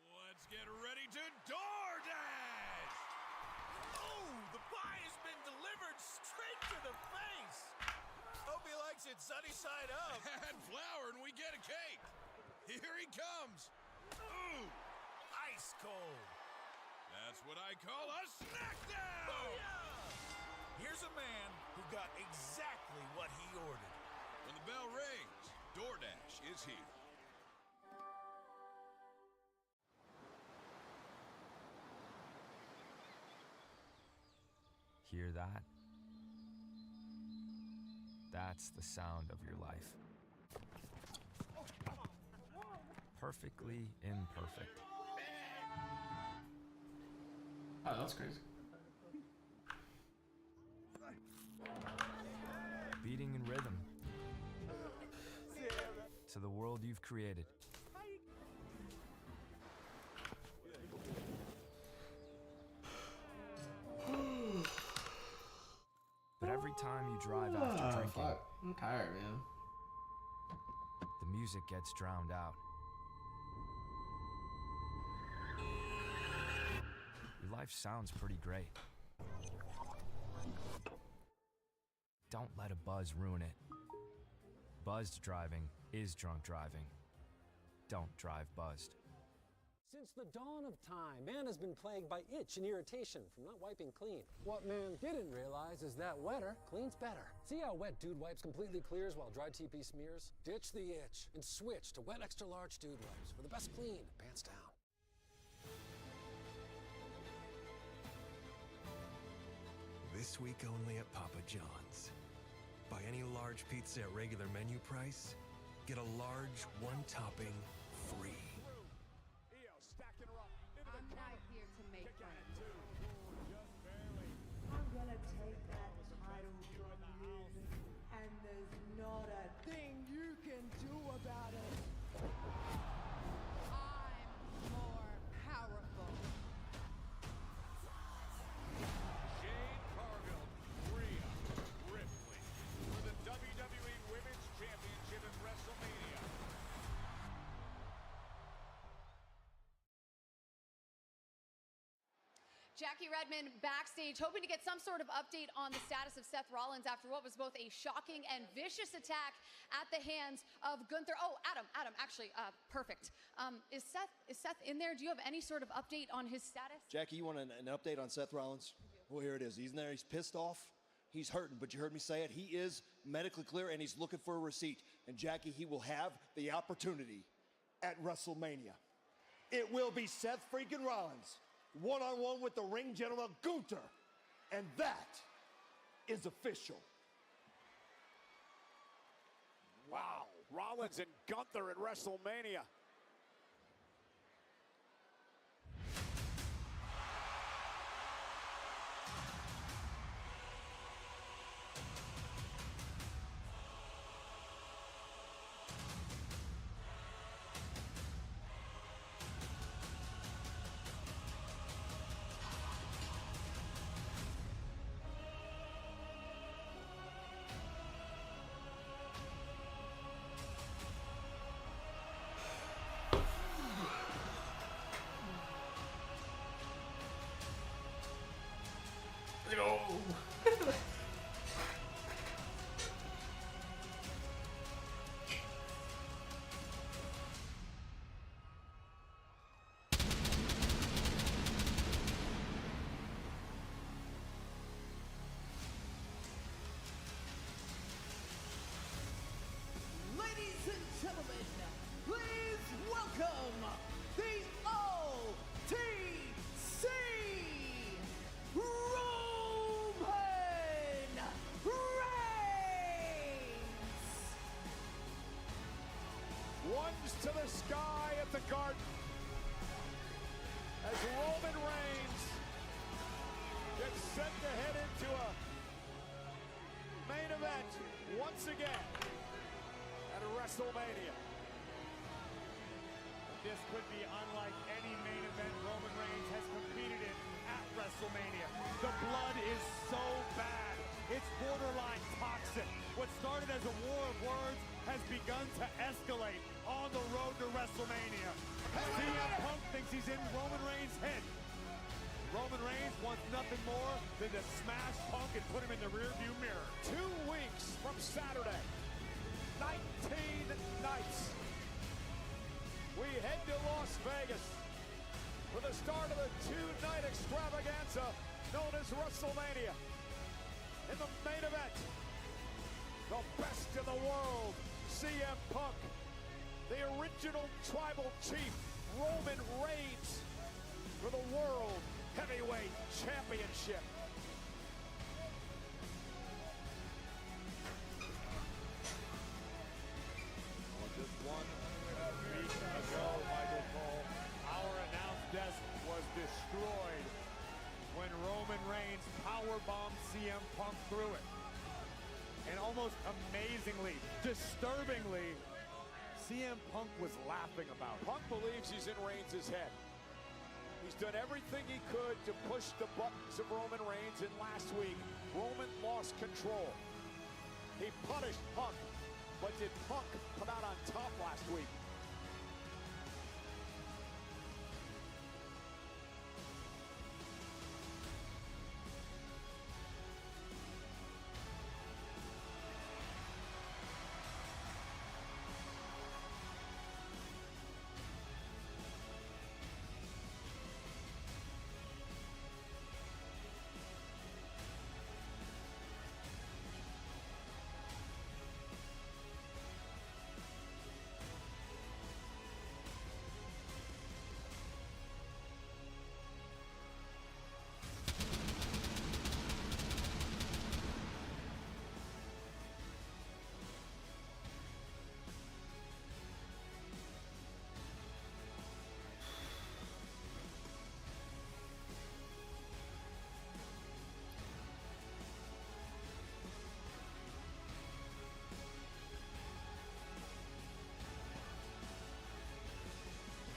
Let's get ready to DoorDash! Oh, the pie has been delivered straight to the face! Hope he likes it sunny side up. Add flour and we get a cake. Here he comes. Ooh, ice cold. That's what I call a snack down. Booyah! Here's a man who got exactly what he ordered. When the bell rings, DoorDash is here. Hear that? That's the sound of your life. Perfectly imperfect. Oh, that's crazy. Beating in rhythm to the world you've created. But every time you drive after drinking, fuck. I'm tired, man. the music gets drowned out. Your life sounds pretty great. Don't let a buzz ruin it. Buzzed driving is drunk driving. Don't drive buzzed. Since the dawn of time, man has been plagued by itch and irritation from not wiping clean. What man didn't realize is that wetter cleans better. See how Wet Dude Wipes completely clears while Dry TP smears? Ditch the itch and switch to Wet Extra Large Dude Wipes for the best clean, pants down. This week only at Papa John's. Buy any large pizza at regular menu price, get a large one-topping free. I'm not here to make friends. I'm gonna take that title from you, and there's not a thing you can do about it. I'm more powerful. Jade Cargill, Rhea Ripley for the WWE Women's Championship at WrestleMania. Jackie Redmond backstage, hoping to get some sort of update on the status of Seth Rollins after what was both a shocking and vicious attack at the hands of Gunther. Oh, Adam, actually, perfect. Is Seth in there? Do you have any sort of update on his status? Jackie, you want an update on Seth Rollins? Well, here it is. He's in there. He's pissed off. He's hurting, but you heard me say it. He is medically clear, and he's looking for a receipt. And Jackie, he will have the opportunity at WrestleMania. It will be Seth freaking Rollins, one-on-one with the ring general Gunther. And that is official. Wow. Rollins and Gunther at WrestleMania. Let's go. Ladies and gentlemen, please welcome the OTC Roman Reigns! Ones to the sky at the Garden as Roman Reigns gets set to head into a main event once again at WrestleMania. This could be unlike any main event Roman Reigns has competed in at WrestleMania. The blood is so bad. It's borderline toxic. What started as a war of words has begun to escalate on the road to WrestleMania. CM Punk thinks he's in Roman Reigns' head. Roman Reigns wants nothing more than to smash Punk and put him in the rearview mirror. 2 weeks from Saturday, 19 nights. We head to Las Vegas for the start of the 2-night extravaganza known as WrestleMania. In the main event, the best in the world, CM Punk, the original tribal chief, Roman Reigns, for the World Heavyweight Championship. Just 1 week ago, Michael Cole, our announce desk was destroyed when Roman Reigns powerbombed CM Punk through it. And almost amazingly, disturbingly, CM Punk was laughing about it. Punk believes he's in Reigns' head. He's done everything he could to push the buttons of Roman Reigns, and last week, Roman lost control. He punished Punk, but did Punk come out on top last week?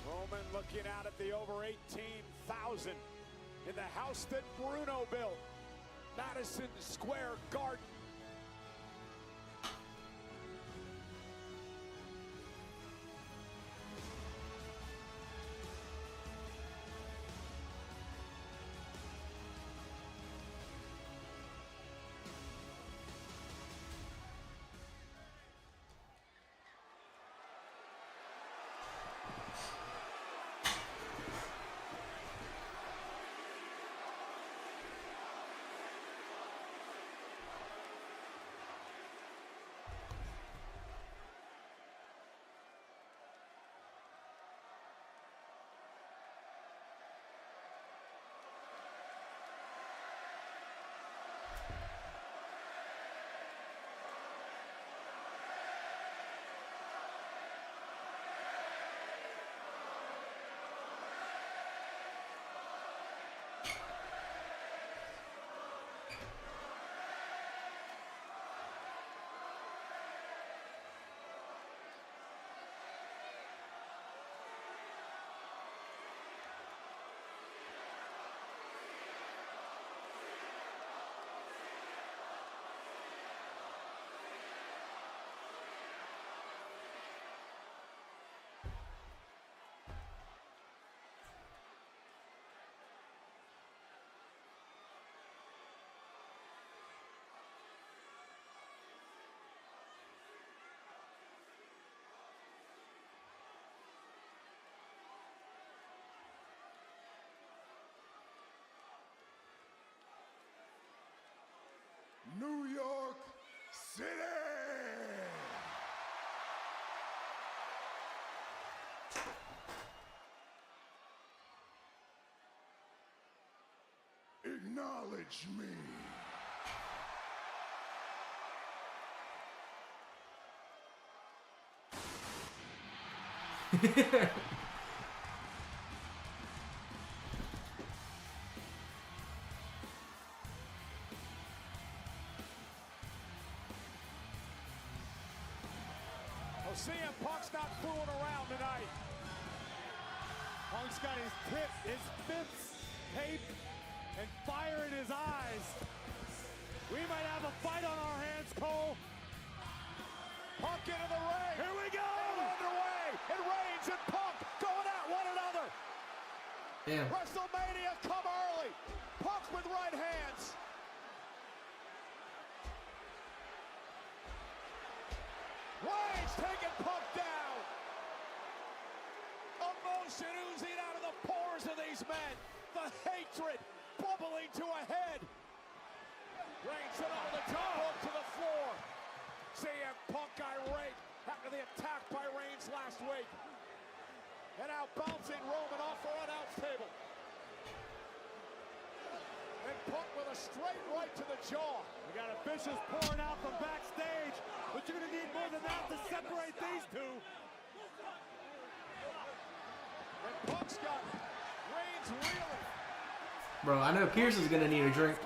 Roman looking out at the over 18,000 in the house that Bruno built, Madison Square Garden. New York City. Acknowledge me. Well, CM Punk's not fooling around tonight. Punk's got his fists taped and fire in his eyes. We might have a fight on our hands, Cole. Punk into the ring. Here we go. Underway. And Reigns and Punk going at one another. Damn. WrestleMania come early. Punk with right hands. Reigns taking Punk down. Emotion oozing out of the pores of these men. The hatred bubbling to a head. Reigns it on the top to the floor. CM Punk irate after the attack by Reigns last week. And now bouncing Roman off the announce table. And Punk with a straight right to the jaw. We got a vicious pouring out from backstage, but you're gonna need more than that to separate these two. And Punk's got Reigns reeling. Bro, I know Pierce is gonna need a drink.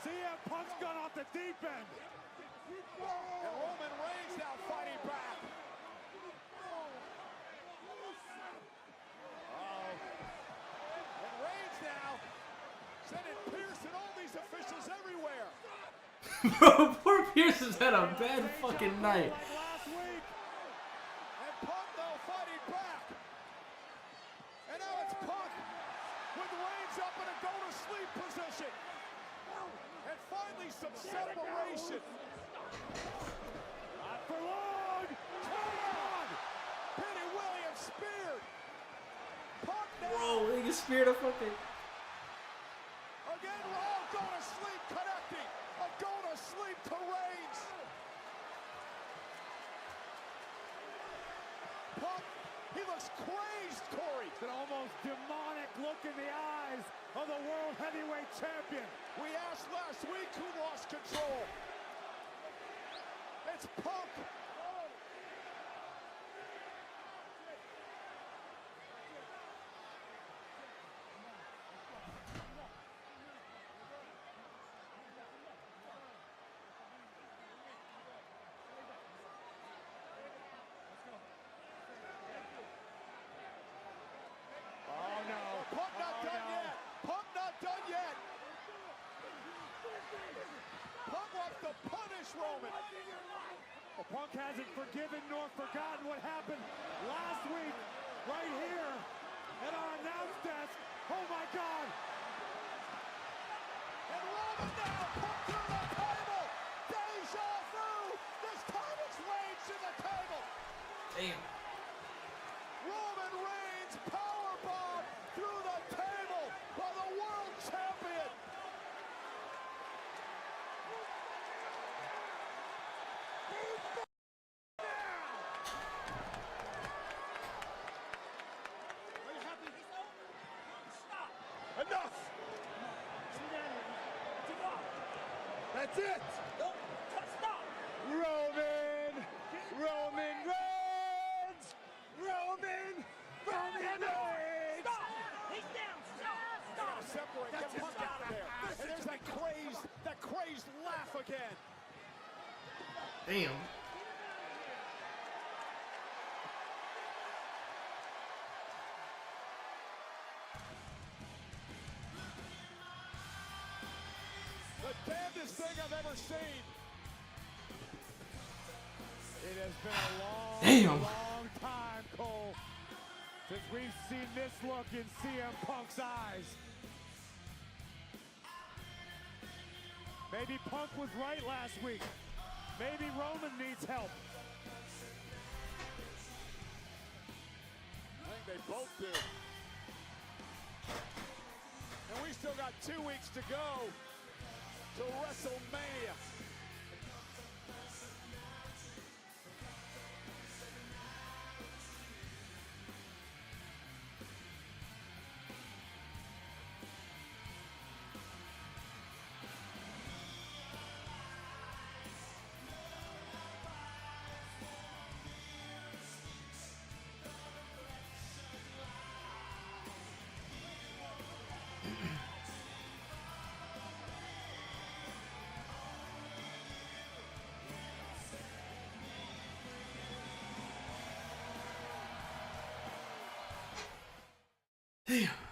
CM Punk's gone off the deep end. And Roman Reigns now fighting back. And Reigns now sending Pierce and all these officials everywhere. Bro, poor Pierce has had a bad fucking night. Like last week. And Punk though fighting back. And now it's Punk with Reigns up in a go-to-sleep position. And finally some separation. Not for long. Come on. Penny Williams speared. Punk now. Bro, he just speared a fucking. Again, Raw going to sleep connecting. A going to sleep to Reigns. Punk, he looks crazed, Corey. An almost demonic look in the eyes of the World Heavyweight Champion. We asked last week who lost control. It's Punk. Oh no. Punk not done yet. Punk not done yet. Punk wants to punish Roman. Well, Punk hasn't forgiven nor forgotten what happened last week right here at our announce desk. Oh my God. And Roman now Punk through the table. Deja vu. This time it's Reigns to the table. Damn. Roman Reigns powerbomb through the table by the world champion. Enough! That's it! Stop! Roman Reigns! Roman Reigns! He's down! Stop! Separate, get Punk out of there. And there's that crazed laugh again. Damn. The damnedest thing I've ever seen. It has been a long time, Cole, since we've seen this look in CM Punk's eyes. Maybe Punk was right last week. Maybe Roman needs help. I think they both do. And we still got 2 weeks to go to WrestleMania. Damn.